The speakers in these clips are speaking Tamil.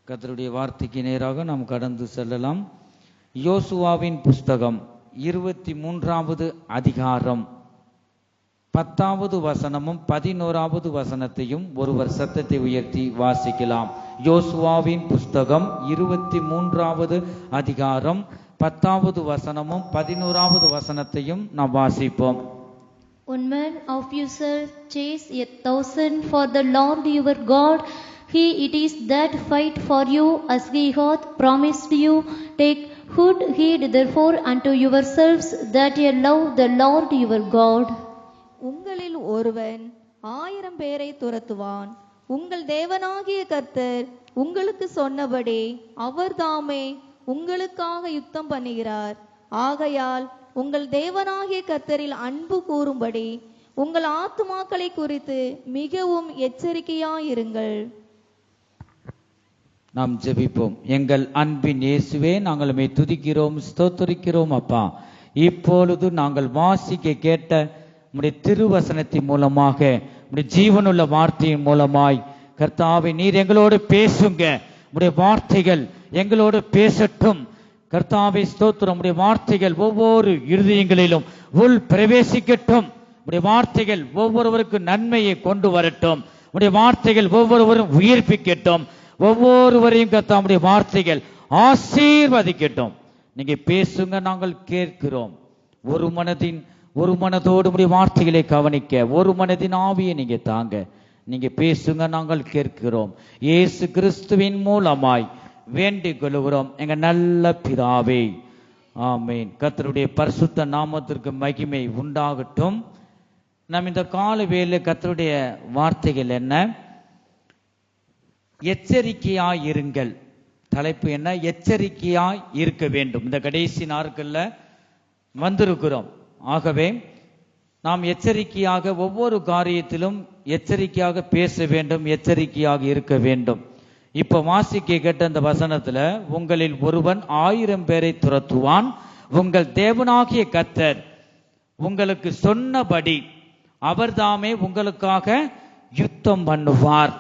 கர்த்தருடைய வார்த்தைக்கு நேராக நாம் கடந்து செல்லலாம். யோசுவாவின் புஸ்தகம் 23வது அதிகாரம் 10வது வசனமும் 11வது வசனத்தையும் ஒருவர் சத்தத்தை உயர்த்தி வாசிக்கலாம். யோசுவாவின் புஸ்தகம் 23வது அதிகாரம் 10வது வசனமும் 11வது வசனத்தையும் நாம் வாசிப்போம். One man of you shall chase 1,000 for the Lord your God. He it is that fight for you, as he hath promised you. Take good heed therefore unto yourselves, that ye love the Lord your God. உங்களில் ஒருவன் 1000 பேரை துரத்துவான். உங்கள் தேவனாகிய கர்த்தர் உங்களுக்கு சொன்னபடி அவர் தாமே உங்களுக்காக யுத்தம் பண்ணுகிறார். ஆகையால் உங்கள் தேவனாகிய கர்த்தரில் அன்பு கூறும்படி உங்கள் ஆத்துமாக்களை குறித்து மிகவும் எச்சரிக்கையாயிருங்கள். நாம் ஜெபிப்போம். எங்கள் அன்பின் இயேசுவே, நாங்கள் உம்மை துதிக்கிறோம், ஸ்தோத்திரிக்கிறோம். அப்பா, இப்பொழுது நாங்கள் வாசிக்க கேட்ட உம்முடைய திருவசனத்தின் மூலமாக, உம்முடைய ஜீவனுள்ள வார்த்தையின் மூலமாய் கர்த்தாவே, நீர் எங்களோடு பேசுங்க. உம்முடைய வார்த்தைகள் எங்களோடு பேசட்டும். கர்த்தாவே ஸ்தோத்திரம். உம்முடைய வார்த்தைகள் ஒவ்வொரு இருதயங்களிலும் உள் பிரவேசிக்கட்டும். உம்முடைய வார்த்தைகள் ஒவ்வொருவருக்கு நன்மையை கொண்டு வரட்டும். உம்முடைய வார்த்தைகள் ஒவ்வொருவரும் உயிர்ப்பிக்கட்டும். ஒவ்வொருவரையும் கர்த்தாவுடைய வார்த்தைகள் ஆசீர்வதிக்கட்டும். நீங்க பேசுங்க, நாங்கள் கேட்கிறோம். ஒரு மனதோடு உடைய வார்த்தைகளை கவனிக்க ஒரு மனதின் ஆவியை நீங்க தாங்க. நீங்க பேசுங்க, நாங்கள் கேட்கிறோம். இயேசு கிறிஸ்துவின் மூலமாய் வேண்டிக் கொள்கிறோம் எங்க நல்ல பிதாவே, ஆமீன். கர்த்தருடைய பரிசுத்த நாமத்திற்கு மகிமை உண்டாகட்டும். நாம் இந்த கால வேளை கர்த்தருடைய வார்த்தைகள் என்ன? எச்சரிக்கையாய் இருங்கள். தலைப்பு என்ன? எச்சரிக்கையாய் இருக்க வேண்டும். இந்த கடைசி நாட்கள்ல வந்திருக்கிறோம். ஆகவே நாம் எச்சரிக்கையாக ஒவ்வொரு காரியத்திலும் எச்சரிக்கையாக பேச வேண்டும், எச்சரிக்கையாக இருக்க வேண்டும். இப்ப வாசிக்க கேட்ட அந்த வசனத்துல, உங்களில் ஒருவன் 1000 பேரை துரத்துவான். உங்கள் தேவனாகிய கர்த்தர் உங்களுக்கு சொன்னபடி அவர்தாமே உங்களுக்காக யுத்தம் பண்ணுவார்.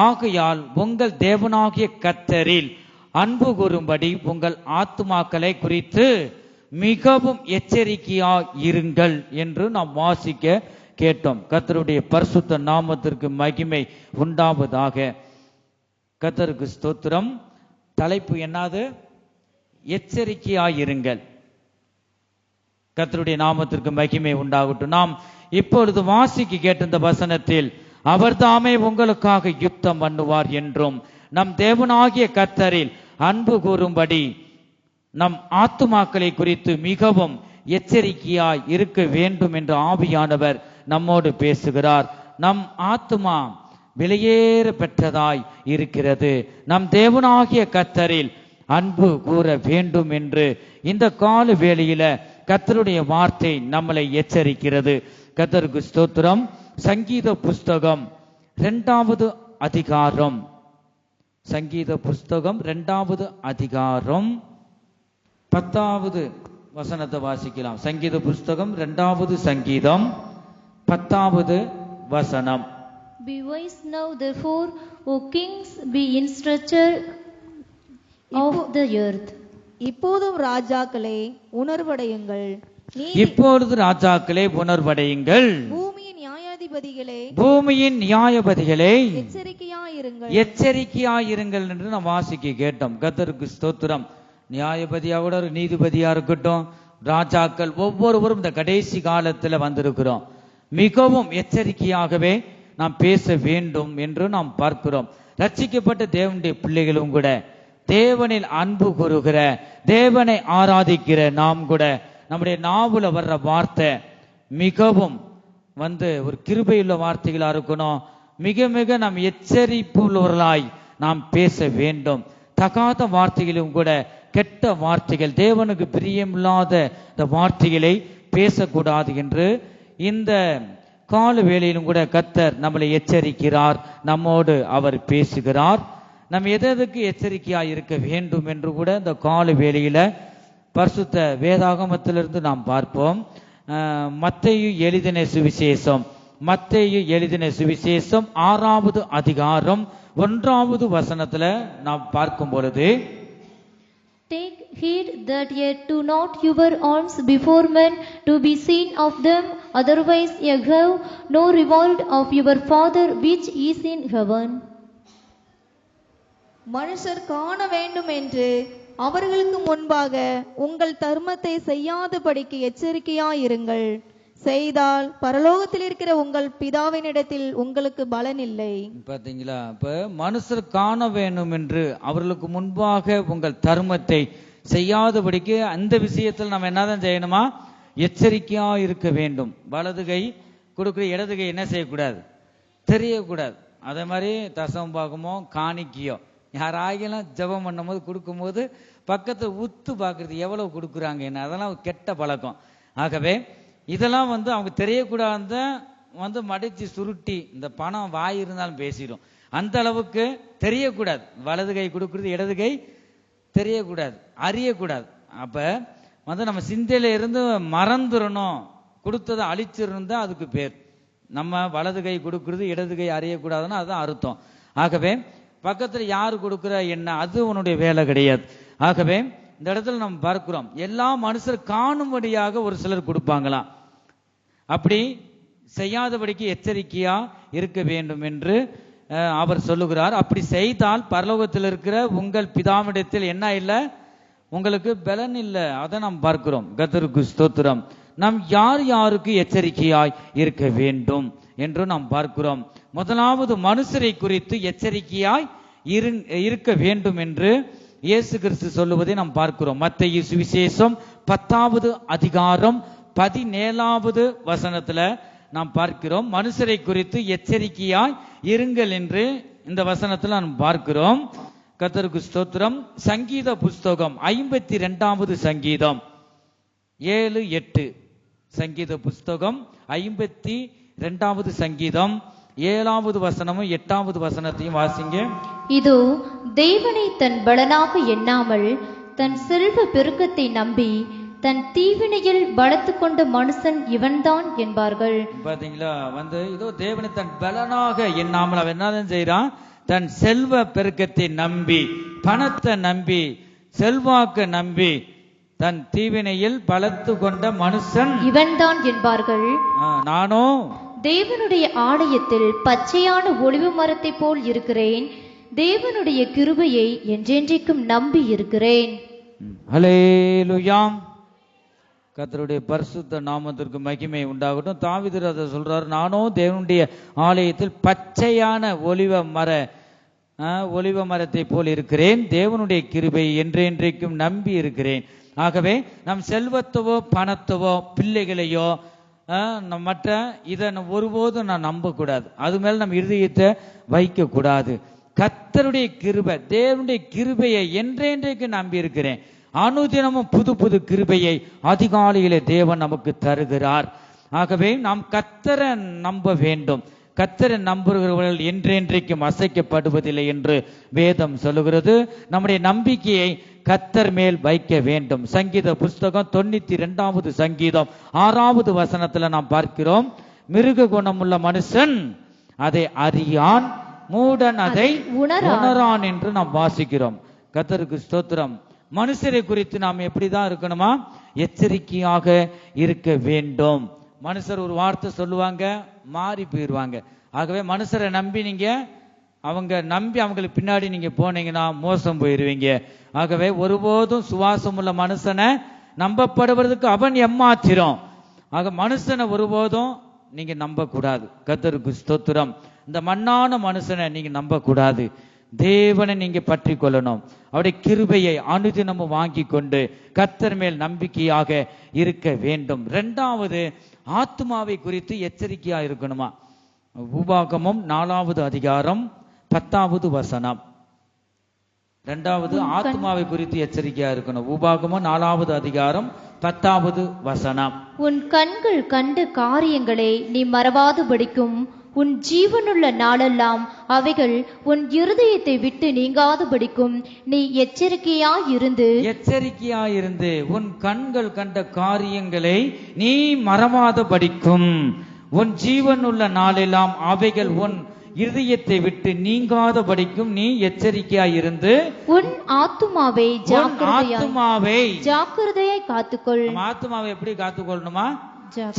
ஆகையால் உங்கள் தேவனாகிய கர்த்தரில் அன்பு கூறும்படி உங்கள் ஆத்துமாக்களை குறித்து மிகவும் எச்சரிக்கையாய் இருங்கள் என்று நாம் வாசிக்க கேட்டோம். கர்த்தருடைய பரிசுத்த நாமத்திற்கு மகிமை உண்டாவதாக. கர்த்தருக்கு ஸ்தோத்திரம். தலைப்பு என்னது? எச்சரிக்கையாயிருங்கள். கர்த்தருடைய நாமத்திற்கு மகிமை உண்டாகட்டும். நாம் இப்பொழுது வாசிக்க கேட்ட இந்த வசனத்தில், அவர்தாமே உங்களுக்காக யுத்தம் பண்ணுவார் என்றும், நம் தேவனாகிய கர்த்தரில் அன்பு கூறும்படி நம் ஆத்துமாக்களை குறித்து மிகவும் எச்சரிக்கையாய் இருக்க வேண்டும் என்று ஆவியானவர் நம்மோடு பேசுகிறார். நம் ஆத்துமா விலையேற பெற்றதாய் இருக்கிறது. நம் தேவனாகிய கர்த்தரில் அன்பு கூற வேண்டும் என்று இந்த கால வேளையில கர்த்தருடைய வார்த்தை நம்மளை எச்சரிக்கிறது. கர்த்தருக்கு ஸ்தோத்திரம். சங்கீத புஸ்தகம் 2வது அதிகாரம், சங்கீத புஸ்தகம் 2வது அதிகாரம் 10வது வசனத்தை வாசிக்கலாம். சங்கீத புஸ்தகம் 2வது சங்கீதம் 10வது வசனம். Be wise now therefore, O kings, be instructor of the earth. இப்போதும் ராஜாக்களே உணர்வடையுங்கள். இப்பொழுது ராஜாக்களே உணர்வடையுங்கள். பூமியின் நியாயபதிகளே எச்சரிக்கையாயிருங்கள், எச்சரிக்கையாயிருங்கள் என்று நாம் வாசிக்க கேட்டோம். கர்த்தருக்கு ஸ்தோத்திரம். நியாயபதியா கூட ஒரு நீதிபதியா இருக்கட்டும், ராஜாக்கள் ஒவ்வொருவரும் இந்த கடைசி காலத்துல வந்திருக்கிறோம். மிகவும் எச்சரிக்கையாகவே நாம் பேச வேண்டும் என்று நாம் பார்க்கிறோம். ரட்சிக்கப்பட்ட தேவனுடைய பிள்ளைகளும் கூட, தேவனில் அன்பு கூறுகிற, தேவனை ஆராதிக்கிற நாம் கூட, நம்முடைய நாவுல வர்ற வார்த்தை மிகவும் ஒரு கிருபையுள்ள வார்த்தைகளா இருக்கணும். மிக மிக நாம் எச்சரிப்பு உள்ளவர்களாய் நாம் பேச வேண்டும். தகாத வார்த்தைகளும் கூட, கெட்ட வார்த்தைகள், தேவனுக்கு பிரியமில்லாத இந்த வார்த்தைகளை பேசக்கூடாது என்று இந்த கால வேளையிலும் கூட கர்த்தர் நம்மளை எச்சரிக்கிறார். நம்மோடு அவர் பேசுகிறார். நம்ம எதற்கு எச்சரிக்கையாய் இருக்க வேண்டும் என்று கூட இந்த கால வேளையில பரிசுத்த வேதாகமத்திலிருந்து நாம் பார்ப்போம். மத்தேயு எழுதின சுவிசேஷம் மத்தேயு எழுதின சுவிசேஷம் 6வது அதிகாரம் 1வது வசனத்துல நாம் பார்க்கும் பொழுது, Take heed that ye do not your alms before men to be seen of them, otherwise ye have no reward of your Father which is in heaven. மனுஷர் காண வேண்டும் என்று அவர்களுக்கு முன்பாக உங்கள் தர்மத்தை செய்யாதபடிக்கு எச்சரிக்கையாயிருங்கள். செய்தால் பரலோகத்தில் இருக்கிற உங்கள் பிதாவினிடத்தில் உங்களுக்கு பலன் இல்லை. பாத்தீங்களா? இப்ப மனுஷர் காண வேண்டும் என்று அவர்களுக்கு முன்பாக உங்கள் தர்மத்தை செய்யாதபடிக்கு அந்த விஷயத்தில் நம்ம என்னதான் செய்யணுமா? எச்சரிக்கையா இருக்க வேண்டும். வலது கை கொடுக்குற இடது கை என்ன செய்யக்கூடாது? தெரியக்கூடாது. அதே மாதிரி தசம் பாகமோ காணிக்கையோ யாராகலாம் ஜெபம் பண்ணும் போது கொடுக்கும்போது பக்கத்தை உத்து பார்க்கறது எவ்வளவு கொடுக்குறாங்க என்ன, அதெல்லாம் கெட்ட பழக்கம். ஆகவே இதெல்லாம் அவங்க தெரியக்கூடாது, மடிச்சு சுருட்டி இந்த பணம் வாய் இருந்தாலும் பேசிடும். அந்த அளவுக்கு தெரியக்கூடாது. வலது கை கொடுக்கறது இடது கை தெரியக்கூடாது, அறியக்கூடாது. அப்ப நம்ம சிந்தையில இருந்து மறந்துடணும், கொடுத்ததை அழிச்சிருந்தா அதுக்கு பேர். நம்ம வலது கை கொடுக்கறது இடது கை அறியக்கூடாதுன்னா அதுதான் அர்த்தம். ஆகவே பக்கத்துல யாரு கொடுக்குற என்ன, அது உன்னுடைய வேலை கிடையாது. ஆகவே இந்த இடத்துல நம்ம பார்க்கிறோம், எல்லா மனுஷர் காணும்படியாக ஒரு சிலர் கொடுப்பாங்களாம். அப்படி செய்யாதபடிக்கு எச்சரிக்கையா இருக்க வேண்டும் என்று அவர் சொல்லுகிறார். அப்படி செய்தால் பரலோகத்தில் இருக்கிற உங்கள் பிதாவிடத்தில் என்ன இல்லை? உங்களுக்கு பலன் இல்லை. அதை நாம் பார்க்கிறோம். கர்த்தருக்கு ஸ்தோத்திரம். நாம் யார் யாருக்கு எச்சரிக்கையாய் இருக்க வேண்டும் என்று நாம் பார்க்கிறோம். முதலாவது மனுஷரை குறித்து எச்சரிக்கையாய் இருக்க வேண்டும் என்று இயேசு கிறிஸ்து சொல்லுவதை நாம் பார்க்கிறோம். மத்தேயு சுவிசேஷம் 10வது அதிகாரம் 17வது வசனத்துல நாம் பார்க்கிறோம். மனுஷரை குறித்து எச்சரிக்கையாய் இருங்கள் என்று இந்த வசனத்துல நாம் பார்க்கிறோம். கர்த்தருக்கு ஸ்தோத்திரம். சங்கீத புஸ்தகம் 52வது சங்கீதம் 7-8. சங்கீத புஸ்தகம் 52வது சங்கீதம் 7வது வசனமும் 8வது வசனத்தையும் வாசிங்க. இதோ தேவனை தன் பலனாக எண்ணாமல் தன் செல்வ பெருக்கத்தை நம்பி தன் தீவினையில் பலத்து கொண்ட மனுஷன் இவன்தான் என்பார்கள். பாத்தீங்களா? இதோ தேவனை தன் பலனாக எண்ணாமல் அவன் என்னதான் செய்யறான்? தன் செல்வ பெருக்கத்தை நம்பி, பணத்தை நம்பி, செல்வாக்க நம்பி தன் தீவினையில் பலத்து கொண்ட மனுஷன் இவன்தான் என்பார்கள். நானோ தேவனுடைய ஆலயத்தில் பச்சையான ஒலிவ மரத்தை போல் இருக்கிறேன், தேவனுடைய கிருபையை என்றென்றைக்கும் நம்பி இருக்கிறேன். ஹல்லேலூயா. கர்த்தருடைய பரிசுத்த நாமத்திற்கு மகிமை உண்டாகட்டும். தாவீது அதை சொல்றாரு, நானோ தேவனுடைய ஆலயத்தில் பச்சையான ஒலிவ மரத்தை போல் இருக்கிறேன், தேவனுடைய கிருபையை என்றென்றைக்கும் நம்பி இருக்கிறேன். ஆகவே நம் செல்வத்தவோ பணத்தவோ பிள்ளைகளையோ மற்ற இதை ஒருபோதும் நான் நம்பக்கூடாது. அது மேல நம்ம இருதயத்தை வைக்க கூடாது. கர்த்தருடைய கிருபை, தேவனுடைய கிருபையை என்றென்றைக்கு நம்பி இருக்கிறேன். அனுதினமும் புது புது கிருபையை அதிகாலையிலே தேவன் நமக்கு தருகிறார். ஆகவே நாம் கர்த்தரை நம்ப வேண்டும். கர்த்தரை நம்புகிறவர்கள் என்றென்றைக்கும் அசைக்கப்படுவதில்லை என்று வேதம் சொல்லுகிறது. நம்முடைய நம்பிக்கையை கர்த்தர் மேல் வைக்க வேண்டும். சங்கீத புஸ்தகம் 92வது சங்கீதம் 6வது வசனத்துல நாம் பார்க்கிறோம், மிருக குணமுள்ள மனுஷன் அதை அறியான், மூடன் அதை உணரான் என்று நாம் வாசிக்கிறோம். கர்த்தருக்கு ஸ்தோத்திரம். மனுஷரை குறித்து நாம் எப்படிதான் இருக்கணுமா? எச்சரிக்கையாக இருக்க வேண்டும். மனுஷர் ஒரு வார்த்தை சொல்லுவாங்க, மாறி போயிடுவாங்க. ஆகவே மனுஷரை நம்பி அவங்களுக்கு பின்னாடி நீங்க போனீங்கன்னா மோசம் போயிருவீங்க. ஆகவே ஒருபோதும் சுவாசம் உள்ள மனுஷனை நம்பப்படுவதற்கு அவன் எம்மாத்திரம். ஆக மனுஷனை ஒருபோதும் நீங்க நம்ப கூடாது. கர்த்தருக்கு ஸ்தோத்திரம். இந்த மண்ணான மனுஷனை நீங்க நம்ப கூடாது. தேவனை நீங்க பற்றி கொள்ளணும். அவருடைய கிருபையை அனுதினமும் வாங்கி கொண்டு கர்த்தர் மேல் நம்பிக்கையாக இருக்க வேண்டும். 2வது ஆத்மாவை குறித்து எச்சரிக்கையா இருக்கணுமா? உபாகமம் 4வது அதிகாரம் 10வது வசனம். 2வது ஆத்மாவை குறித்து எச்சரிக்கையா இருக்கணும். உபாகமம் 4வது அதிகாரம் 10வது வசனம். உன் கண்கள் கண்ட காரியங்களை நீ மறவாதுபடிக்கும் உன் ஜீவனுள்ள நாளெல்லாம் அவைகள் உன் இருதயத்தை விட்டு நீங்காதுபடிக்கும் நீ எச்சரிக்கையாயிருந்து உன் கண்கள் கண்ட காரியங்களை நீ மறவாதபடிக்கும் உன் ஜீவன் உள்ள நாளெல்லாம் அவைகள் உன் இருதயத்தை விட்டு நீங்காதபடிக்கும் நீ எச்சரிக்கையாய் இருந்து உன் ஆத்துமாவை ஜாக்கிரதையாய் காத்துக்கொள். நம்ம ஆத்துமாவை எப்படி காத்துக்கொள்ளணுமா?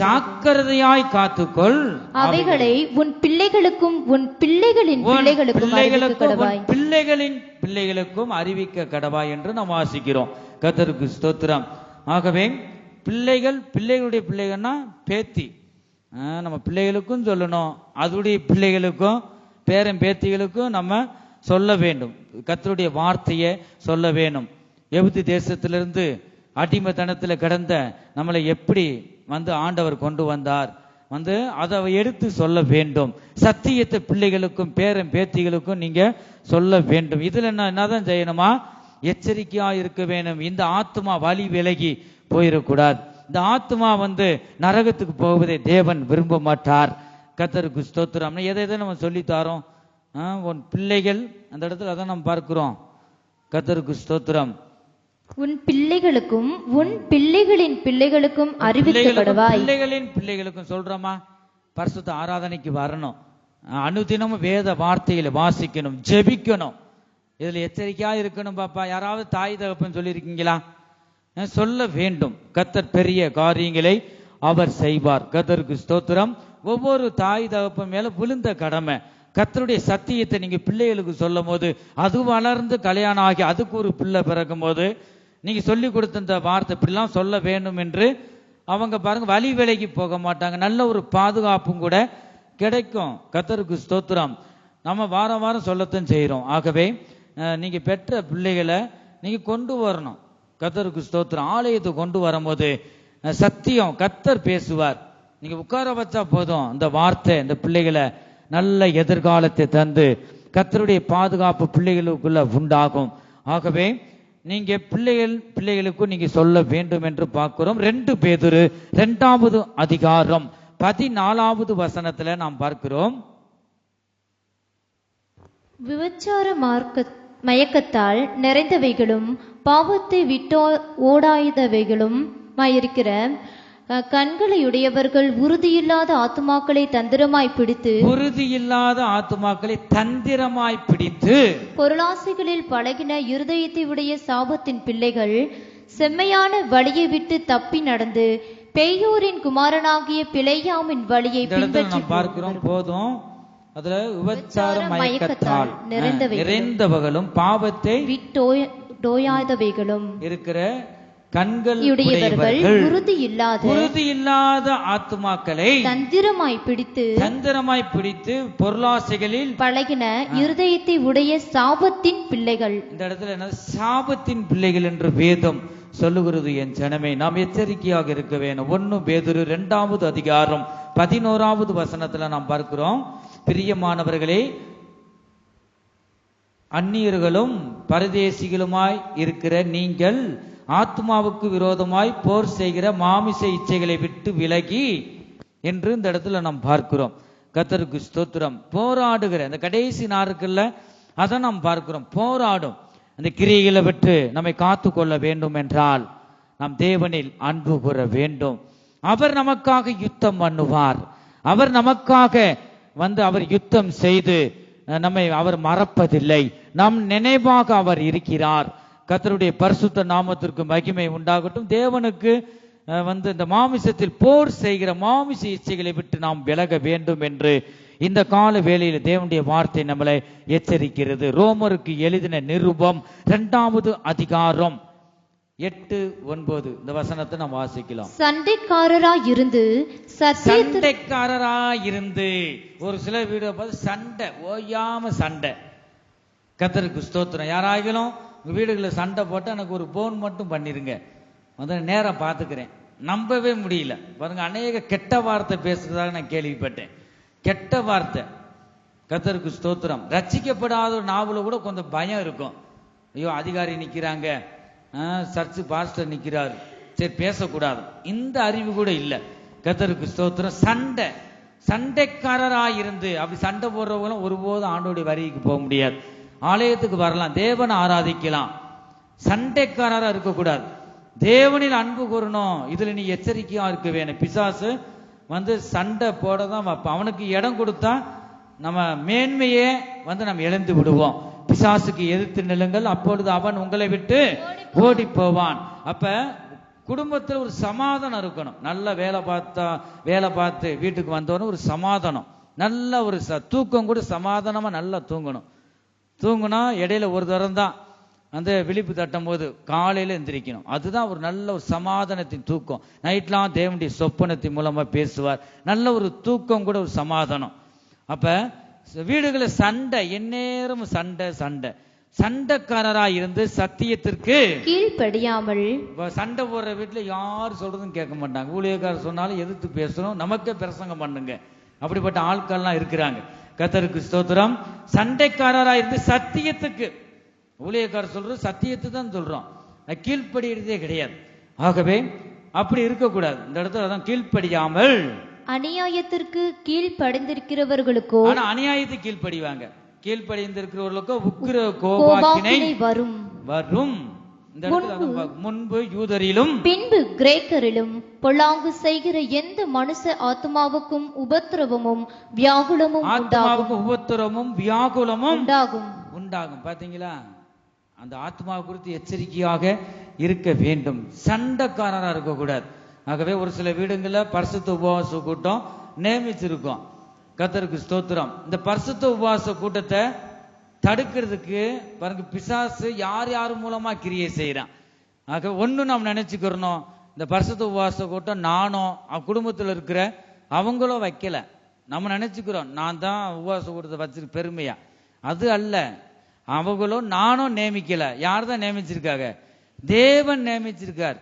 ஜாக்கிரதையாய் காத்துக்கொள். அவைகளை உன் பிள்ளைகளுக்கும் உன் பிள்ளைகளின் பிள்ளைகளுக்கும் அறிவிக்க கடவாய் என்று நாம் வாசிக்கிறோம். கர்த்தருக்கு ஸ்தோத்திரம். ஆகவே பிள்ளைகளுடைய பிள்ளைகள்னா பேத்தி, நம்ம பிள்ளைகளுக்கும் சொல்லணும், அதுடைய பிள்ளைகளுக்கும் பேரன் பேத்திகளுக்கும் நம்ம சொல்ல வேண்டும். கர்த்தருடைய வார்த்தையை சொல்ல வேண்டும். எகிப்து தேசத்திலிருந்து அடிமைத்தனத்தில் கிடந்த நம்மளை எப்படி ஆண்டவர் கொண்டு வந்தார், அதை எடுத்து சொல்ல வேண்டும். சத்தியத்தை பிள்ளைகளுக்கும் பேரன் பேத்திகளுக்கும் நீங்க சொல்ல வேண்டும். இதுல என்னதான் செய்யணுமா? எச்சரிக்கையா இருக்க வேண்டும். இந்த ஆத்மா வழி விலகி போயிடக்கூடாது. இந்த ஆத்மா நரகத்துக்கு போவதை தேவன் விரும்ப மாட்டார். கர்த்தருக்கு ஸ்தோத்திரம். எதை நம்ம சொல்லி தாரோம்? உன் பிள்ளைகள், அந்த இடத்துல அதான் நம்ம பார்க்கிறோம். கர்த்தருக்கு ஸ்தோத்திரம். உன் பிள்ளைகளுக்கும் உன் பிள்ளைகளின் பிள்ளைகளுக்கும் அறிவிக்கப்படுவாய். பிள்ளைகளின் பிள்ளைகளுக்கும் சொல்றோமா? பரிசுத்த ஆராதனைக்கு வரணும், அனுதினமும் வேத வார்த்தைகளை வாசிக்கணும், ஜெபிக்கணும். இதுல எச்சரிக்கையா இருக்கணும். பாப்பா, யாராவது தாய் தகப்பன் சொல்லியிருக்கீங்களா? சொல்ல வேண்டும். கர்த்தர் பெரிய காரியங்களை அவர் செய்வார். கர்த்தருக்கு ஸ்தோத்திரம். ஒவ்வொரு தாய் தகப்பன் மேல விழுந்த கடமை. கர்த்தருடைய சத்தியத்தை நீங்க பிள்ளைகளுக்கு சொல்லும் போது, அது வளர்ந்து கல்யாணம் ஆகி அதுக்கு ஒரு பிள்ளை பிறக்கும் போது நீங்க சொல்லி கொடுத்த இந்த வார்த்தை இப்படிலாம் சொல்ல வேண்டும் என்று அவங்க பாருங்க வழி விலகி போக மாட்டாங்க. நல்ல ஒரு பாதுகாப்பும் கூட கிடைக்கும். கர்த்தருக்கு ஸ்தோத்திரம். நம்ம வாரம் வாரம் சொல்லத்தான் செய்யறோம். ஆகவே நீங்க பெற்ற பிள்ளைகளை நீங்க கொண்டு வரணும். கர்த்தருக்கு ஸ்தோத்திரம். ஆலயத்தை கொண்டு வரும்போது சத்தியம் கர்த்தர் பேசுவார். நீங்க உட்கார வச்சா போதும், இந்த வார்த்தை இந்த பிள்ளைகளை நல்ல எதிர்காலத்தை தந்து கர்த்தருடைய பாதுகாப்பு பிள்ளைகளுக்குள்ள உண்டாகும். ஆகவே நீங்க பிள்ளைகளுக்கும் நீங்க சொல்ல வேண்டும் என்று பார்க்கிறோம். 2 பேதுரு 2வது அதிகாரம் 14வது வசனத்துல நாம் பார்க்கிறோம். விபச்சார மயக்கத்தால் நிறைந்தவைகளும் பாவத்தை விட்டோ ஓடாதவைகளும் இருக்கிற கண்களையுடையவர்கள் உறுதியில்லாத ஆத்துமாக்களை தந்திரமாய் பிடித்து பொருளாசைகளில் பழகின இருதயத்தை உடைய சாபத்தின் பிள்ளைகள் செம்மையான வழியை விட்டு தப்பி நடந்து பேயோரின் குமாரனாகிய பிழையாமின் வழியை பின்பற்றி பார்க்கிறோம். போதும். அதுல விபச்சார மயக்கத்தால் நிறைந்தவர்களும் பாவத்தை விட்டோயாதவைகளும் இருக்கிற கண்கள் உறுதியில்லாத ஆத்துமாக்களை தந்திரமாய் பிடித்து பொருளாசைகளில் பழகின இருதயத்தை உடைய சாபத்தின் பிள்ளைகள். இந்த இடத்துல என்ன? சாபத்தின் பிள்ளைகள் என்று வேதம் சொல்லுகிறது. என் ஜனமே, நாம் எச்சரிக்கையாக இருக்க வேண்டும். 1 பேதுரு 2வது அதிகாரம் 11வது வசனத்துல நாம் பார்க்கிறோம். பிரியமானவர்களே, அந்நியர்களும் பரதேசிகளுமாய் இருக்கிற நீங்கள் ஆத்மாவுக்கு விரோதமாய் போர் செய்கிற மாமிச இச்சைகளை விட்டு விலகி என்று இந்த இடத்துல நாம் பார்க்கிறோம். கர்த்தருக்கு ஸ்தோத்திரம். போராடுகிற இந்த கடைசி நாட்கள்ல அதை நாம் பார்க்கிறோம். போராடும் அந்த கிரியைகளை விட்டு நம்மை காத்து கொள்ள வேண்டும் என்றால் நாம் தேவனில் அன்பு கூற வேண்டும். அவர் நமக்காக யுத்தம் பண்ணுவார். அவர் நமக்காக அவர் யுத்தம் செய்து நம்மை அவர் மறப்பதில்லை. நம் நினைவாக அவர் இருக்கிறார். கர்த்தருடைய பரிசுத்த நாமத்திற்கு மகிமை உண்டாகட்டும். தேவனுக்கு இந்த மாமிசத்தில் போர் செய்கிற மாமிச இச்சைகளை விட்டு நாம் விலக வேண்டும் என்று இந்த கால வேளையில் தேவனுடைய வார்த்தை நம்மளை எச்சரிக்கிறது. ரோமருக்கு எழுதின நிருபம் 2வது அதிகாரம் 8-9 இந்த வசனத்தை நாம் வாசிக்கலாம். சண்டைக்காரராயிருந்து ஒரு சில வீடியோ பார்த்து சண்டை ஓயாம சண்டை. கர்த்தருக்கு ஸ்தோத்திரம். யாராகிலும் உங்க வீடுகளில் சண்டை போட்டு எனக்கு ஒரு போன் மட்டும் பண்ணிருங்க, நேரம் பார்த்துக்கிறேன். நம்பவே முடியல பாருங்க. அநேக கெட்ட வார்த்தை பேசுறதாக நான் கேள்விப்பட்டேன். கெட்ட வார்த்தை. கர்த்தருக்கு ஸ்தோத்திரம். ரட்சிக்கப்படாத ஒரு நாவல கூட கொஞ்சம் பயம் இருக்கும். ஐயோ, அதிகாரி நிக்கிறாங்க, சர்ச்சு பாஸ்டர் நிக்கிறாரு, சரி பேசக்கூடாது, இந்த அறிவு கூட இல்லை. கர்த்தருக்கு ஸ்தோத்திரம். சண்டைக்காரராயிருந்து அப்படி சண்டை போடுறவங்களும் ஒருபோதும் ஆண்டோடைய வரிக்கு போக முடியாது. ஆலயத்துக்கு வரலாம், தேவனை ஆராதிக்கலாம், சண்டைக்காரரா இருக்கக்கூடாது. தேவனில் அன்பு கூறணும். இதுல நீ எச்சரிக்கையா இருக்க வேணும். பிசாசு வந்து சண்டை போட தான் வைப்பான். அவனுக்கு இடம் கொடுத்தா நம்ம மேன்மையே வந்து நம்ம இழந்து விடுவோம். பிசாசுக்கு எதிர்த்து நில்லுங்கள், அப்பொழுது அவன் உங்களை விட்டு ஓடி போவான். அப்ப குடும்பத்தில் ஒரு சமாதானம் இருக்கணும். நல்ல வேலை பார்த்து வீட்டுக்கு வந்தவனும் ஒரு சமாதானம், நல்ல ஒரு தூக்கம் கூட சமாதானமா நல்லா தூங்குனா இடையில ஒரு தரம் தான் அந்த விழிப்பு தட்டும் போது காலையில எந்திரிக்கணும். அதுதான் ஒரு நல்ல ஒரு சமாதானத்தின் தூக்கம். நைட்லாம் தேவனுடைய சொப்பனத்தின் மூலமா பேசுவார். நல்ல ஒரு தூக்கம் கூட ஒரு சமாதானம். அப்ப வீடுகளை சண்டை, எந்நேரம் சண்டைக்காரரா இருந்து சத்தியத்திற்கு கீழ்ப்படியாமல், சண்டை போடுற வீட்டுல யாரும் சொல்றதும் கேட்க மாட்டாங்க. ஊழியக்காரர் சொன்னாலும் எதிர்த்து பேசணும், நமக்கே பிரசங்கம் பண்ணுங்க, அப்படிப்பட்ட ஆட்கள்லாம் இருக்கிறாங்க. கர்த்தருக்கு ஸ்தோத்திரம். சண்டைக்காரரா இருந்து சத்தியத்துக்கு, ஊழியக்காரர் சொல்றது சத்தியத்தை தான் சொல்றோம், கீழ்ப்படியதே கிடையாது. ஆகவே அப்படி இருக்கக்கூடாது. இந்த இடத்துல அதான் கீழ்ப்படியாமல், அநியாயத்திற்கு கீழ்ப்படிந்திருக்கிறவர்களுக்கோ, ஆனா அநியாயத்துக்கு கீழ்ப்படிவாங்க. கீழ்ப்படிந்திருக்கிறவர்களுக்கோ உக்கிர கோபாக்கினை வரும். இந்த இடத்துல முன்பு யூதரிலும் பின்பு கிரேக்கரிலும் பொல்லாங்கு செய்கிற எந்த மனுஷ ஆத்மாவுக்கும் உபத்திரவமும் வியாகுலமும் உண்டாகும். பாத்தீங்களா, அந்த ஆத்மாவை குறித்து எச்சரிக்கையாக இருக்க வேண்டும். சண்டைக்காரரா இருக்கக்கூடாது. ஆகவே ஒரு சில வீடுகள்ல பரிசுத்த உபவாச கூட்டம் நியமிச்சிருக்கோம். கர்த்தருக்கு ஸ்தோத்திரம். இந்த பரிசுத்த உபவாச கூட்டத்தை தடுக்கிறதுக்கு பாருங்க, பிசாசு யார் மூலமா கிரியை செய்யறான். ஆக ஒண்ணு நாம் நினைச்சுக்கிறோம், இந்த பரிசுத்த உபவாச கூட்டம் நானும் குடும்பத்தில் இருக்கிற அவங்களும் வைக்கல. நம்ம நினைச்சுக்கிறோம் நான் தான் உபவாச கூட்டத்தை வச்சிருக்க பெருமையா. அது அல்ல, அவங்களும் நானும் நியமிக்கல. யார் தான் நியமிச்சிருக்காங்க? தேவன் நியமிச்சிருக்கார்.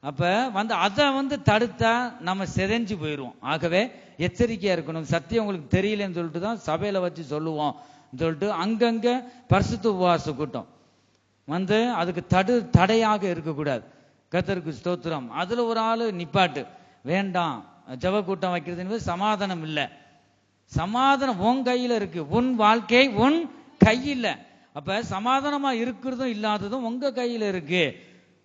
அப்ப வந்து அதை வந்து தடுத்தா நம்ம சிதைஞ்சு போயிடுவோம். ஆகவே எச்சரிக்கையா இருக்கணும். சத்தியம் உங்களுக்கு தெரியலன்னு சொல்லிட்டு தான் சபையில வச்சு சொல்லுவோம் சொல்லிட்டு அங்கங்க பரிசுத்த உபவாச கூட்டம் வந்து அதுக்கு தடையாக இருக்கக்கூடாது. கர்த்தருக்கு ஸ்தோத்திரம். அதுல ஒரு ஆளு நிப்பாட்டு வேண்டாம், ஜெப கூட்டம் வைக்கிறது என்பது சமாதானம் இல்லை. சமாதானம் உன் கையில இருக்கு, உன் வாழ்க்கை உன் கையில். அப்ப சமாதானமா இருக்கிறதும் இல்லாததும் உங்க கையில இருக்கு.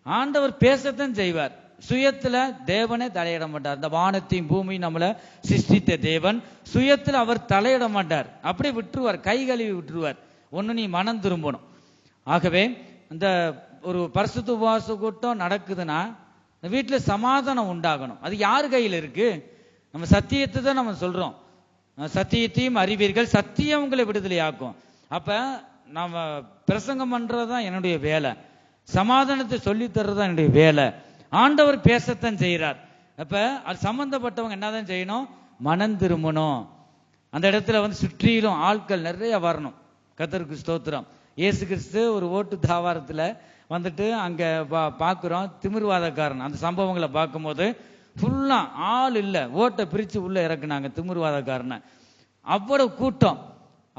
ஆண்டவர் பேசத்தான் செய்வார். சுயத்துல தேவனே தலையிட மாட்டார். இந்த வானத்தையும் பூமியும் நம்மள சிருஷ்டித்த தேவன் சுயத்துல அவர் தலையிட மாட்டார். அப்படி விட்டுருவார், கை கழுவி விட்டுருவார். ஒண்ணு நீ மனம் திரும்பணும். ஆகவே இந்த ஒரு பரிசுத்த உபவாச கூட்டம் நடக்குதுன்னா வீட்டுல சமாதானம் உண்டாகணும். அது யார் கையில் இருக்கு? நம்ம சத்தியத்தை தான் நம்ம சொல்றோம். சத்தியத்தையும் அறிவீர்கள், சத்தியம் உங்களை விடுதலை ஆக்கும். அப்ப நாம பிரசங்கம் பண்றதுதான் என்னுடைய வேலை, சமாதானத்தை சொல்லி தர்றதுதான் என்னுடைய வேலை. ஆண்டவர் பேசத்தான் செய்கிறார். அப்ப அது சம்பந்தப்பட்டவங்க என்னதான் செய்யணும்? மனம் திரும்பணும். அந்த இடத்துல வந்து சுற்றிலும் ஆட்கள் நிறைய வரணும். கர்த்தருக்கு ஸ்தோத்திரம். இயேசு கிறிஸ்து ஒரு ஓட்டு தாவாரத்துல வந்துட்டு அங்க பாக்குறோம் திமிர்வாதக்காரன். அந்த சம்பவங்களை பார்க்கும்போது ஃபுல்லா ஆள் இல்ல, ஓட்டை பிரிச்சு உள்ள இறக்குனாங்க திமிர்வாதக்காரனை. அவ்வளவு கூட்டம்.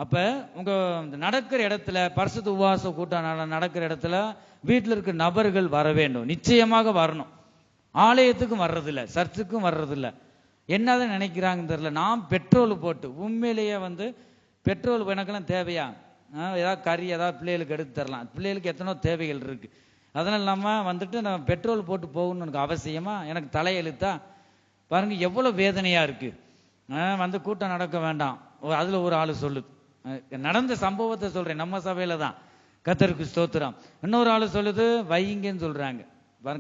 அப்ப உங்க நடக்கிற இடத்துல பரிசுத்த உபவாச கூட்டம் நடக்கிற இடத்துல வீட்டில் இருக்க நபர்கள் வர வேண்டும், நிச்சயமாக வரணும். ஆலயத்துக்கும் வர்றதில்ல, சர்ச்சுக்கும் வர்றதில்ல. என்னதான் நினைக்கிறாங்கன்னு தெரியல. நாம் பெட்ரோல் போட்டு உண்மையிலேயே வந்து பெட்ரோல் எனக்கெல்லாம் தேவையா? ஏதாவது கறி ஏதாவது பிள்ளைகளுக்கு எடுத்து தரலாம். பிள்ளைகளுக்கு எத்தனோ தேவைகள் இருக்கு. அதனால நம்ம வந்துட்டு நம்ம பெட்ரோல் போட்டு போகணும்னு எனக்கு அவசியமா? எனக்கு தலையெழுத்தா? பாருங்க எவ்வளவு வேதனையா இருக்கு. வந்து கூட்டம் நடக்க வேண்டாம். அதுல ஒரு ஆளு சொல்லுது, நடந்த சம்பவத்தை சொல்றேன், நம்ம சபையில தான். கர்த்தருக்கு ஸ்தோத்திரம். இன்னொரு ஆளு சொல்லுது வைங்கன்னு சொல்றாங்க.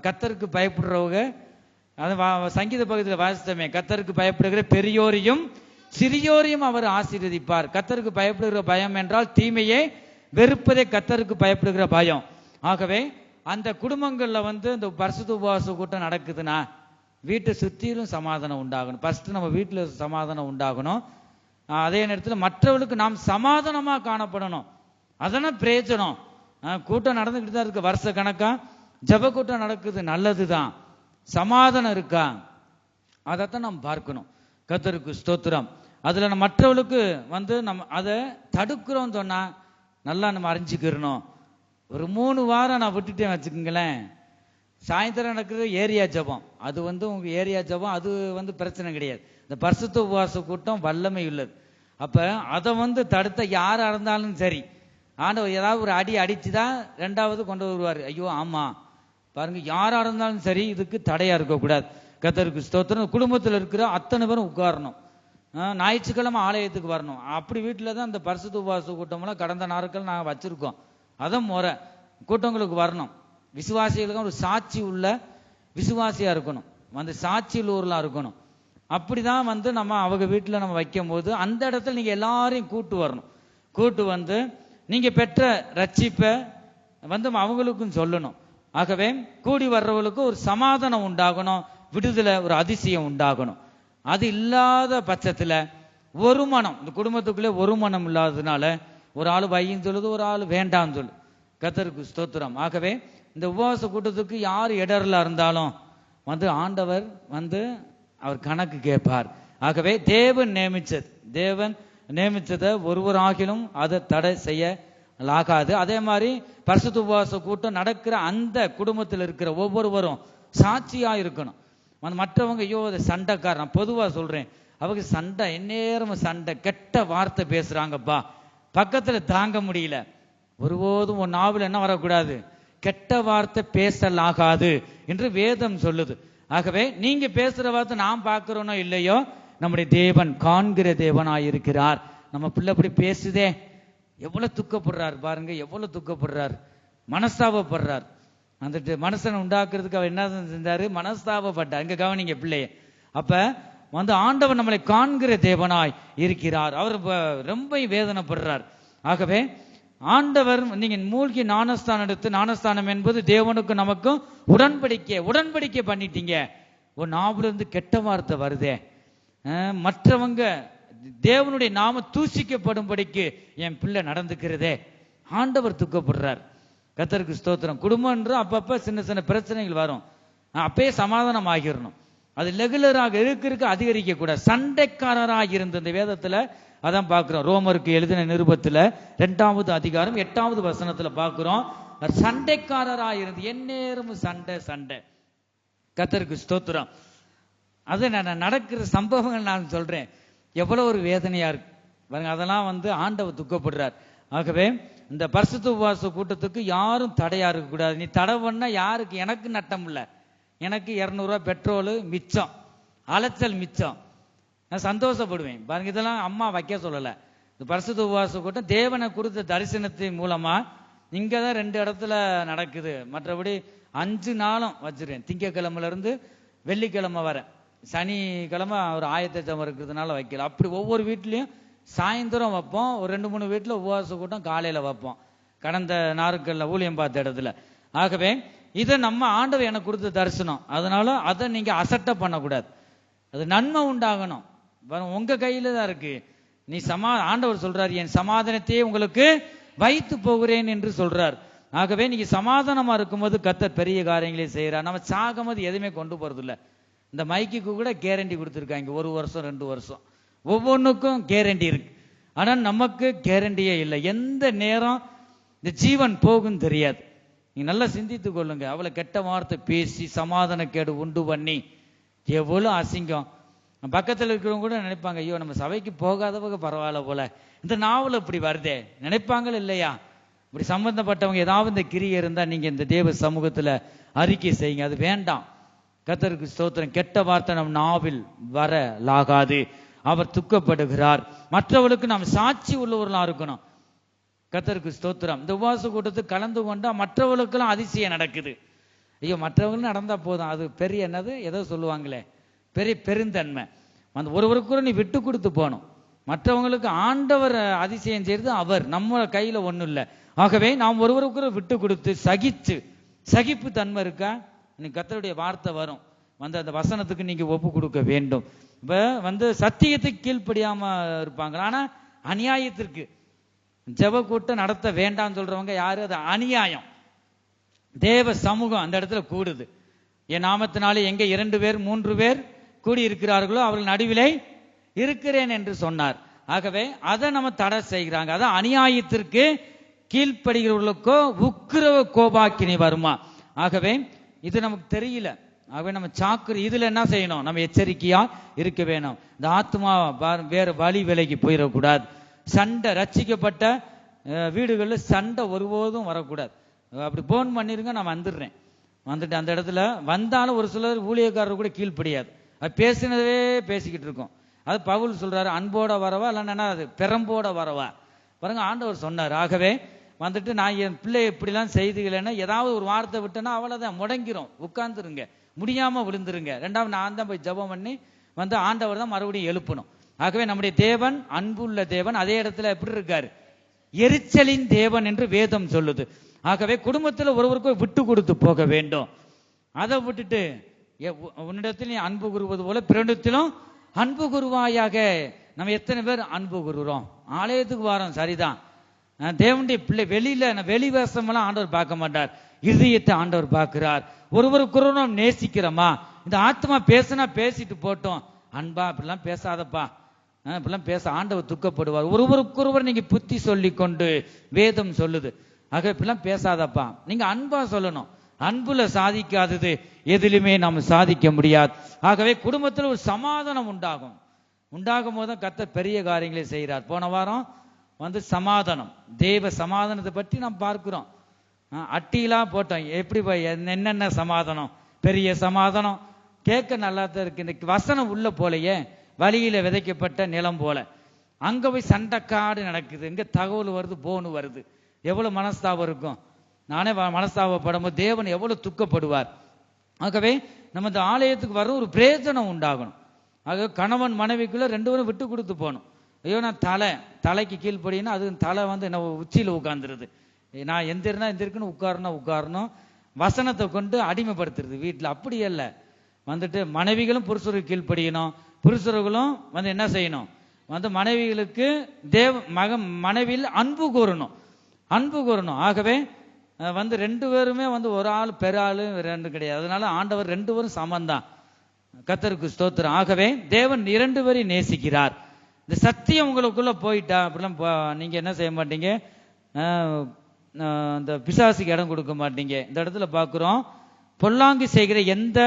கர்த்தருக்கு பயப்படுறவங்க, அது சங்கீத பகுதியில் வாசித்தமே, கர்த்தருக்கு பயப்படுகிற பெரியோரையும் சிறியோரையும் அவர் ஆசீர்வதிப்பார். கர்த்தருக்கு பயப்படுகிற பயம் என்றால் தீமையே வெறுப்பதே கர்த்தருக்கு பயப்படுகிற பயம். ஆகவே அந்த குடும்பங்கள்ல வந்து இந்த பரிசுத்த உபவாச கூட்டம் நடக்குதுன்னா வீட்டை சுத்திலும் சமாதானம் உண்டாகணும். ஃபர்ஸ்ட் நம்ம வீட்டுல சமாதானம் உண்டாகணும். அதே நேரத்தில் மற்றவர்களுக்கு நாம் சமாதானமா காணப்படணும். அதெல்லாம் பிரயோஜனம். கூட்டம் நடந்துகிட்டு தான் இருக்கு, வருஷ கணக்கா ஜெப கூட்டம் நடக்குது, நல்லதுதான். சமாதானம் இருக்கா? அதைத்தான் நாம் பார்க்கணும். கர்த்தருக்கு ஸ்தோத்திரம். அதுல நம்ம மற்றவர்களுக்கு வந்து நம்ம அதை தடுக்கிறோம் சொன்னா நல்லா நம்ம அறிஞ்சுக்கிறணும். ஒரு 3 வாரம் நான் விட்டுட்டேன் வச்சுக்கோங்களேன். சாயந்தரம் நடக்கிறது ஏரியா ஜபம், அது வந்து உங்க ஏரியா ஜபம், அது வந்து பிரச்சனை கிடையாது. இந்த பரிசுத்த உபவாச கூட்டம் வல்லமை உள்ளது. அப்ப அதை வந்து தடுத்த யாரா இருந்தாலும் சரி, ஆண்டவர் ஏதாவது ஒரு அடி அடிச்சுதான் 2வது கொண்டு வருவார். ஐயோ ஆமா, பாருங்க யாரா இருந்தாலும் சரி இதுக்கு தடையா இருக்கக்கூடாது. கர்த்தருக்கு ஸ்தோத்திரம். குடும்பத்தில் இருக்கிற அத்தனை பேரும் உட்காரணும். ஞாயிற்றுக்கிழமை ஆலயத்துக்கு வரணும். அப்படி வீட்டில் தான் இந்த பரிசுத்த உபவாச கூட்டமெல்லாம் கடந்த நாட்கள் நாங்கள் வச்சிருக்கோம். அதான் முறை. கூட்டங்களுக்கு வரணும். விசுவாசிகளுக்கு ஒரு சாட்சி உள்ள விசுவாசியா இருக்கணும். சாட்சி உள்ளூர்லாம் இருக்கணும். அப்படிதான் நம்ம அவங்க வீட்டில் நம்ம வைக்கும் போது அந்த இடத்துல நீங்க எல்லாரையும் கூட்டு வரணும். கூட்டு வந்து நீங்க பெற்ற ரட்சிப்பை அவங்களுக்கும் சொல்லணும். ஆகவே கூடி வர்றவங்களுக்கு ஒரு சமாதானம் உண்டாகணும், விடுதலை, ஒரு அதிசயம் உண்டாகணும். அது இல்லாத பட்சத்துல ஒரு மனம், இந்த குடும்பத்துக்குள்ளே ஒரு மனம் இல்லாததுனால ஒரு ஆள் வையின்னு சொல்லுது, ஒரு ஆள் வேண்டான்னு சொல்லு. கர்த்தருக்கு ஸ்தோத்திரம். ஆகவே இந்த உபவாச கூட்டத்துக்கு யார் இடர்ல இருந்தாலும் ஆண்டவர் அவர் கணக்கு கேட்பார். ஆகவே தேவன் நியமிச்சதை ஒருவராகிலும் அதை தடை செய்ய ஆகாது. அதே மாதிரி பரிசுத்த உபவாச கூட்டம் நடக்கிற அந்த குடும்பத்தில் இருக்கிற ஒவ்வொருவரும் சாட்சியா இருக்கணும். மற்றவங்க ஐயோ அது சண்டைக்காரன், நான் பொதுவா சொல்றேன், அவங்க சண்டை, எந்நேரமும் சண்டை, கெட்ட வார்த்தை பேசுறாங்கப்பா, பக்கத்துல தாங்க முடியல. ஒருபோதும் ஒரு நாவில் என்ன வரக்கூடாது, கெட்ட வார்த்தை பேசலாகாது என்று வேதம் சொல்லுது. ஆகவே நீங்க பேசுற வார்த்தை நான் பார்க்கிறோனோ இல்லையோ, நம்முடைய தேவன் காண்கிற தேவனாயிருக்கிறார். நம்ம பிள்ளை அப்படி பேசுதே, எவ்வளவு துக்கப்படுறார் பாருங்க, எவ்வளவு துக்கப்படுறார், மனஸ்தாபப்படுறார். அந்த மனுஷனை உண்டாக்குறதுக்கு அவர் என்ன செஞ்சாரு, மனஸ்தாபப்பட்டார். இங்க கவனிங்க பிள்ளைய. அப்ப ஆண்டவர் நம்மளை காண்கிற தேவனாய் இருக்கிறார். அவர் ரொம்ப வேதனைப்படுறார். ஆகவே ஆண்டவர், நீங்க மூழ்கி ஞானஸ்தானம் எடுத்து, ஞானஸ்தானம் என்பது தேவனுக்கு நமக்கும் உடன்படிக்கை பண்ணிட்டீங்க. ஒரு நாவிலிருந்து கெட்ட வார்த்தை வருதே, மற்றவங்க தேவனுடைய நாம தூசிக்கப்படும்படிக்கு என் பிள்ளை நடந்துக்கிறதே, ஆண்டவர் துக்கப்படுறார். கர்த்தருக்கு ஸ்தோத்திரம். குடும்பம் என்று அப்பப்ப சின்ன சின்ன பிரச்சனைகள் வரும், அப்பயே சமாதானம் ஆகிடணும். அது ரெகுலராக இருக்க அதிகரிக்க கூட. சண்டைக்காரராக இருந்த இந்த வேதத்துல அதான் பார்க்கிறோம். ரோமருக்கு எழுதின நிருபத்துல 2வது அதிகாரம் 8வது வசனத்துல பார்க்கிறோம். சண்டைக்காரராக இருந்து எந்நேரமும் சண்டை. கர்த்தருக்கு ஸ்தோத்திரம். அது நான் நடக்கிற சம்பவங்கள் நான் சொல்றேன், எவ்வளவு ஒரு வேதனையா இருக்கு பாருங்க. அதெல்லாம் ஆண்டவர் துக்கப்படுறார். ஆகவே இந்த பரிசுத்த உபவாச கூட்டத்துக்கு யாரும் தடையா இருக்க கூடாது. நீ தடை பண்ணா யாருக்கு, எனக்கு நட்டம் இல்லை, எனக்கு 200 ரூபாய் பெட்ரோலு மிச்சம், அலைச்சல் மிச்சம், நான் சந்தோஷப்படுவேன் பாருங்க. இதெல்லாம் அம்மா வைக்க சொல்லல. இந்த பரிசுத்த உபவாச கூட்டம் தேவனை கொடுத்த தரிசனத்தின் மூலமா இங்கதான் 2 இடத்துல நடக்குது. மற்றபடி 5 நாளும் வச்சிருக்கேன். திங்கக்கிழமையில இருந்து வெள்ளிக்கிழமை வர, சனிக்கிழமை ஒரு ஆயத்தம் இருக்கிறதுனால வைக்கல. அப்படி ஒவ்வொரு வீட்லயும் சாயந்தரம் வைப்போம். ஒரு 2-3 வீட்டுல உபவாச கூட்டம் காலையில வைப்போம், கடந்த நாட்கள்ல ஊழியம் பார்த்த இடத்துல. ஆகவே இதை நம்ம ஆண்டவர் எனக்கு கொடுத்த தரிசனம், அதனால அதை நீங்க அசட்டை பண்ணக்கூடாது. அது நன்மை உண்டாகணும், உங்க கையில தான் இருக்கு. நீ ஆண்டவர் சொல்றாரு, என் சமாதானத்தையே உங்களுக்கு வைத்து போகிறேன் என்று சொல்றார். ஆகவே நீங்க சமாதானமா இருக்கும்போது கர்த்தர் பெரிய காரியங்களே செய்யறார். நம்ம சாகும்போது எதுவுமே கொண்டு போறது இல்லை. இந்த மைக்குக்கு கூட கேரண்டி கொடுத்துருக்காங்க, 1 வருஷம் 2 வருஷம், ஒவ்வொன்றுக்கும் கேரண்டி இருக்கு. ஆனா நமக்கு கேரண்டியே இல்லை. எந்த நேரம் இந்த ஜீவன் போகும் தெரியாது. நீங்க நல்லா சிந்தித்து கொள்ளுங்க. அவ்வளவு கெட்ட வார்த்தை பேசி சமாதான கேடு உண்டு பண்ணி எவ்வளவு அசிங்கம். பக்கத்தில் இருக்கிறவங்க கூட நினைப்பாங்க, ஐயோ நம்ம சபைக்கு போகாதவங்க பரவாயில்ல போல, இந்த நாவல் இப்படி வருதே நினைப்பாங்க இல்லையா? இப்படி சம்பந்தப்பட்டவங்க ஏதாவது இந்த கிரியை இருந்தா நீங்க இந்த தேவ சமூகத்துல அறிக்கை செய்யுங்க. அது வேண்டாம். கர்த்தருக்கு ஸ்தோத்திரம். கெட்ட வார்த்தை நம் நாவில் வரலாகாது. அவர் துக்கப்படுகிறார். மற்றவர்களுக்கு நாம் சாட்சி உள்ளவர்களா இருக்கணும். கர்த்தருக்கு ஸ்தோத்திரம். இந்த உபவாச கூட்டத்துக்கு கலந்து கொண்டா மற்றவர்களுக்கெல்லாம் அதிசயம் நடக்குது. ஐயோ மற்றவங்களும் நடந்தா போதும், அது பெரிய என்னது ஏதோ சொல்லுவாங்களே, பெரிய பெருந்தன்மை. ஒருவருக்கு நீ விட்டு கொடுத்து போகணும். மற்றவங்களுக்கு ஆண்டவர் அதிசயம் செய்யறது அவர், நம்ம கையில ஒண்ணும் இல்லை. ஆகவே நாம் ஒருவருக்கு விட்டு கொடுத்து சகிப்பு தன்மை இருக்கா? இன்னைக்கு கர்த்தருடைய வார்த்தை வரும், அந்த வசனத்துக்கு நீங்க ஒப்பு கொடுக்க வேண்டும். இப்ப சத்தியத்துக்கு கீழ்ப்படியாம இருப்பாங்க. ஆனா அநியாயத்திற்கு ஜெப கூட்டம் நடத்த வேண்டாம் சொல்றவங்க யாரு? அது அநியாயம். தேவ சமூகம் அந்த இடத்துல கூடுது. என் நாமத்தினாலே எங்க 2 பேர் 3 பேர் கூடி இருக்கிறார்களோ அவர்கள் நடுவிலே இருக்கிறேன் என்று சொன்னார். ஆகவே அதை நம்ம தடை செய்கிறாங்க. அதான் அநியாயத்திற்கு கீழ்ப்படுகிறவர்களுக்கோ உக்கிர கோபாக்கினி வருமா. ஆகவே இது நமக்கு தெரியல. ஆகவே நம்ம இதுல என்ன செய்யணும்? நம்ம எச்சரிக்கையா இருக்க வேணும். இந்த ஆத்மா வேற வழி விலைக்கு போயிடக்கூடாது. சண்டை, ரட்சிக்கப்பட்ட வீடுகளில் சண்டை ஒருபோதும் வரக்கூடாது. அப்படி போன் பண்ணிருங்க, நான் வந்துடுறேன். வந்துட்டு அந்த இடத்துல வந்தாலும் ஒரு சிலர் ஊழியக்காரர் கூட கீழ்ப்படியாது, அது பேசினதே பேசிக்கிட்டு இருக்கோம். அது பவுல் சொல்றாரு, அன்போட வரவா இல்லைன்னா அது பெரம்போட வரவா. பாருங்க, ஆண்டவர் சொன்னார். ஆகவே வந்துட்டு நான் என் பிள்ளை இப்படிலாம் செய்துகளேன்னா ஏதாவது ஒரு வார்த்தை விட்டேன்னா அவ்வளோதான், முடங்கிரும், உட்கார்ந்துருங்க, முடியாம விழுந்துருங்க. ரெண்டாவது நான் தான் போய் ஜெபம் பண்ணி வந்து ஆண்டவர் தான் மறுபடியும் எழுப்பணும். ஆகவே நம்முடைய தேவன் அன்புள்ள தேவன். அதே இடத்துல எப்படி இருக்காரு? எரிச்சலின் தேவன் என்று வேதம் சொல்லுது. ஆகவே குடும்பத்தில் ஒருவருக்கும் விட்டு கொடுத்து போக வேண்டும். அதை விட்டுட்டு உன்னிடத்தில் நீ அன்பு கூறுவது போல பிறனிடத்திலும் அன்பு கூறுவாயாக. நம்ம எத்தனை பேர் அன்பு கூறுறோம்? ஆலயத்துக்கு வரோம், சரிதான். தேவனுடைய பிள்ளை வெளியில வெளிவேசமெல்லாம் ஆண்டவர் பார்க்க மாட்டார், இதயத்தை ஆண்டவர் பார்க்கிறார். ஒருவருக்கொருவர் நேசிக்கிறோமா? இந்த ஆத்மா பேசினா பேசிட்டு போட்டோம், அன்பா இப்படிலாம் பேசாதப்பா, இப்படிலாம் பேச ஆண்டவர் துக்கப்படுவார். ஒருவருக்கொருவர் நீங்க புத்தி சொல்லி கொண்டு வேதம் சொல்லுது. ஆக இப்படிலாம் பேசாதப்பா, நீங்க அன்பா சொல்லணும். அன்புல சாதிக்காதது எதிலுமே நாம் சாதிக்க முடியாது. ஆகவே குடும்பத்தில் ஒரு சமாதானம் உண்டாகும் போது தான் கர்த்தர் பெரிய காரியங்களை செய்கிறார். போன வாரம் வந்து சமாதானம், தேவ சமாதானத்தை பற்றி நாம் பார்க்கிறோம். அட்டிலாம் போட்டோம், எப்படி என்னென்ன சமாதானம், பெரிய சமாதானம் கேட்க நல்லா தான் இருக்கு. இந்த வசனம் உள்ள போலையே, வழியில விதைக்கப்பட்ட நிலம் போல. அங்க போய் சண்டைக்காடு நடக்குது, இங்க தகவல் வருது, போனு வருது. எவ்வளவு மனஸ்தாபம் இருக்கும். நானே மனஸ்தாபப்படும் போது தேவன் எவ்வளவு துக்கப்படுவார். ஆகவே நம்ம இந்த ஆலயத்துக்கு வர ஒரு பிரயோஜனம் உண்டாகணும். ஆக கணவன் மனைவிக்குள்ள ரெண்டு பேரும் விட்டு கொடுத்து போகணும். ஐயோ நான் தலைக்கு கீழ்படினா அது தலை வந்து என்ன உச்சியில உட்கார்ந்துருது, நான் எந்திருக்குன்னு உட்காரணும். வசனத்தை கொண்டு அடிமைப்படுத்துறது வீட்டில். அப்படி அல்ல, வந்துட்டு மனைவிகளும் புருஷருக்கு கீழ்ப்படியணும், புருஷர்களும் வந்து என்ன செய்யணும், வந்து மனைவிகளுக்கு மனைவியில் அன்பு கூறணும். ஆகவே வந்து ரெண்டு பேருமே வந்து ஒரு ஆள் பெரு ஆளு ரெண்டு கிடையாது. அதனால ஆண்டவர் ரெண்டு பேரும் சமந்தான். கர்த்தருக்கு ஸ்தோத்திரம். ஆகவே தேவன் இரண்டு பேரையும் நேசிக்கிறார். இந்த சத்தியம் உங்களுக்குள்ள போயிட்டா அப்படிலாம் நீங்க என்ன செய்ய மாட்டீங்க, இந்த பிசாசுக்கு இடம் கொடுக்க மாட்டீங்க. இந்த இடத்துல பார்க்கிறோம், பொல்லாங்கு செய்கிற எந்த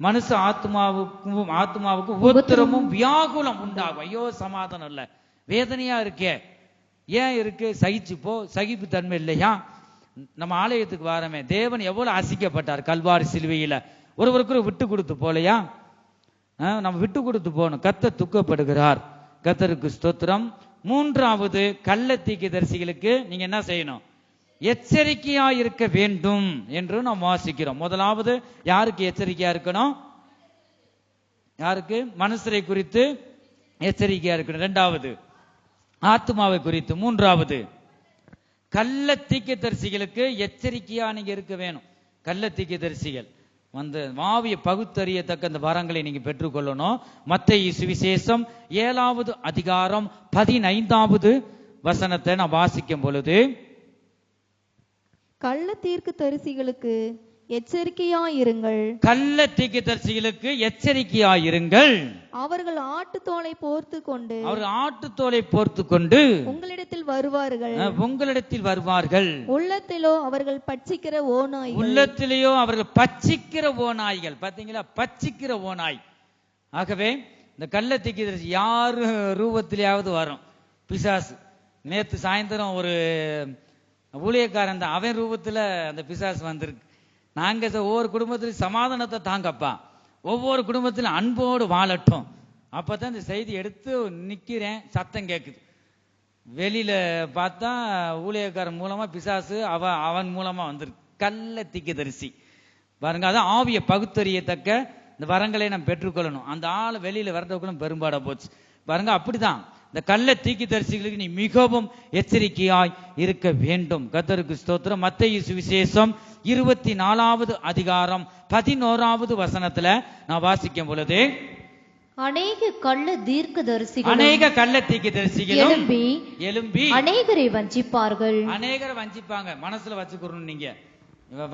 மனுஷ ஆத்மாவுக்கும் உபத்திரமும் வியாகுலம் உண்டாகும். ஐயோ சமாதானம் இல்ல, வேதனையா இருக்கே, ஏன் இருக்கு? சகிச்சு போ, சகிப்பு தன்மை இல்லையா? நம்ம ஆலயத்துக்கு வாரமே, தேவன் எவ்வளவு அசிக்கப்பட்டார் கல்வாரி சிலுவையில. ஒருவருக்கு விட்டு கொடுத்து போலையா? நம்ம விட்டு கொடுத்து போகணும். கர்த்தர் துக்கப்படுகிறார். கர்த்தருக்கு ஸ்தோத்திரம். மூன்றாவது, கள்ள தீர்க்கதரிசிகளுக்கு நீங்க என்ன செய்யணும்? எச்சரிக்கையா இருக்க வேண்டும் என்று நாம் வாசிக்கிறோம். முதலாவது யாருக்கு எச்சரிக்கையா இருக்கணும்? யாருக்கு? மனுஷரை குறித்து எச்சரிக்கையா இருக்கணும். இரண்டாவது ஆத்மாவை குறித்து. மூன்றாவது கள்ள தீர்க்கதரிசிகளுக்கு எச்சரிக்கையா நீங்க இருக்க வேணும். கள்ள தீர்க்கதரிசிகள் வந்து ஆவியை பகுத்தறியத்தக்க அந்த வரங்களை நீங்க பெற்றுக்கொள்ளணும். மத்தேயு சுவிசேஷம் 7வது அதிகாரம் 15வது வசனத்தை நான் வாசிக்கும் பொழுது, கள்ள தீர்க்கதரிசிகளுக்கு எச்சரிக்கையாயிருங்கள். கள்ள தீர்க்கதரிசிகளுக்கு எச்சரிக்கையாயிருங்கள். அவர்கள் ஆட்டுத்தோலை போர்த்து கொண்டு உங்களிடத்தில் வருவார்கள். உள்ளத்திலோ அவர்கள் பட்சிக்கிற ஓநாய்கள். பாத்தீங்களா? பட்சிக்கிற ஓநாய். ஆகவே இந்த கள்ள தீர்க்கதரிசி யாரு ரூபத்திலேயாவது வரும். பிசாசு நேத்து சாயந்தரம் ஒரு ஊழியக்காரன் தான், அவன் ரூபத்துல அந்த பிசாசு வந்திருக்கு. நாங்க ஒவ்வொரு குடும்பத்திலும் சமாதானத்தை தாங்கப்பா, ஒவ்வொரு குடும்பத்திலும் அன்போடு வாழட்டும். அப்பதான் இந்த செய்தி எடுத்து நிக்கிறேன், சத்தம் கேட்குது. வெளியில பார்த்தா ஊழியக்காரன் மூலமா பிசாசு அவன் மூலமா வந்திருக்கு. கள்ள தீர்க்கதரிசி பாருங்க. அதான் ஆவியை பகுத்தறியத்தக்க இந்த வரங்களை நாம் பெற்றுக்கொள்ளணும். அந்த ஆள் வெளியில வரதுக்குள்ள பெரும்பாடா போச்சு பாருங்க. அப்படிதான் இந்த கள்ள தீர்க்கதரிசிகளுக்கு நீ மிகவும் எச்சரிக்கையாய் இருக்க வேண்டும். கர்த்தருக்கு ஸ்தோத்திரம். மத்தேயு சுவிசேஷம் 24வது அதிகாரம் 11வது வசனத்துல நான் வாசிக்கும் பொழுது, அநேக கள்ள தீர்க்கதரிசிகளும் எழும்பி அநேகரை வஞ்சிப்பார்கள். அநேகரை வஞ்சிப்பாங்க. மனசுல வச்சுக்கணும், நீங்க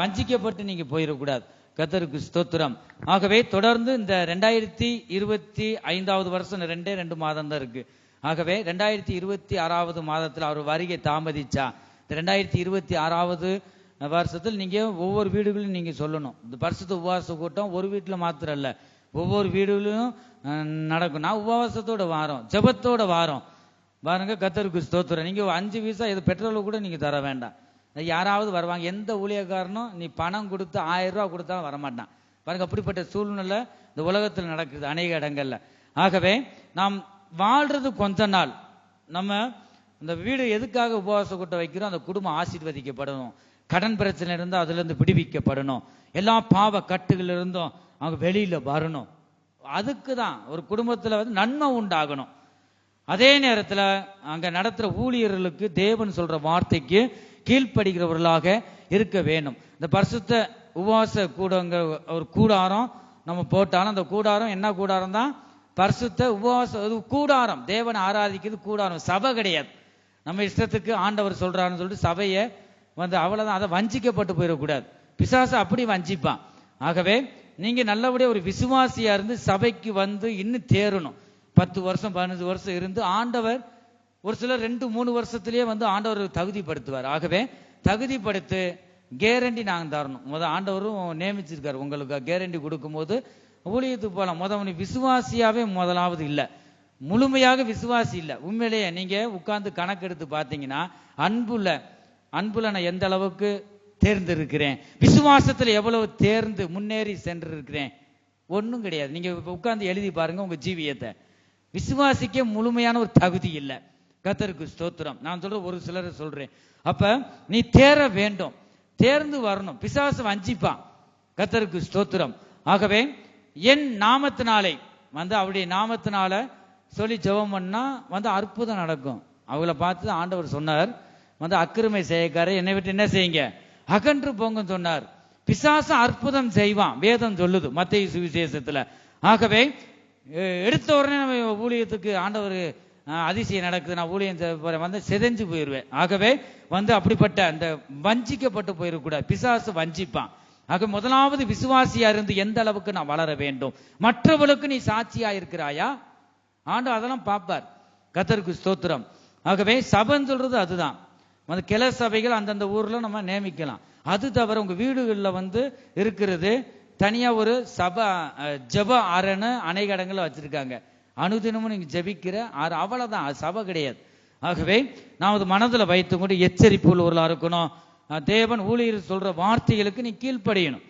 வஞ்சிக்கப்பட்டு நீங்க போயிடக்கூடாது. கர்த்தருக்கு ஸ்தோத்திரம். ஆகவே தொடர்ந்து இந்த 2025வது வருஷம் 2 மாதம் தான் இருக்கு. ஆகவே 2026வது மாதத்தில் அவர் வருகை தாமதிச்சா, இந்த 2026வது வருஷத்தில் நீங்க ஒவ்வொரு வீடுகளும் நீங்க சொல்லணும். இந்த பரிசுத்த உபவாச கூட்டம் ஒரு வீட்டுல மாத்திரம் இல்ல, ஒவ்வொரு வீடுகளிலும் நடக்கும். நான் உபவாசத்தோட வாரோம், ஜெபத்தோட வாரோம் பாருங்க. கர்த்தருக்கு ஸ்தோத்திரம். நீங்க 5 பைசா இது பெட்ரோல் கூட நீங்க தர வேண்டாம். யாராவது வருவாங்க. எந்த ஊழியக்காரனும் நீ பணம் கொடுத்து 1000 ரூபா கொடுத்தாலும் வரமாட்டான். பாருங்க, அப்படிப்பட்ட சூழ்நிலை இந்த உலகத்தில் நடக்குது அநேக இடங்கள்ல. ஆகவே நாம் வாழ்றது கொஞ்ச நாள். நம்ம இந்த வீடு எதுக்காக உபவாச கூட்டம் வைக்கிறோம்? அந்த குடும்பம் ஆசீர்வதிக்கப்படணும், கடன் பிரச்சனை இருந்தால் அதுல இருந்து விடுவிக்கப்படணும், எல்லா பாவ கட்டுகள் இருந்தும் அவங்க வெளியில வரணும். அதுக்கு தான் ஒரு குடும்பத்துல வந்து நன்மை உண்டாகணும். அதே நேரத்துல அங்க நடத்துற ஊழியர்களுக்கு தேவன் சொல்ற வார்த்தைக்கு கீழ்ப்படுகிறவர்களாக இருக்க வேணும். இந்த பரிசுத்த உபவாச கூடங்க ஒரு கூடாரம் நம்ம போட்டாலும் அந்த கூடாரம் என்ன கூடாரம் தான்? பரிசுத்த உபவாச கூடாரம். தேவன் ஆராதிக்கிறது கூடாரம், சபை கிடையாது. நம்ம இஷ்டத்துக்கு ஆண்டவர் சொல்றாருன்னு சொல்லிட்டு சபையை வந்து அவ்வளவுதான், அதை வஞ்சிக்கப்பட்டு போயிடக்கூடாது. பிசாசு அப்படி வஞ்சிப்பான். ஆகவே நீங்க நல்லபடியா ஒரு விசுவாசியா இருந்து சபைக்கு வந்து இன்னும் தேரணும். 10 வருஷம் 15 வருஷம் இருந்து ஆண்டவர் ஒரு சிலர் 2-3 வருஷத்திலேயே வந்து ஆண்டவர் தகுதிப்படுத்துவார். ஆகவே தகுதிப்படுத்து கேரண்டி நாங்கள் தரணும். ஆண்டவரும் நியமிச்சிருக்காரு. உங்களுக்கு கேரண்டி கொடுக்கும் போது ஊழியத்துக்கு போகலாம். முதல் விசுவாசியாவே முதலாவது இல்லை, முழுமையாக விசுவாசி இல்லை. உண்மையிலேயே நீங்க உட்கார்ந்து கணக்கெடுத்து பார்த்தீங்கன்னா அன்புல நான் எந்த அளவுக்கு தேர்ந்திருக்கிறேன், விசுவாசத்துல எவ்வளவு தேர்ந்து முன்னேறி சென்று இருக்கிறேன், ஒன்றும் கிடையாது. நீங்க உட்கார்ந்து எழுதி பாருங்க உங்க ஜீவியத்தை. விசுவாசிக்க முழுமையான ஒரு தகுதி இல்லை. கர்த்தருக்கு ஸ்தோத்திரம். நான் சொல்ற ஒரு சிலரை சொல்றேன். அப்ப நீ தேர வேண்டும், தேர்ந்து வரணும். பிசாசு வஞ்சிப்பான். கர்த்தருக்கு ஸ்தோத்திரம். ஆகவே என் நாமத்தினாலே வந்து அவருடைய நாமத்தினால சொல்லி ஜெபம் பண்ணா வந்து அற்புதம் நடக்கும். அவங்கள பார்த்து ஆண்டவர் சொன்னார், வந்து அக்கிரமை செய்யக்கார என்னை விட்டு என்ன செய்யுங்க, அகன்று போங்கன்னு சொன்னார். பிசாசு அற்புதம் செய்வான், வேதம் சொல்லுது மத்தேயு சுவிசேஷத்துல. ஆகவே எடுத்த உடனே நம்ம ஊழியத்துக்கு ஆண்டவர் அதிசயம் நடக்குது, நான் ஊழியம் வந்து சிதைஞ்சு போயிடுவேன். ஆகவே வந்து அப்படிப்பட்ட அந்த வஞ்சிக்கப்பட்டு போயிடக்கூடாது. பிசாசு வஞ்சிப்பான். ஆக முதலாவது விசுவாசியா இருந்து எந்த அளவுக்கு நான் வளர வேண்டும், மற்றவர்களுக்கு நீ சாட்சியா இருக்கிறாயா, ஆண்டவர் அதெல்லாம் பார்ப்பார். கர்த்தருக்கு ஸ்தோத்திரம். ஆகவே சபைன்னு சொல்றது அதுதான். அந்த கிளை சபைகள் அந்தந்த ஊர்ல நம்ம நியமிக்கலாம். அது தவிர உங்க வீடுகளில் வந்து இருக்கிறது தனியா ஒரு சபை ஜெப அறைன்னு அநேக இடங்கள்ல வச்சிருக்காங்க. அனுதினமும் நீங்க ஜெபிக்கிற அவ்வளவுதான், அது சபை கிடையாது. ஆகவே நாம் அது மனதில் வைத்துக் கொண்டு எச்சரிப்பு உள்ளவர்களா இருக்கணும். தேவன் ஊழியர் சொல்ற வார்த்தைகளுக்கு நீ கீழ்ப்படியணும்.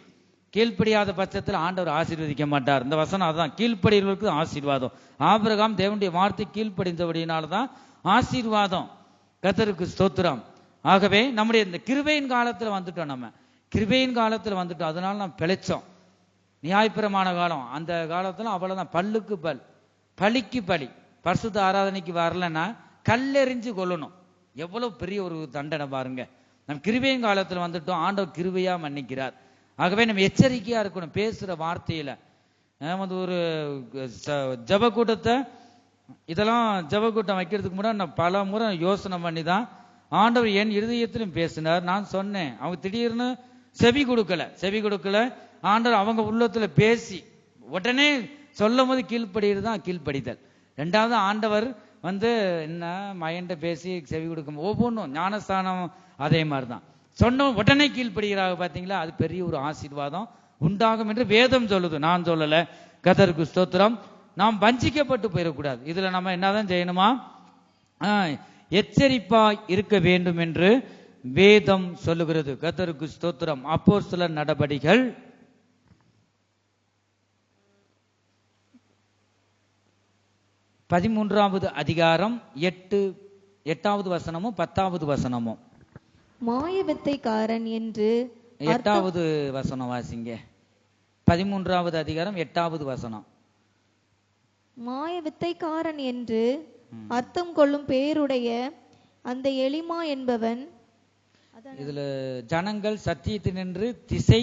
கீழ்ப்படியாத பட்சத்தில் ஆண்டவர் ஆசீர்வதிக்க மாட்டார். இந்த வசனம் அதுதான், கீழ்ப்படியவர்களுக்கு ஆசீர்வாதம். ஆபிரகாம் தேவனுடைய வார்த்தை கீழ்ப்படிந்தபடினால்தான் ஆசீர்வாதம். கர்த்தருக்கு ஸ்தோத்திரம். ஆகவே நம்முடைய இந்த கிருபையின் காலத்துல வந்துட்டோம், நம்ம கிருபையின் காலத்துல வந்துட்டோம். அதனால நாம் பிழைச்சோம். நியாயப்பிரமாண காலம், அந்த காலத்துல அவ்வளவுதான், பல்லுக்கு பல் பலிக்கு பலி. பரிசுத்த ஆராதனைக்கு வரலன்னா கல்லெறிஞ்சு கொள்ளணும். எவ்வளவு பெரிய ஒரு தண்டனை பாருங்க. நம் கிருபையின் காலத்துல வந்துட்டோம், ஆண்டவர் கிருபையா மன்னிக்கிறார். ஆகவே நம்ம எச்சரிக்கையா இருக்கணும் பேசுற வார்த்தையில. வந்து ஒரு ஜப கூட்டத்தை இதெல்லாம் ஜப கூட்டம் வைக்கிறதுக்கு முன்னாடி நான் பல முறை யோசனை பண்ணி தான் ஆண்டவர் என் இருதயத்திலும் பேசினார். நான் சொன்னேன், அவங்க திடீர்னு செவி கொடுக்கல. ஆண்டவர் அவங்க உள்ளத்துல பேசி உடனே சொல்லும் போது கீழ்ப்படுகிறது தான் கீழ்ப்படிதல். 2வது ஆண்டவர் வந்து என்ன மைண்ட பேசி செவி கொடுக்கும். ஒவ்வொன்றும் ஞானஸ்தானம் அதே மாதிரிதான், சொன்ன உடனே கீழ்ப்படுகிறாங்க. பாத்தீங்களா, அது பெரிய ஒரு ஆசீர்வாதம் உண்டாகும் என்று வேதம் சொல்லுது, நான் சொல்லல. கர்த்தருக்கு ஸ்தோத்திரம். நாம் வஞ்சிக்கப்பட்டு போயிடக்கூடாது. இதுல நம்ம என்னதான் செய்யணுமா, எச்சரிப்பாய் இருக்க வேண்டும் என்று வேதம் சொல்லுகிறது. கர்த்தருக்கு ஸ்தோத்திரம். அப்போஸ்தலர் நடபடிகள் 13வது அதிகாரம் 8வது வசனமும் 10வது வசனமும். மாயவித்தைக்காரன் என்று 8வது வசனம் வாசிங்க. 13வது அதிகாரம் 8வது வசனம். மாயவித்தைக்காரன் என்று அர்த்தம் கொள்ளும் பேருடைய அந்த எலிமா என்பவன். இதுல ஜனங்கள் சத்தியத்தினின்று திசை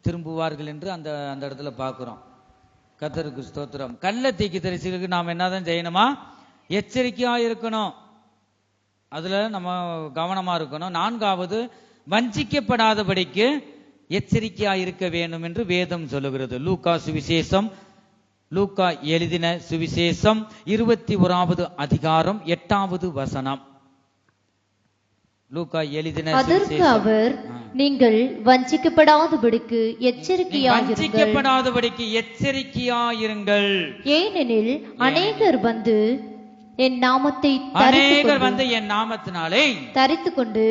திரும்புவார்கள் என்று அந்த இடத்துல பார்க்கிறோம். கர்த்தருக்கு ஸ்தோத்திரம். கள்ள தீக்கு தரிசிகளுக்கு நாம் என்னதான் செய்யணுமா, எச்சரிக்கையா இருக்கணும். அதுல நம்ம கவனமா இருக்கணும். 4வது வஞ்சிக்கப்படாதபடிக்கு எச்சரிக்கையா இருக்க வேண்டும் என்று வேதம் சொல்லுகிறது. லூக்கா எழுதின சுவிசேஷம் 21வது அதிகாரம் 8வது வசனம். லூக்கா எழுதின அதற்கு அவர், நீங்கள் வஞ்சிக்கப்படாதபடிக்கு எச்சரிக்கையாயிருங்கள். எச்சரிக்கையாயிருங்கள். ஏனெனில் அநேகர் வந்து என் நாமத்தை அநேகர் வந்து என் நாமத்தினாலே தரித்துக் கொண்டு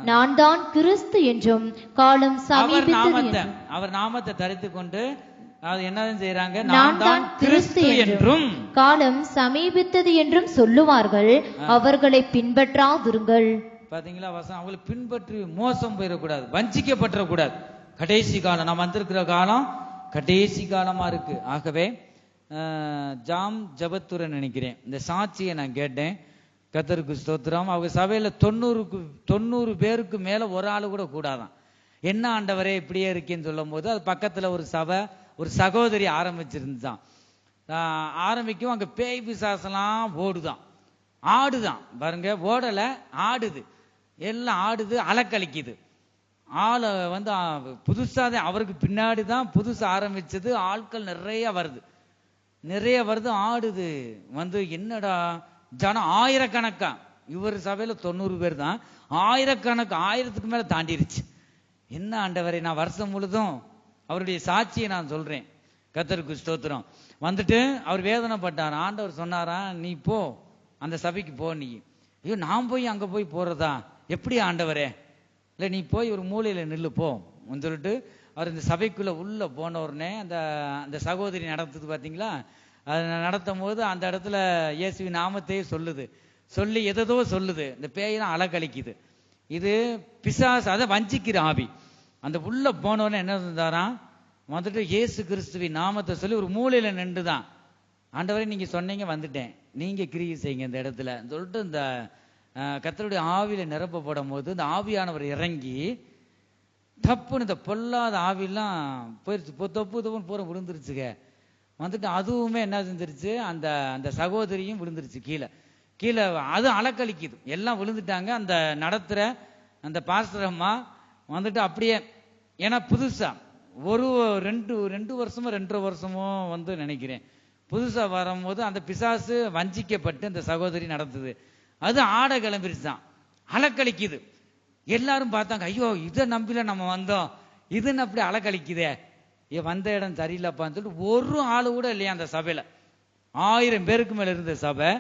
நான் தான் கிறிஸ்து என்றும் காலம் சமீபித்தது அவர் நாமத்தை தரித்துக் கொண்டு அது என்னதான் செய்யறாங்க, நான் தான் கிறிஸ்து என்றும் காலம் சமீபித்தது என்றும் சொல்லுவார்கள். அவர்களை பின்பற்றாதிருங்கள். பாத்தீங்களா வசனம், அவங்களை பின்பற்றி மோசம் போயிடக்கூடாது, வஞ்சிக்கப்பட்டுறக்கூடாது. கடைசி காலம், நாம் வந்திருக்கிற காலம் கடைசி காலமா இருக்கு. ஆகவே ஜாம் ஜபத்துரை நினைக்கிறேன், இந்த சாட்சியை நான் கேட்டேன். கர்த்தருக்கு ஸ்தோத்திரம். அவங்க சபையில 90 பேருக்கு மேல ஒரு ஆளு கூட கூடாதான். என்ன ஆண்டவரே இப்படியே இருக்கேன்னு சொல்லும் போது, அது பக்கத்துல ஒரு சபை, ஒரு சகோதரி ஆரம்பிச்சிருந்துதான். ஆரம்பிக்கும், அங்க பேய் பிசாசெல்லாம் ஓடுதான், ஆடுதான். பாருங்க, ஓடல, ஆடுது, எல்லாம் ஆடுது, அலக்கழிக்குது. ஆளை வந்து புதுசாதான், அவருக்கு பின்னாடி தான் புதுசா ஆரம்பிச்சது. ஆட்கள் நிறைய வருது, ஆடுது. வந்து என்னடா ஜனம் ஆயிரக்கணக்கா, இவர் சபையில 90 பேர் தான், ஆயிரக்கணக்கு, 1000க்கு மேல தாண்டிருச்சு. என்ன ஆண்டவரே, நான் வருஷம் முழுதும் அவருடைய சாட்சியை நான் சொல்றேன். கர்த்தருக்கு ஸ்தோத்திரம். வந்துட்டு அவர் வேதனைப்பட்டார். ஆண்டவர் சொன்னாரா, நீ போ, அந்த சபைக்கு போ. நீ, ஐயோ நான் போய் அங்க போய் போறதா, எப்படி ஆண்டவரே? இல்லை, நீ போய் ஒரு மூலையில நில்லு போ சொல்லிட்டு அவர் இந்த சபைக்குள்ள உள்ள போன உடனே அந்த சகோதரி நடத்துது பாத்தீங்களா, அது நடத்தும் போது அந்த இடத்துல இயேசுவின் நாமத்தையே சொல்லி எதோ சொல்லுது. இந்த பேயெல்லாம் அலக்கழிக்குது. இது பிசாசு, அதை வஞ்சிக்கிற ஆவி. அந்த உள்ள போனவொடனே என்ன செஞ்சாராம், வந்துட்டு இயேசு கிறிஸ்துவின் நாமத்தை சொல்லி ஒரு மூலையில நின்றுதான், ஆண்டவரே நீங்க சொன்னீங்க, வந்துட்டேன், நீங்க கிரியை செய்யுங்க இந்த இடத்துல சொல்லிட்டு இந்த கர்த்தருடைய ஆவியில நிரப்பப்படும் போது இந்த ஆவியானவர் இறங்கி தப்புன்னு இந்த பொல்லாத ஆவியெல்லாம் போயிருச்சு, தப்புன்னு பூரா விழுந்துருச்சுங்க. வந்துட்டு அதுவுமே என்ன செஞ்சிருச்சு, அந்த சகோதரியும் விழுந்துருச்சு கீழே. அது அலக்கழிக்குது, எல்லாம் விழுந்துட்டாங்க. அந்த நடத்துற அந்த பாஸ்டர் அம்மா வந்துட்டு அப்படியே, ஏன்னா புதுசா ஒரு 2 வருஷமோ 2.5 வருஷமோ வந்து நினைக்கிறேன், புதுசா வரும்போது அந்த பிசாசு வஞ்சிக்கப்பட்டு அந்த சகோதரி நடத்துது. அது ஆட கிளம்பிருச்சான், அலக்கழிக்குது. எல்லாரும் பார்த்தாங்க, ஐயோ இதை நம்பில நம்ம வந்தோம், இதுன்னு அப்படி அலக்கழிக்குதே, வந்த இடம் சரியில்லைப்பான்னு சொல்லிட்டு ஒரு ஆளு கூட இல்லையா அந்த சபையில. 1000 பேருக்கு மேல இருந்த சபை.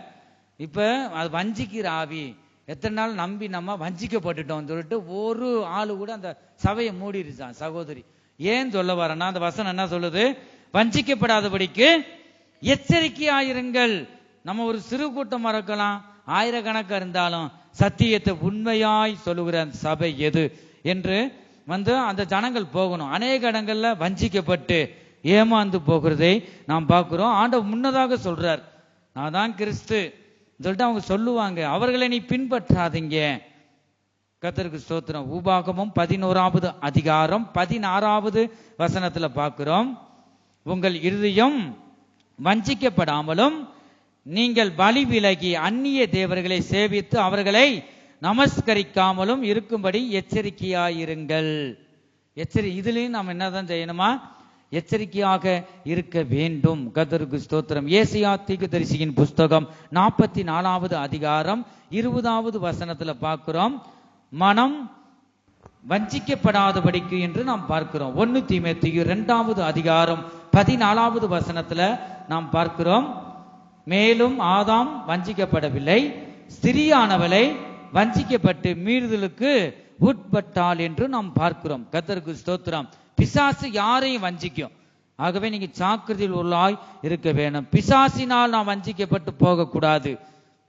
இப்ப அது வஞ்சிக்கிற ஆவி, எத்தனை நாள் நம்பி நம்ம வஞ்சிக்கப்பட்டுட்டோம் சொல்லிட்டு ஒரு ஆளு கூட அந்த சபையை மூடிருச்சான் சகோதரி. ஏன் சொல்ல வரேன்னா, அந்த வசனம் என்ன சொல்லுது, வஞ்சிக்கப்படாதபடிக்கு எச்சரிக்கையாயிருங்கள். நம்ம ஒரு சிறு கூட்டமா இருக்கலாம், ஆயிரக்கணக்கா இருந்தாலும் சத்தியத்தை உண்மையாய் சொல்லுகிற அந்த சபை எது என்று வந்து அந்த ஜனங்கள் போகணும். அநேக இடங்கள்ல வஞ்சிக்கப்பட்டு ஏமாந்து போகிறதை நாம் பார்க்கிறோம். ஆண்டவர் முன்னதாக சொல்றார், நான் தான் கிறிஸ்து சொல்லிட்டு அவங்க சொல்லுவாங்க, அவர்களை நீ பின்பற்றாதீங்க. கர்த்தருக்கு ஸ்தோத்திரம். உபாகமம் 11வது அதிகாரம் 16வது வசனத்துல பார்க்கிறோம், உங்கள் இருதயம் வஞ்சிக்கப்படாமலும் நீங்கள் பலி விலகி அந்நிய தேவர்களை சேவித்து அவர்களை நமஸ்கரிக்காமலும் இருக்கும்படி எச்சரிக்கையாயிருங்கள். இதுலயும் நாம் என்னதான் செய்யணுமா, எச்சரிக்கையாக இருக்க வேண்டும். கர்த்தருக்கு ஸ்தோத்திரம். ஏசாயா தீர்க்கதரிசியின் புஸ்தகம் 44வது அதிகாரம் 20வது வசனத்துல பார்க்கிறோம், மனம் வஞ்சிக்கப்படாதபடிக்கு என்று நாம் பார்க்கிறோம். 1 தீமோத்தேயு 2வது அதிகாரம் 14வது வசனத்துல நாம் பார்க்கிறோம், மேலும் ஆதாம் வஞ்சிக்கப்படவில்லை, ஸ்திரியானவளை வஞ்சிக்கப்பட்டு மீறுதலுக்கு உட்பட்டாள் என்று நாம் பார்க்கிறோம். கர்த்தருக்கு ஸ்தோத்திரம். பிசாசு யாரையும் வஞ்சிக்கும். ஆகவே நீங்க ஜாக்கிரதையில் உள்ளாய் இருக்க வேணும். பிசாசினால் நாம் வஞ்சிக்கப்பட்டு போகக்கூடாது.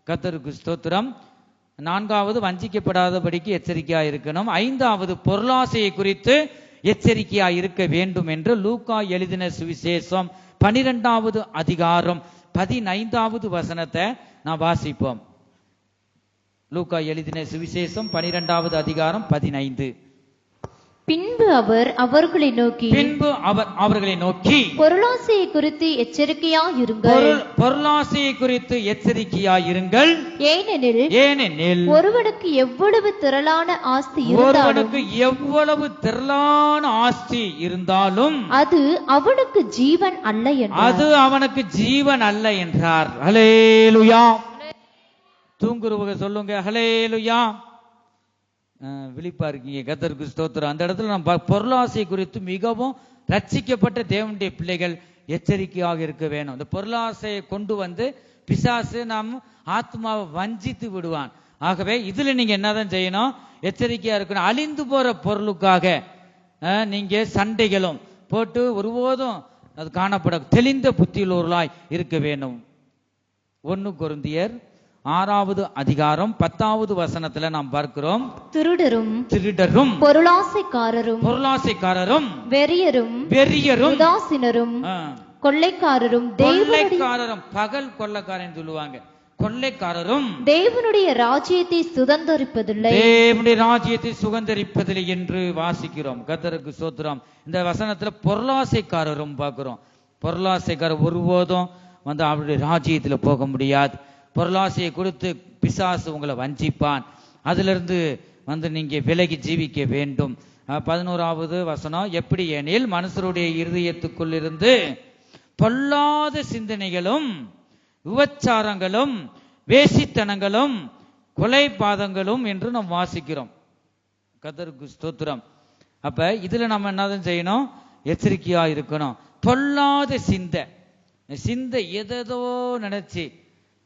கர்த்தருக்கு ஸ்தோத்திரம். 4வது வஞ்சிக்கப்படாதபடிக்கு எச்சரிக்கையா இருக்கணும். 5வது பொருளாசையை குறித்து எச்சரிக்கையா இருக்க வேண்டும் என்று லூக்கா எழுதின சுவிசேஷம் 12வது அதிகாரம் 15வது வசனத்தை நான் வாசிப்போம். லூக்கா எழுதின சுவிசேஷம் 12வது அதிகாரம் 15. பின்பு அவர் அவர்களை நோக்கி பொருளாசையை குறித்து எச்சரிக்கையாயிருங்கள். பொருளாசையை குறித்து எச்சரிக்கையாயிருங்கள். ஏனெனில் ஒருவனுக்கு எவ்வளவு திரளான ஆஸ்தி இருந்தாலும் அது அவனுக்கு ஜீவன் அல்ல என்றார். ஹல்லேலூயா. தூங்குறவங்க சொல்லுங்க ஹல்லேலூயா. விழிப்பா இருக்கீங்க. கர்த்தருக்கு ஸ்தோத்திரம். அந்த இடத்துல நம்ம பொருளாசை குறித்து மிகவும் ரட்சிக்கப்பட்ட தேவனுடைய பிள்ளைகள் எச்சரிக்கையாக இருக்க வேணும். இந்த பொருளாசையை கொண்டு வந்து பிசாசு நாம் ஆத்மாவை வஞ்சித்து விடுவான். ஆகவே இதுல நீங்க என்னதான் செய்யணும்? எச்சரிக்கையா இருக்கணும். அழிந்து போற பொருளுக்காக நீங்க சண்டைகளும் போட்டு ஒருபோதும் அது காணப்பட தெளிந்த புத்தியுள்ளவர்களாய் இருக்க வேண்டும். 1 கொரிந்தியர் 6வது அதிகாரம் 10வது வசனத்துல நாம் பார்க்கிறோம், திருடரும் பொருளாசைக்காரரும் வெறியரும் உதாசீனரும் கொள்ளைக்காரரும் பகல் கொள்ளைக்காரன் சொல்லுவாங்க. கொள்ளைக்காரரும் தேவனுடைய ராஜ்யத்தை சுதந்தரிப்பதில்லை என்று வாசிக்கிறோம். கர்த்தருக்கு ஸ்தோத்திரம். இந்த வசனத்துல பொருளாசைக்காரரும் பார்க்கிறோம். பொருளாசைக்காரர் ஒருபோதும் அவருடைய ராஜ்யத்துல போக முடியாது. பொருளாசையை கொடுத்து பிசாசு உங்களை வஞ்சிப்பான். அதுல இருந்து நீங்க விலகி ஜீவிக்க வேண்டும். 11வது வசனம், எப்படி எனில் மனுஷருடைய இருதயத்துக்குள் இருந்து பொல்லாத சிந்தனைகளும் விபச்சாரங்களும் வேசித்தனங்களும் கொலைபாதங்களும் என்று நாம் வாசிக்கிறோம். கர்த்தருக்கு ஸ்தோத்திரம். அப்ப இதுல நம்ம என்னதான் செய்யணும்? எச்சரிக்கையா இருக்கணும். பொல்லாத சிந்தை எதோ நினைச்சு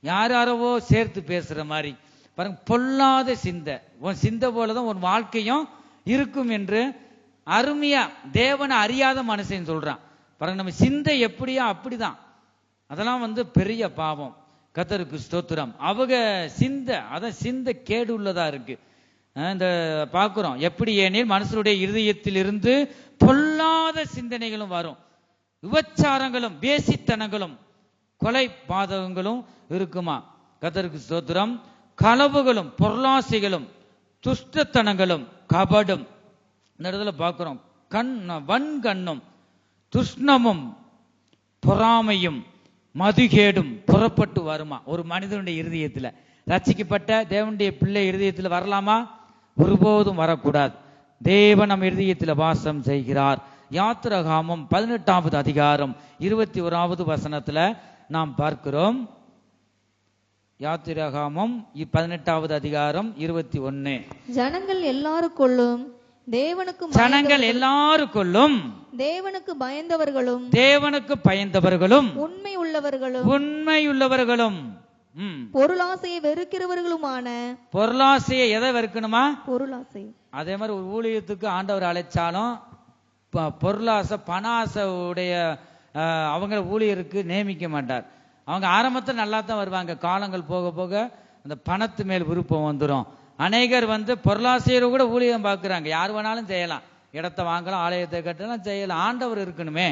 யாரோ சேர்த்து பேசுற மாதிரி பாருங்க. பொல்லாத சிந்தை, உன் சிந்தை போலதான் உன் வாழ்க்கையும் இருக்கும் என்று அருமையா தேவனை அறியாத மனுஷன் சொல்றான் பாருங்க. நம்ம சிந்தை எப்படியா அப்படிதான். அதெல்லாம் பெரிய பாவம். கர்த்தருக்கு ஸ்தோத்திரம். அவங்க சிந்தை கேடு உள்ளதா இருக்கு. இந்த பார்க்கிறோம், எப்படி ஏனில் மனுஷருடைய இருதயத்தில் இருந்து பொல்லாத சிந்தனைகளும் வரும், விபச்சாரங்களும் வேசித்தனங்களும் கொலை பாதகங்களும் இருக்குமா. கர்த்தருக்கு ஸ்தோத்திரம். களவுகளும் பொருளாசைகளும் துஷ்டத்தனங்களும் கபடும். இந்த இடத்துல பார்க்கிறோம், வன்கண்ணும் துஷ்ணமும் பொறாமையும் மதுகேடும் புறப்பட்டு வருமா. ஒரு மனிதனுடைய இருதயத்துல, ரட்சிக்கப்பட்ட தேவனுடைய பிள்ளை இருதயத்துல வரலாமா? ஒருபோதும் வரக்கூடாது. தேவன் நம் இருதயத்துல வாசம் செய்கிறார். யாத்திராகமம் 18வது அதிகாரம் 21வது வசனத்துல நாம் பார்க்கிறோம். யாத்திராகமம் 18வது அதிகாரம் 21. ஜனங்கள் எல்லாருக்குள்ளும் தேவனுக்கு பயந்தவர்களும் உண்மை உள்ளவர்களும் பொருளாசையை வெறுக்கிறவர்களுமான. பொருளாசையை எதை வெறுக்கணுமா? பொருளாசை. அதே மாதிரி ஒரு ஊழியத்துக்கு ஆண்டவர் அழைச்சாலும் பொருளாசை பணாசை உடைய அவங்க ஊழியருக்கு நியமிக்க மாட்டார். அவங்க ஆரம்பத்தில் நல்லா தான் வருவாங்க. காலங்கள் போக போக அந்த பணத்து மேல் விருப்பம் வந்துடும். அநேகர் பொருளாசையரை கூட ஊழியம் பார்க்கிறாங்க. யார் வேணாலும் செய்யலாம், இடத்தை வாங்கலாம், ஆலயத்தை கட்டலாம், செய்யலாம். ஆண்டவர் இருக்கணுமே,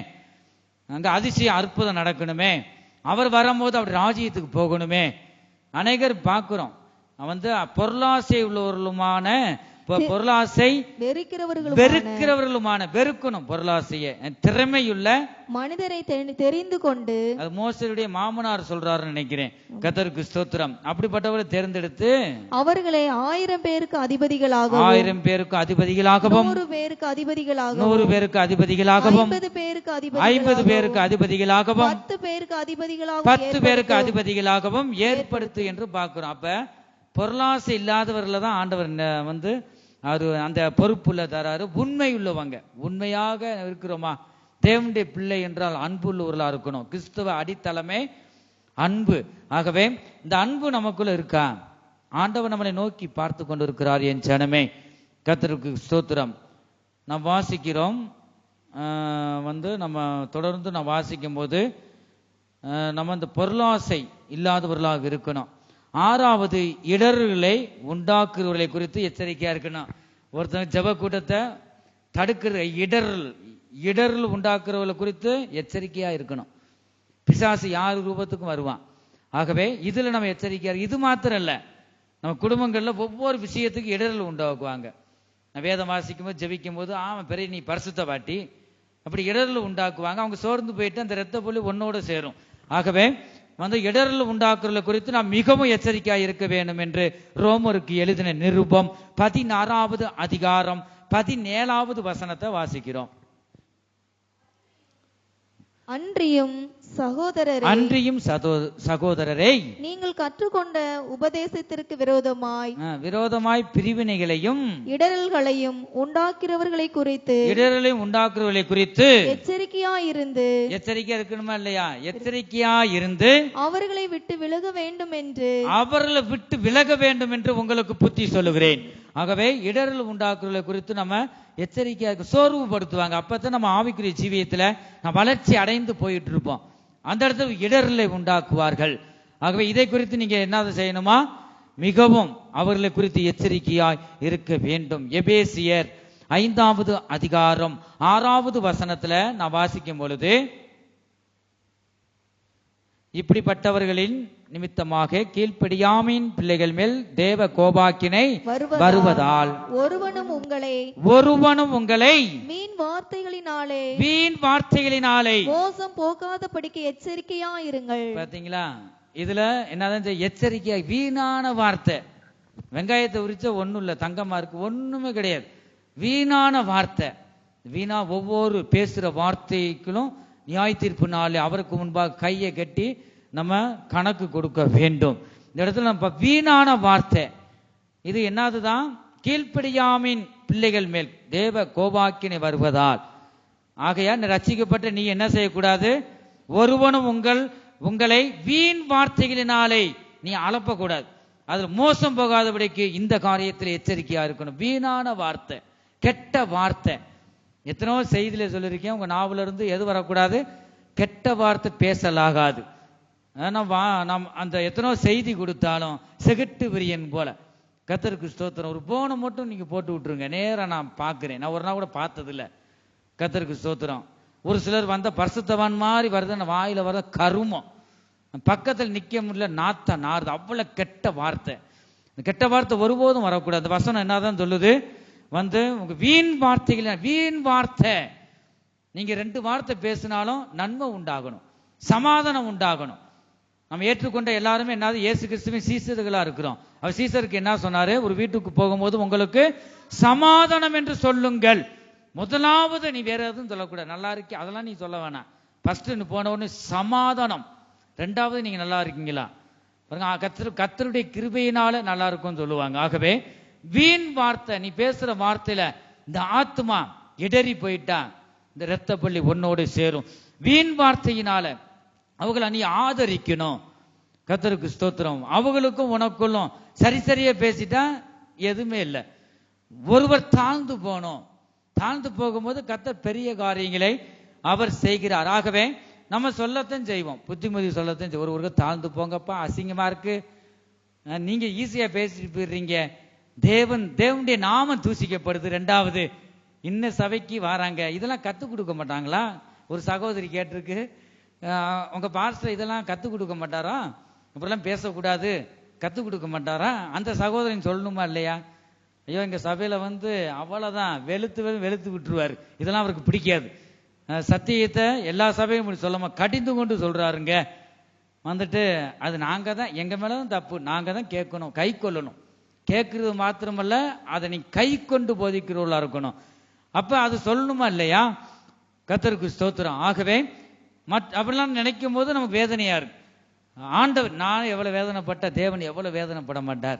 அங்க அதிசயம் அற்புதம் நடக்கணுமே, அவர் வரும்போது அவர் ராஜ்யத்துக்கு போகணுமே. அநேகர் பார்க்கிறோம் பொருளாசை உள்ளவர்களுமான, பொருளாசை வெறுக்கிறவர்களுமான, வெறுக்கணும் பொருளாசையை. திறமையுள்ள மனிதரை தெரிந்து கொண்டு, அது மோசேயுடைய மாமனார் சொல்றாருன்னு நினைக்கிறேன். கர்த்தருக்கு ஸ்தோத்திரம். அப்படிப்பட்டவரை தேர்ந்தெடுத்து அவர்களை 1000 பேருக்கு அதிபதிகளாகவும், 1000 பேருக்கு அதிபதிகளாகவும், 100 பேருக்கு அதிபதிகளாகவும், 100 பேருக்கு அதிபதிகளாகவும், 50 பேருக்கு 50 பேருக்கு அதிபதிகளாகவும், 10 பேருக்கு அதிபதிகளாகவும், 10 பேருக்கு அதிபதிகளாகவும் ஏற்படுத்து என்று பார்க்கிறோம். அப்ப பொருளாசை இல்லாதவர்களை தான் ஆண்டவர் அந்த பொறுப்புள்ள தராரு. உண்மை உள்ளவங்க, உண்மையாக இருக்கிறோமா? தேவனுடைய பிள்ளை என்றால் அன்புள்ளவர்களா இருக்கணும். கிறிஸ்துவ அடித்தளமே அன்பு. ஆகவே இந்த அன்பு நமக்குள்ள இருக்கா? ஆண்டவர் நம்மளை நோக்கி பார்த்து கொண்டு இருக்கிறார். என் ஜனமே, கர்த்தருக்கு ஸ்தோத்திரம். நாம் வாசிக்கிறோம், நம்ம தொடர்ந்து நாம் வாசிக்கும் போது நம்ம இந்த பொருளாசை இல்லாதவர்களாக இருக்கணும். 6வது, இடர்களை உண்டாக்குறவர்களை குறித்து எச்சரிக்கையா இருக்கணும். ஒருத்தங்க ஜெப கூட்டத்தை தடுக்கிற இடர்கள் உண்டாக்குறவர்களை குறித்து எச்சரிக்கையா இருக்கணும். பிசாசு யார் ரூபத்துக்கும் வருவான். ஆகவே இதுல நம்ம எச்சரிக்கையா. இது மாத்திரம் இல்ல, நம்ம குடும்பங்கள்ல ஒவ்வொரு விஷயத்துக்கு இடர்கள் உண்டாக்குவாங்க. வேதம் வாசிக்கும் போது ஜெபிக்கும் போது பெரிய நீ பரிசுத்த பாட்டி அப்படி இடர்கள் உண்டாக்குவாங்க. அவங்க சோர்ந்து போயிட்டு அந்த இரத்த புள்ளி ஒன்னோட சேரும். ஆகவே இடர்கள் உண்டாக்குறத குறித்து நாம் மிகவும் எச்சரிக்கையாக இருக்க வேண்டும் என்று ரோமருக்கு எழுதின நிருபம் 16வது அதிகாரம் 17வது வசனத்தை வாசிக்கிறோம். அன்றியும் சகோதரரை நீங்கள் கற்றுக்கொண்ட உபதேசத்திற்கு விரோதமாய் பிரிவினைகளையும் இடரல்களையும் உண்டாக்குறவர்களை குறித்து எச்சரிக்கையா இருக்கணுமா இல்லையா? எச்சரிக்கையா இருந்து அவர்களை விட்டு விலக வேண்டும் என்று உங்களுக்கு புத்தி சொல்லுகிறேன். ஆகவே இடரல் உண்டாக்குறவர்களை குறித்து நம்ம எச்சரிக்கையா சோர்வுபடுத்துவாங்க. அப்பதான் நம்ம ஆவிக்குரிய ஜீவியத்துல வளர்ச்சி அடைந்து போயிட்டு இருப்போம். அந்த இடத்துல இடரலை உண்டாக்குவார்கள். ஆகவே இதை குறித்து நீங்க என்ன செய்யணுமா? மிகவும் அவர்களை குறித்து எச்சரிக்கையாய் இருக்க வேண்டும். எபேசியர் 5வது அதிகாரம் 6வது வசனத்துல நான் வாசிக்கும் பொழுது, இப்படிப்பட்டவர்களின் நிமித்தமாக கீழ்ப்படியாமின் பிள்ளைகள் மேல் தேவ கோபாக்கினை வருவதால் ஒருவனும் உங்களை வீண் வார்த்தைகளினாலே மோசம் போகாதபடிக்கு எச்சரிக்கையா இருங்கள். பாத்தீங்களா? இதுல என்னதான் எச்சரிக்கையா, வீணான வார்த்தை. வெங்காயத்தை உரிச்ச ஒண்ணும் இல்ல, தங்கமா இருக்கு, ஒண்ணுமே கிடையாது. வீணான வார்த்தை. வீணா ஒவ்வொரு பேசுற வார்த்தைகளும் நியாய தீர்ப்பு நாளே அவருக்கு முன்பாக கையை கட்டி நம்ம கணக்கு கொடுக்க வேண்டும். இந்த இடத்துல நம்ம வீணான வார்த்தை இது என்னதுதான்? கீழ்ப்படியாமின் பிள்ளைகள் மேல் தேவ கோபாக்கினை வருவதால். ஆகையா ரட்சிக்கப்பட்ட நீ என்ன செய்யக்கூடாது? ஒருவனும் உங்களை வீண் வார்த்தைகளினாலே நீ அலப்பக்கூடாது. அதுல மோசம் போகாதபடிக்கு இந்த காரியத்தில் எச்சரிக்கையா இருக்கணும். வீணான வார்த்தை, கெட்ட வார்த்தை. எத்தனையோ செய்தியில சொல்லியிருக்கேன், உங்க நாவல இருந்து எது வரக்கூடாது? கெட்ட வார்த்தை பேசலாகாது. நாம் அந்த எத்தனையோ செய்தி கொடுத்தாலும் செகட்டு விரியன் போல. கர்த்தருக்கு ஸ்தோத்திரம். ஒரு போனை மட்டும் நீங்க போட்டு விட்டுருங்க, நேரம் நான் பார்க்கிறேன். நான் ஒரு நாள் கூட பார்த்தது இல்லை. கர்த்தருக்கு ஸ்தோத்திரம். ஒரு சிலர் வந்த பரிசுத்தவான் மாதிரி வருது, வாயில வர கருமம், பக்கத்தில் நிக்க முடியல, நாறுது. அவ்வளவு கெட்ட வார்த்தை. கெட்ட வார்த்தை ஒருபோதும் வரக்கூடாது. அந்த வசனம் என்னதான் சொல்லுது? உங்க வீண் வார்த்தைகள், வீண் வார்த்தை. நீங்க 2 வார்த்தை பேசினாலும் நன்மை உண்டாகணும், சமாதானம் உண்டாகணும். நம்ம ஏற்றுக்கொண்ட எல்லாருமே என்னது? இயேசு கிறிஸ்துவின் சீசர்களா இருக்கிறோம். அவர் சீசருக்கு என்ன சொன்னாரு? ஒரு வீட்டுக்கு போகும்போது உங்களுக்கு சமாதானம் என்று சொல்லுங்கள். முதலாவது நீ வேற எதுவும் சொல்லக்கூடாது. நல்லா இருக்கே அதெல்லாம் நீ சொல்ல வேணாம். ஃபர்ஸ்ட் நீ போன உடனே சமாதானம். 2வது நீங்க நல்லா இருக்கீங்களா பாருங்க, கர்த்தருடைய கிருபையினால நல்லா இருக்கும்னு சொல்லுவாங்க. ஆகவே வீண் வார்த்தை, நீ பேசுற வார்த்தையில இந்த ஆத்மா இடறி போயிட்டா இந்த இரத்த பள்ளி ஒன்னோடு சேரும். வீண் வார்த்தையினால அவங்களை நீ ஆதரிக்கணும். கர்த்தருக்கு ஸ்தோத்திரம். அவங்களுக்கும் உனக்குள்ளும் சரியா பேசிட்டா எதுவுமே இல்லை. ஒருவர் தாழ்ந்து போனோம். தாழ்ந்து போகும்போது கர்த்தர் பெரிய காரியங்களை அவர் செய்கிறார். ஆகவே நம்ம சொல்லத்தான் செய்வோம், புத்திமதி சொல்லத்தான். ஒருவருக்கு தாழ்ந்து போங்கப்பா, அசிங்கமா இருக்கு, நீங்க ஈஸியா பேசிட்டு போயிடுறீங்க, தேவனுடைய நாமம் தூசிக்கப்படுது. 2வது இன்ன சபைக்கு வராங்க, இதெல்லாம் கத்துக் கொடுக்க மாட்டாங்களா? ஒரு சகோதரி கேட்டிருக்கு, உங்க பாஸ்டர் இதெல்லாம் கத்துக் கொடுக்க மாட்டாரா? இப்பெல்லாம் பேசக்கூடாது கத்துக் கொடுக்க மாட்டாரா? அந்த சகோதரன் சொல்லணுமா இல்லையா? ஐயோ எங்க சபையில அவ்வளவுதான் வெளுத்து விட்டுருவாரு, இதெல்லாம் அவருக்கு பிடிக்காது. சத்தியத்தை எல்லா சபையும் சொல்லாம கடிந்து கொண்டு சொல்றாருங்க. அது நாங்க தான், எங்க மேலதான் தப்பு, நாங்க தான் கேட்கணும், கை கொள்ளணும். கேட்கறது மாத்திரமல்ல, அதை நீ கை கொண்டு போதிக்கிறவர்களா இருக்கணும். அப்ப அது சொல்லணுமா இல்லையா? கர்த்தருக்கு ஸ்தோத்திரம். ஆகவே அப்படிலாம் நினைக்கும் போது நமக்கு வேதனையா இருக்கு. ஆண்டவர் நான் எவ்வளவு வேதனைப்பட்ட, தேவன் எவ்வளவு வேதனைப்பட மாட்டார்.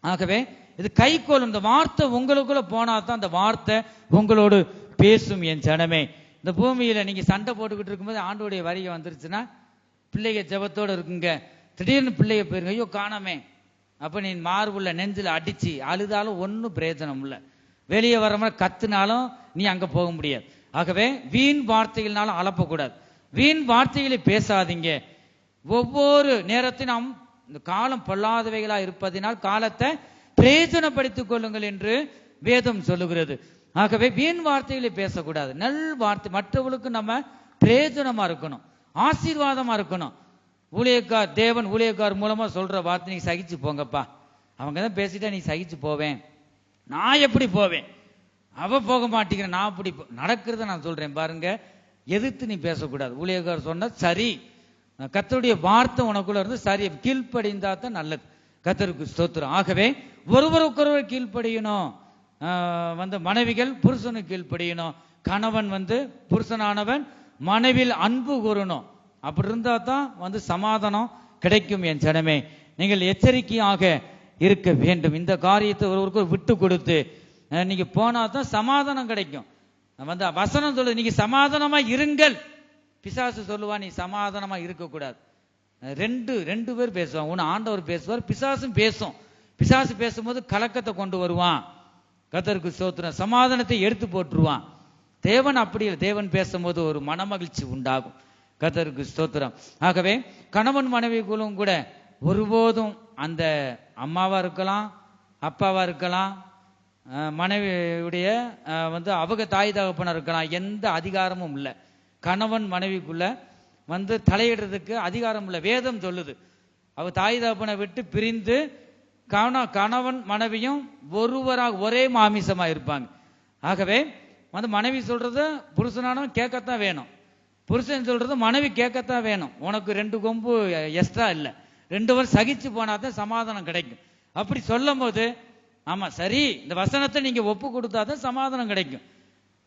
ஆகவே இது கை கொள்ளும். இந்த வார்த்தை உங்களுக்குள்ள போனா தான் அந்த வார்த்தை உங்களோடு பேசும். என் ஜனமே, இந்த பூமியில நீங்க சண்டை போட்டுக்கிட்டு இருக்கும்போது ஆண்டோடைய வரிகை வந்துருச்சுன்னா, பிள்ளைங்க ஜெபத்தோடு இருக்குங்க, திடீர்னு பிள்ளைய போயிருங்க, ஐயோ காணாமே. அப்ப நீ மார்புள்ள நெஞ்சில அடிச்சு அழுதாலும் ஒன்னும் பிரயோஜனம் இல்லை. வெளியே வர மாதிரி கத்துனாலும் நீ அங்க போக முடியாது. ஆகவே வீண் வார்த்தைகள்னாலும் அலப்பக்கூடாது. வீண் வார்த்தைகளை பேசாதீங்க. ஒவ்வொரு நேரத்தையும் நாம் இந்த காலம் பொல்லாதவைகளா இருப்பதினால் காலத்தை பிரயோஜனப்படுத்திக் கொள்ளுங்கள் என்று வேதம் சொல்லுகிறது. ஆகவே வீண் வார்த்தைகளை பேசக்கூடாது. நல் வார்த்தை, மற்றவர்களுக்கு நம்ம பிரயோஜனமா இருக்கணும், ஆசீர்வாதமா இருக்கணும். தேவன் ஊழியக்கார் மூலமா சொல்ற வார்த்தை, நீ சகிச்சு போங்கப்பா, அவங்க தான் பேசிட்டா நீ சகிச்சு போவேன், நான் எப்படி போவேன், அவ போக மாட்டேங்கிற, நான் அப்படி நடக்கிறத நான் சொல்றேன் பாருங்க. எதிர்த்து நீ பேசக்கூடாது. ஊழியக்கார் சொன்ன சரி, கர்த்தருடைய வார்த்தை உனக்குள்ள இருந்து சரி, கீழ்ப்படிந்தா தான் நல்லது. கர்த்தருக்கு ஸ்தோத்திரம். ஆகவே ஒருவருக்கொருவர் கீழ்ப்படியணும். மனைவிகள் புருஷனுக்கு கீழ்ப்படியணும், கணவன் புருஷனானவன் மனைவியில் அன்பு கூறணும். அப்படி இருந்தா தான் சமாதானம் கிடைக்கும். என் ஜனமே, நீங்கள் எச்சரிக்கையாக இருக்க வேண்டும். இந்த காரியத்தை ஒருவருக்கு விட்டு கொடுத்து நீங்க போனா தான் சமாதானம் கிடைக்கும். வசனம் சொல்லுது, நீங்க சமாதானமா இருங்கள். பிசாசு சொல்லுவா நீ சமாதானமா இருக்கக்கூடாது. ரெண்டு பேர் பேசுவாங்க. ஒன்னு ஆண்டவர் பேசுவார், பிசாசும் பேசும். பிசாசு பேசும்போது கலக்கத்தை கொண்டு வருவான். கர்த்தருக்கு ஸ்தோத்திரம். சமாதானத்தை எடுத்து போட்டுருவான். தேவன் அப்படி இல்லை. தேவன் பேசும்போது ஒரு மனமகிழ்ச்சி உண்டாகும். கர்த்தருக்கு ஸ்தோத்திரம். ஆகவே கணவன் மனைவிக்குள்ளும் கூட ஒருபோதும் அந்த அம்மாவா இருக்கலாம், அப்பாவா இருக்கலாம், மனைவியுடைய அவங்க தாய் தகப்பனா இருக்கலாம், எந்த அதிகாரமும் இல்லை. கணவன் மனைவிக்குள்ள தலையிடுறதுக்கு அதிகாரம் இல்லை. வேதம் சொல்லுது, அவ தாய் தகப்பனை விட்டு பிரிந்து கணவன் மனைவியும் ஒருவராக ஒரே மாமிசமா இருப்பாங்க. ஆகவே மனைவி சொல்றது புருஷனானவன் கேட்கத்தான் வேணும், புருஷன் சொல்றது மனைவி கேட்கத்தான் வேணும். உனக்கு 2 கொம்பு எக்ஸ்ட்ரா இல்லை, 2 பேரும் சகிச்சு போனாதான் சமாதானம் கிடைக்கும். அப்படி சொல்லும் போது ஆமா சரி, இந்த வசனத்தை நீங்க ஒப்பு கொடுத்தாதான் சமாதானம் கிடைக்கும்.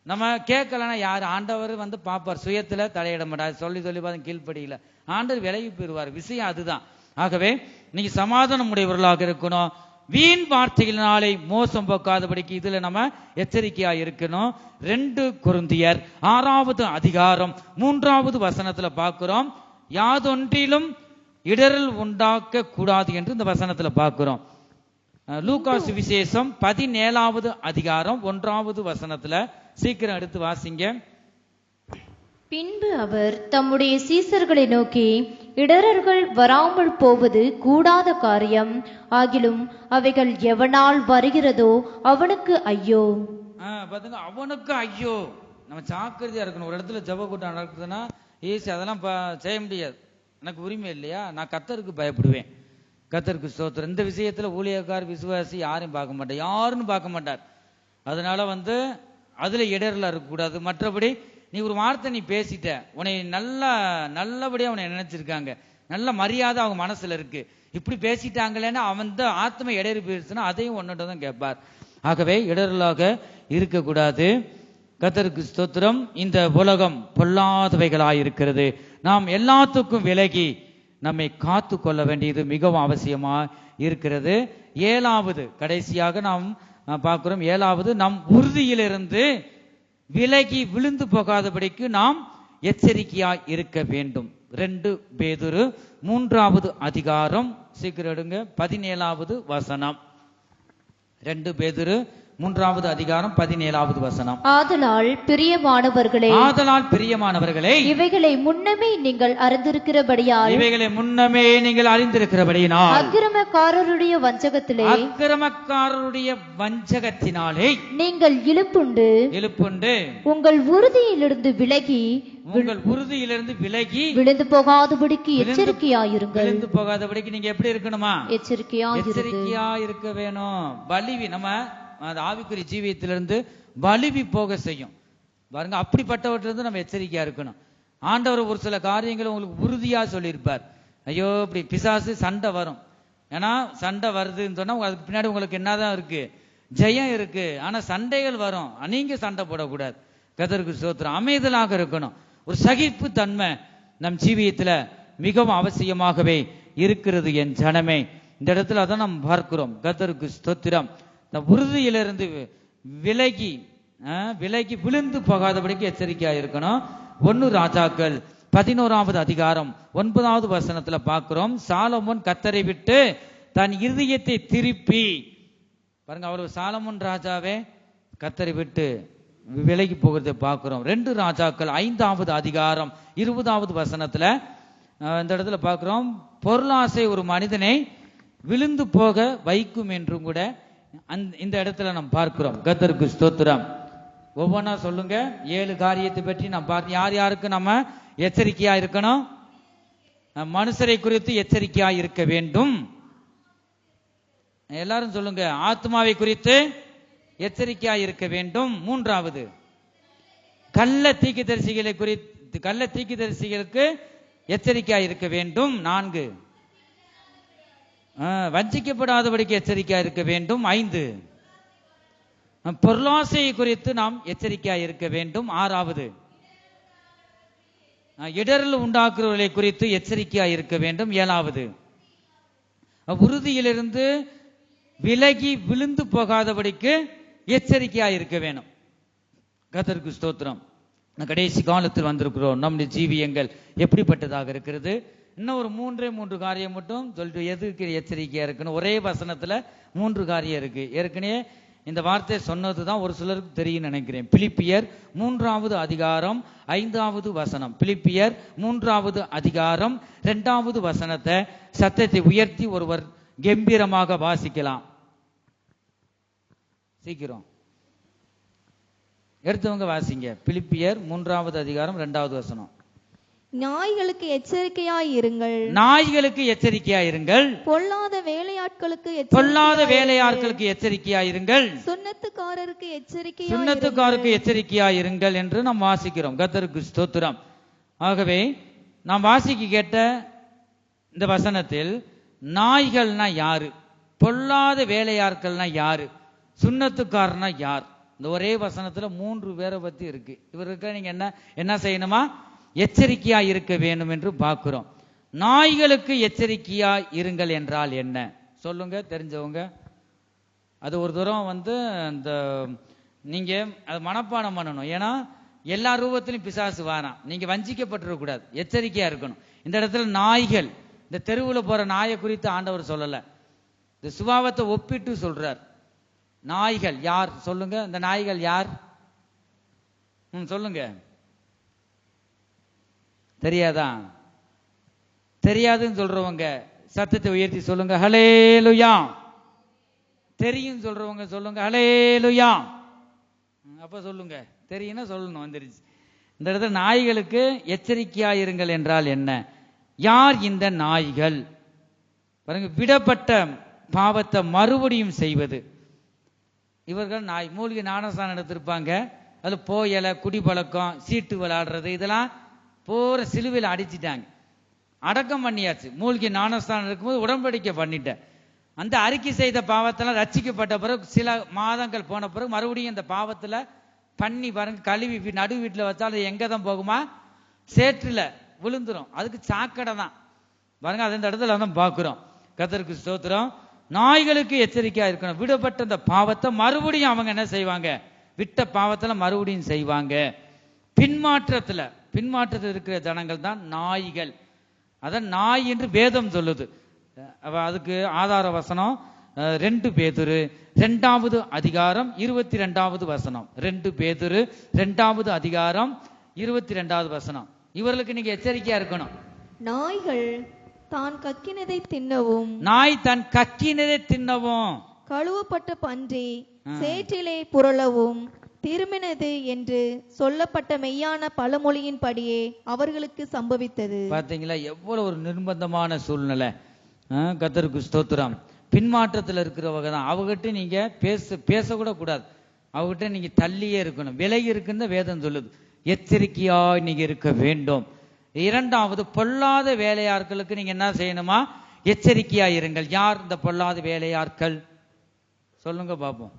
நம்ம கேட்கலன்னா யார்? ஆண்டவர் பாப்பார், சுயத்துல தலையிட மாட்டார். சொல்லி பார்த்து கீழ்ப்படியில ஆண்டவர் விலகி போயிடுவார். விஷயம் அதுதான். ஆகவே நீங்க சமாதானம் உடையவர்களாக இருக்கணும். வீண் வார்த்தைகளினாலே மோசம் போக்காதபடிக்கு இதுல நம்ம எச்சரிக்கையா இருக்கணும். 2 கொரிந்தியர் 6வது அதிகாரம் 3வது வசனத்துல பார்க்கிறோம், யாதொன்றிலும் இடரல் உண்டாக்க கூடாது என்று இந்த வசனத்துல பார்க்கிறோம். லூக்கா சுவிசேஷம் 17வது அதிகாரம் 1வது வசனத்துல சீக்கிரம் எடுத்து வாசிங்க. பின்பு அவர் தம்முடைய சீசர்களை நோக்கி, இடரர்கள் வராமல் போவது கூடாத காரியம், ஆகிலும் அவைகள் எவனால் வருகிறதோ அவனுக்கு ஐயோ. பாத்தீங்க, அவனுக்கு ஐயோ. நம்ம ஜாக்கிரதையா இருக்கணும். ஒரு இடத்துல ஜெப கூட்டம் நடக்குதுன்னா ஈஸி அதெல்லாம் செய்ய முடியாது. எனக்கு உரிமை இல்லையா? நான் கர்த்தருக்கு பயப்படுவேன். கர்த்தருக்கு ஸ்தோத்திரம். இந்த விஷயத்துல ஊழியக்கார் விசுவாசி யாரையும் பார்க்க மாட்டார், யாருன்னு பார்க்க மாட்டார். அதனால அதுல இடர்ல இருக்கக்கூடாது. மற்றபடி நீ ஒரு வார்த்தை நீ பேசிட்ட, உன்னை நல்லபடியா உன்னை நினைச்சிருக்காங்க, நல்ல மரியாதை அவங்க மனசுல இருக்கு, இப்படி பேசிட்டாங்களேன்னா அவன் ஆத்ம இடறி போயிடுச்சுன்னா அதையும் ஒன்னுட்டு தான் கேட்பார். ஆகவே இடரலாக இருக்கக்கூடாது. கர்த்தருக்கு ஸ்தோத்திரம். இந்த உலகம் பொல்லாதவைகளாய் இருக்கிறது. நாம் எல்லாத்துக்கும் விலகி நம்மை காத்து கொள்ள வேண்டியது மிகவும் அவசியமா இருக்கிறது. 7வது கடைசியாக நாம் பார்க்கிறோம். 7வது, நம் உறுதியிலிருந்து விலகி விழுந்து போகாதபடிக்கு நாம் எச்சரிக்கையாய் இருக்க வேண்டும். 2 பேதுரு 3வது அதிகாரம் சீக்கிரம் எடுங்க 17வது வசனம். 2 பேதுரு 3வது அதிகாரம் 17வது வசனம். ஆதலால் பிரியமானவர்களே, இவைகளை முன்னமே நீங்கள் அறிந்திருக்கிறபடியால் அக்கிரமக்காரருடைய வஞ்சகத்தினாலே நீங்கள் இழுப்புண்டு உங்கள் உறுதியிலிருந்து விலகி விழுந்து போகாதபடிக்கு எச்சரிக்கையாயிருங்கள். விழுந்து போகாதபடிக்கு நீங்க எப்படி இருக்கணுமா? எச்சரிக்கையா இருக்க வேணும். பலிவி நம்ம ஆவிக்குரிய ஜீவியத்திலிருந்து வலிவி போக செய்யும் பாருங்க. அப்படிப்பட்டவற்றிலிருந்து நம்ம எச்சரிக்கையா இருக்கணும். ஆண்டவர் ஒரு சில காரியங்களை உங்களுக்கு உறுதியா சொல்லியிருப்பார். ஐயோ இப்படி பிசாசு சண்டை வரும், ஏன்னா சண்டை வருதுன்னு சொன்னா அதுக்கு பின்னாடி உங்களுக்கு என்னதான் இருக்கு? ஜெயம் இருக்கு. ஆனா சண்டைகள் வரும், நீங்க சண்டை போடக்கூடாது. கர்த்தருக்கு ஸ்தோத்திரம். அமைதலாக இருக்கணும். ஒரு சகிப்பு தன்மை நம் ஜீவியத்துல மிகவும் அவசியமாகவே இருக்கிறது. என் ஜனமே, இந்த இடத்துல அதான் நாம் பார்க்கிறோம். கர்த்தருக்கு ஸ்தோத்திரம். உறுதியிலிருந்து விலகி விழுந்து போகாதபடிக்கு எச்சரிக்கையா இருக்கணும். 1 ராஜாக்கள் 11வது அதிகாரம் 9வது வசனத்துல பார்க்கிறோம். சாலமோன் கர்த்தரை விட்டு தன் இருதயத்தை திருப்பி பாருங்க. அவர் சாலமோன் ராஜாவே கர்த்தரை விட்டு விலகி போகிறதை பார்க்கிறோம். 2 ராஜாக்கள் 5வது அதிகாரம் 20வது வசனத்துல இந்த இடத்துல பார்க்கிறோம். பொருளாசை ஒரு மனிதனை விழுந்து போக வைக்கும் என்றும் கூட இந்த இடத்துல நாம் பார்க்கிறோம். கர்த்தருக்கு ஸ்தோத்திரம். ஒவ்வொன்றா சொல்லுங்க. 7 காரியத்தை பற்றி நாம் பார்த்து யார் யாருக்கு நம்ம எச்சரிக்கையா இருக்கணும்? மனுஷரை குறித்து எச்சரிக்கையா இருக்க வேண்டும். எல்லாரும் சொல்லுங்க. ஆத்மாவை குறித்து எச்சரிக்கையா இருக்க வேண்டும். 3வது, கள்ள தீர்க்கதரிசிகளுக்கு எச்சரிக்கையா இருக்க வேண்டும். 4, வஞ்சிக்கப்படாதபடிக்கு எச்சரிக்கையா இருக்க வேண்டும். 5, பொருளாசையை குறித்து நாம் எச்சரிக்கையா இருக்க வேண்டும். 6வது, இடரல் உண்டாக்குறவர்களை குறித்து எச்சரிக்கையா இருக்க வேண்டும். 7வது, உறுதியிலிருந்து விலகி விழுந்து போகாதபடிக்கு எச்சரிக்கையா இருக்க வேணும். கர்த்தருக்கு ஸ்தோத்திரம். கடைசி காலத்தில் வந்திருக்கிறோம். நம்முடைய ஜீவியங்கள் எப்படிப்பட்டதாக இருக்கிறது? இன்னும் ஒரு 3 காரியம் மட்டும் சொல்லிட்டு எதுக்கு எச்சரிக்கையா இருக்கணும். ஒரே வசனத்துல 3 காரியம் இருக்கு. ஏற்கனவே இந்த வார்த்தை சொன்னதுதான் ஒரு சிலருக்கு தெரியும் நினைக்கிறேன். பிலிப்பியர் 3வது அதிகாரம் 5வது வசனம். பிலிப்பியர் 3வது அதிகாரம் 2வது வசனத்தை சத்தத்தை உயர்த்தி ஒருவர் கம்பீரமாக வாசிக்கலாம். சீக்கிரம் எடுத்தவங்க வாசிங்க. பிலிப்பியர் 3வது அதிகாரம் 2வது வசனம். நாய்களுக்கு எச்சரிக்கையாய் இருங்கள். நாய்களுக்கு எச்சரிக்கையா இருங்கள். பொல்லாத வேலையாட்களுக்கு எச்சரிக்கையா இருங்கள். சுன்னத்துக்காரருக்கு எச்சரிக்கையா இருங்கள் என்று நாம் வாசிக்கிறோம். கர்த்தருக்கு ஸ்தோத்திரம். ஆகவே நாம் வாசிக்க கேட்ட இந்த வசனத்தில் நாய்கள்னா யாரு, பொல்லாத வேலையாட்கள்னா யாரு, சுன்னத்துக்காரனா யார்? இந்த ஒரே வசனத்துல 3 பேரை பத்தி இருக்கு. இவருக்கு நீங்க என்ன செய்யணுமா? எச்சரிக்கையா இருக்க வேண்டும் என்று பார்க்கிறோம். நாய்களுக்கு எச்சரிக்கையா இருங்கள் என்றால் என்ன சொல்லுங்க தெரிஞ்சவங்க. அது ஒரு தூரம் இந்த நீங்க அது மனப்பாடம் பண்ணணும். ஏன்னா எல்லா ரூபத்திலும் பிசாசு வாரான். நீங்க வஞ்சிக்கப்பட்டிருக்க கூடாது, எச்சரிக்கையா இருக்கணும். இந்த இடத்துல நாய்கள், இந்த தெருவில் போற நாயை குறித்து ஆண்டவர் சொல்லல, இந்த சுபாவத்தை ஒப்பிட்டு சொல்றார். நாய்கள் யார் சொல்லுங்க? இந்த நாய்கள் யார்? சொல்லுங்க. தெரியாதா? தெரியாதுன்னு சொல்றவங்க சத்தத்தை உயர்த்தி சொல்லுங்க ஹல்லேலூயா. தெரியும் சொல்றவங்க சொல்லுங்க ஹல்லேலூயா. அப்ப சொல்லுங்க. தெரியும்னா சொல்லணும். வந்துருச்சு. இந்த இடத்துல நாய்களுக்கு எச்சரிக்கையா இருங்கள் என்றால் என்ன? யார் இந்த நாய்கள்? பாருங்க, விடப்பட்ட பாவத்தை மறுபடியும் செய்வது. இவர்கள் நாய். மூலிகை ஞானஸ்தானம் எடுத்திருப்பாங்க. அது போயல, குடிப்பழக்கம், சீட்டு விளையாடுறது, இதெல்லாம் போற சிலுவையில் அடிச்சிட்டாங்க. அடக்கம் பண்ணியாச்சு. மூலிகை ஞானஸ்தானம் இருக்கும்போது உடன்படிக்கை பண்ணிட்டேன். அந்த அறிக்கை செய்த பாவத்தெல்லாம் ரட்சிக்கப்பட்ட பிறகு சில மாதங்கள் போன பிறகு மறுபடியும் இந்த பாவத்துல பண்ணி பாருங்க, கழுவி நடு வீட்டுல வச்சாலும் எங்க தான் போகுமா? சேற்றுல விழுந்துரும். அதுக்கு சாக்கடை தான் பாருங்க. அது இந்த இடத்துல தான் பார்க்கிறோம். கர்த்தருக்கு ஸ்தோத்திரம். நாய்களுக்கு எச்சரிக்கையா இருக்கணும். விடப்பட்ட இந்த பாவத்தை மறுபடியும் அவங்க என்ன செய்வாங்க? விட்ட பாவத்துல மறுபடியும் செய்வாங்க. பின்மாற்றத்தில் இருக்கிற ஜனங்கள் தான் நாய்கள். அதான் நாய் என்று வேதம் சொல்லுது. அதுக்கு ஆதார வசனம் 2 பேதுரு 2வது அதிகாரம் 22வது வசனம். 2 பேதுரு 2வது அதிகாரம் 22வது வசனம். இவர்களுக்கு நீங்க எச்சரிக்கையா இருக்கணும். நாய்கள் தான் கக்கினதை தின்னவும், நாய் தன் கக்கினதை தின்னவும், கழுவப்பட்ட பன்றி சேற்றிலே புரளவும் திரும்பினது என்று சொல்லப்பட்ட மெய்யான பழமொழியின் படியே அவர்களுக்கு சம்பவித்தது. பாத்தீங்களா எவ்வளவு ஒரு நிர்பந்தமான சூழ்நிலை. கர்த்தருக்கு ஸ்தோத்திரம். பின்மாற்றத்தில் இருக்கிறவங்க தான். அவகிட்ட நீங்க பேசக்கூட கூடாது. அவகிட்ட நீங்க தள்ளியே இருக்கணும், விலகி இருக்குன்னு வேதம் சொல்லுது. எச்சரிக்கையா நீங்க இருக்க வேண்டும். 2வது, பொல்லாத வேலையாட்களுக்கு நீங்க என்ன செய்யணுமா? எச்சரிக்கையா இருங்கள். யார் இந்த பொல்லாத வேலையாட்கள் சொல்லுங்க பாப்போம்.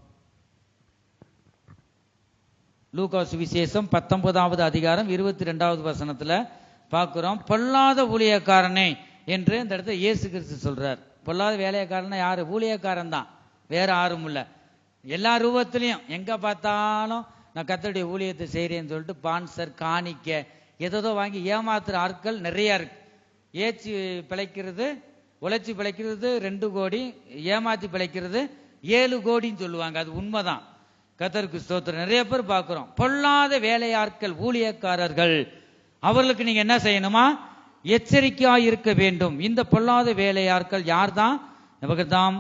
லூக்கா சுவிசேஷம் 19வது அதிகாரம் 22வது வசனத்துல பார்க்கிறோம். பொல்லாத ஊழியக்காரனே என்று இந்த இடத்துல இயேசு கிறிஸ்து சொல்றார். பொல்லாத வேலையக்காரன் யாரு? ஊழியக்காரன் தான், வேற யாரும் இல்ல. எல்லா ரூபத்திலையும் எங்க பார்த்தாலும் நான் கர்த்தருடைய ஊழியத்தை செய்யறேன்னு சொல்லிட்டு பான்சர், காணிக்க ஏதோ வாங்கி ஏமாத்துற ஆட்கள் நிறைய இருக்கு. ஏச்சி பிழைக்கிறது, உழைச்சி பிழைக்கிறது 2 கோடி, ஏமாத்தி பிழைக்கிறது 7 கோடின்னு சொல்லுவாங்க. அது உண்மைதான். கர்த்தருக்கு ஸ்தோத்திரம். நிறைய பேர் பார்க்கிறோம். பொல்லாத வேலையாட்கள், ஊழியக்காரர்கள், அவர்களுக்கு நீங்க என்ன செய்யணுமா? எச்சரிக்கையா இருக்க வேண்டும். இந்த பொல்லாத வேலையாட்கள் யார் தான்? இவர்கள் தான்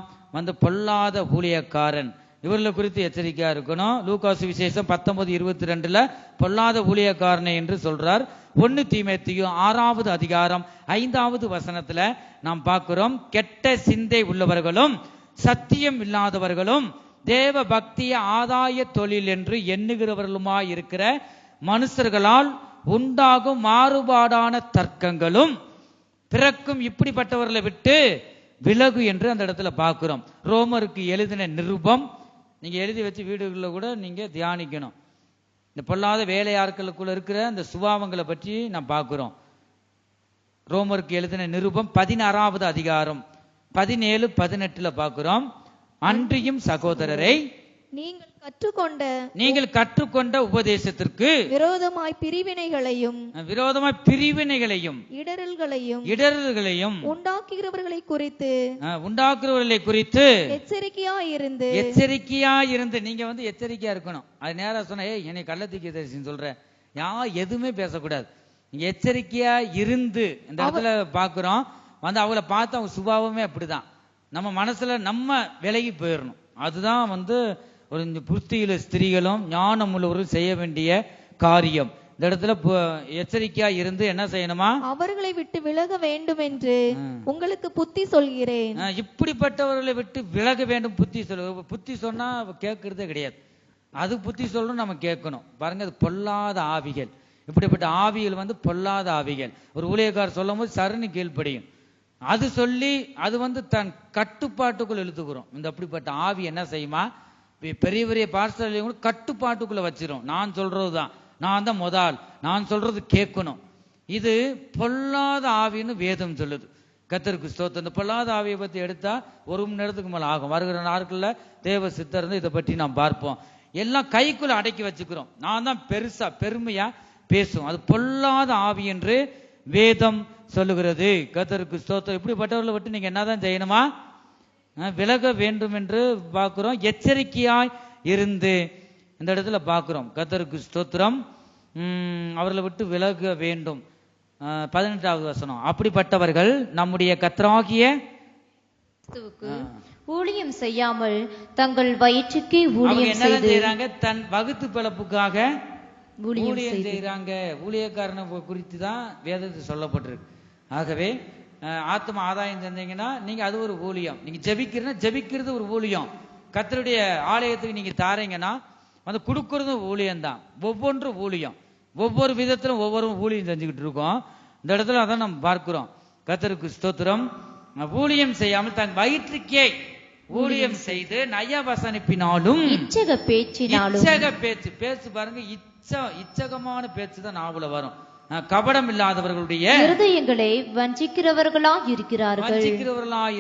பொல்லாத ஊழியக்காரன். இவர்களை குறித்து எச்சரிக்கையா இருக்கணும். லூக்கா சுவிசேஷம் 19:22 பொல்லாத ஊழியக்காரனை என்று சொல்றார். 1 தீமோத்தேயு 6வது அதிகாரம் 5வது வசனத்துல நாம் பார்க்கிறோம். கெட்ட சிந்தை உள்ளவர்களும் சத்தியம் இல்லாதவர்களும் தேவ பக்திய ஆதாய தொழில் என்று எண்ணுகிறவர்களுமாய் இருக்கிற மனுஷர்களால் உண்டாகும் மாறுபாடான தர்க்கங்களும் பிறக்கும் இப்படிப்பட்டவர்களை விட்டு விலகு என்று அந்த இடத்துல பார்க்கிறோம். ரோமருக்கு எழுதின நிருபம் நீங்க எழுதி வச்சு வீடுகளில் கூட நீங்க தியானிக்கணும். இந்த பொல்லாத வேலையாட்களுக்குள்ள இருக்கிற அந்த சுபாவங்களை பற்றி நாம் பார்க்கிறோம். ரோமருக்கு எழுதின நிருபம் 16வது அதிகாரம் 17-18 பார்க்கிறோம். அன்றியும் சகோதரரை, நீங்கள் கற்றுக்கொண்ட உபதேசத்திற்கு விரோதமாய் பிரிவினைகளையும் இடரல்களையும் உண்டாக்குகிறவர்களை குறித்து எச்சரிக்கையாயிருந்து நீங்க எச்சரிக்கையா இருக்கணும். அது நேரா சொன்ன, என்னை கள்ளத்தீர்க்கதரிசின்னு சொல்ற, எதுவுமே பேசக்கூடாது. நீங்க எச்சரிக்கையா இருந்து இந்த இடத்துல பாக்குறோம். அவங்கள பார்த்து அவங்க சுபாவமே அப்படிதான். நம்ம மனசுல நம்ம விலகி போயிடணும். அதுதான் ஒரு புத்தியுள்ள ஸ்திரீகளும் ஞானம் உள்ளவரும் செய்ய வேண்டிய காரியம். இந்த இடத்துல எச்சரிக்கையா இருந்து என்ன செய்யணுமா? அவர்களை விட்டு விலக வேண்டும் என்று உங்களுக்கு புத்தி சொல்கிறேன். இப்படிப்பட்டவர்களை விட்டு விலக வேண்டும் புத்தி சொன்னா கேட்கறதே கிடையாது. அது புத்தி சொல்லணும், நம்ம கேட்கணும். பாருங்க, அது பொல்லாத ஆவிகள். இப்படிப்பட்ட ஆவிகள் பொல்லாத ஆவிகள். ஒரு ஊழியக்காரர் சொல்லும் போது சருன்னு கீழ்ப்படியும். அது சொல்லி அது தன் கட்டுப்பாட்டுக்குள் இழுத்துக்கிறோம். இந்த அப்படிப்பட்ட ஆவி என்ன செய்யுமா? பெரிய பெரிய பார்சல் கட்டுப்பாட்டுக்குள்ள வச்சிரும். நான் சொல்றதுதான், நான் தான் முதல், நான் சொல்றது கேட்கணும். இது பொல்லாத ஆவின்னு வேதம் சொல்லுது. கர்த்தருக்கு ஸ்தோத்திரம். இந்த பொல்லாத ஆவியை பத்தி எடுத்தா 1 மணி நேரத்துக்கு மேல ஆகும். வருகிற நாட்கள்ல தேவ சித்தர் இதை பற்றி நாம் பார்ப்போம். எல்லாம் கைக்குள்ள அடக்கி வச்சுக்கிறோம். நான் தான் பெருசா பெருமையா பேசும். அது பொல்லாத ஆவி என்று வேதம் சொல்லுகிறது. கர்த்தருக்கு ஸ்தோத்திரம். இப்படிப்பட்டவர்களை விட்டு நீங்க என்னதான் செய்யணுமா? விலக வேண்டும் என்று பார்க்கிறோம். எச்சரிக்கையாய் இருந்து இந்த இடத்துல பார்க்கிறோம். கர்த்தருக்கு ஸ்தோத்திரம். அவர்களை விட்டு விலக வேண்டும். 18வது வசனம், அப்படிப்பட்டவர்கள் நம்முடைய கர்த்தராகிய ஊழியம் செய்யாமல் தங்கள் வயிற்றுக்கு ஊழியம் செய்றாங்க. தன் வகுத்து பிழப்புக்காக ஊழியம் செய்யறாங்க. ஊழியக்காரனை குறித்து தான் வேதத்தில் சொல்லப்பட்டிருக்கு. ஆகவே ஆத்ம ஆதாயம் செஞ்சீங்கன்னா நீங்க அது ஒரு ஊழியம். நீங்க ஜெபிக்கிறது ஒரு ஊழியம். கர்த்தருடைய ஆலயத்துக்கு நீங்க தாரீங்கன்னா கொடுக்கறது ஊழியம் தான். ஒவ்வொன்றும் ஊழியம். ஒவ்வொரு விதத்திலும் ஒவ்வொரு ஊழியம் செஞ்சுக்கிட்டு இருக்கோம். இந்த இடத்துல அதான் நம்ம பார்க்கிறோம். கர்த்தருக்கு ஸ்தோத்திரம். ஊழியம் செய்யாமல் தன் வயிற்றுக்கே ஊழியம் செய்து நய வசனிப்பினாலும் இச்சக பேச்சு பாருங்க, இச்சகமான பேச்சு தான் நாவுல வரும். கபடம் இல்லாதவர்களுடைய இருதயங்களை வஞ்சிக்கிறவர்களாய்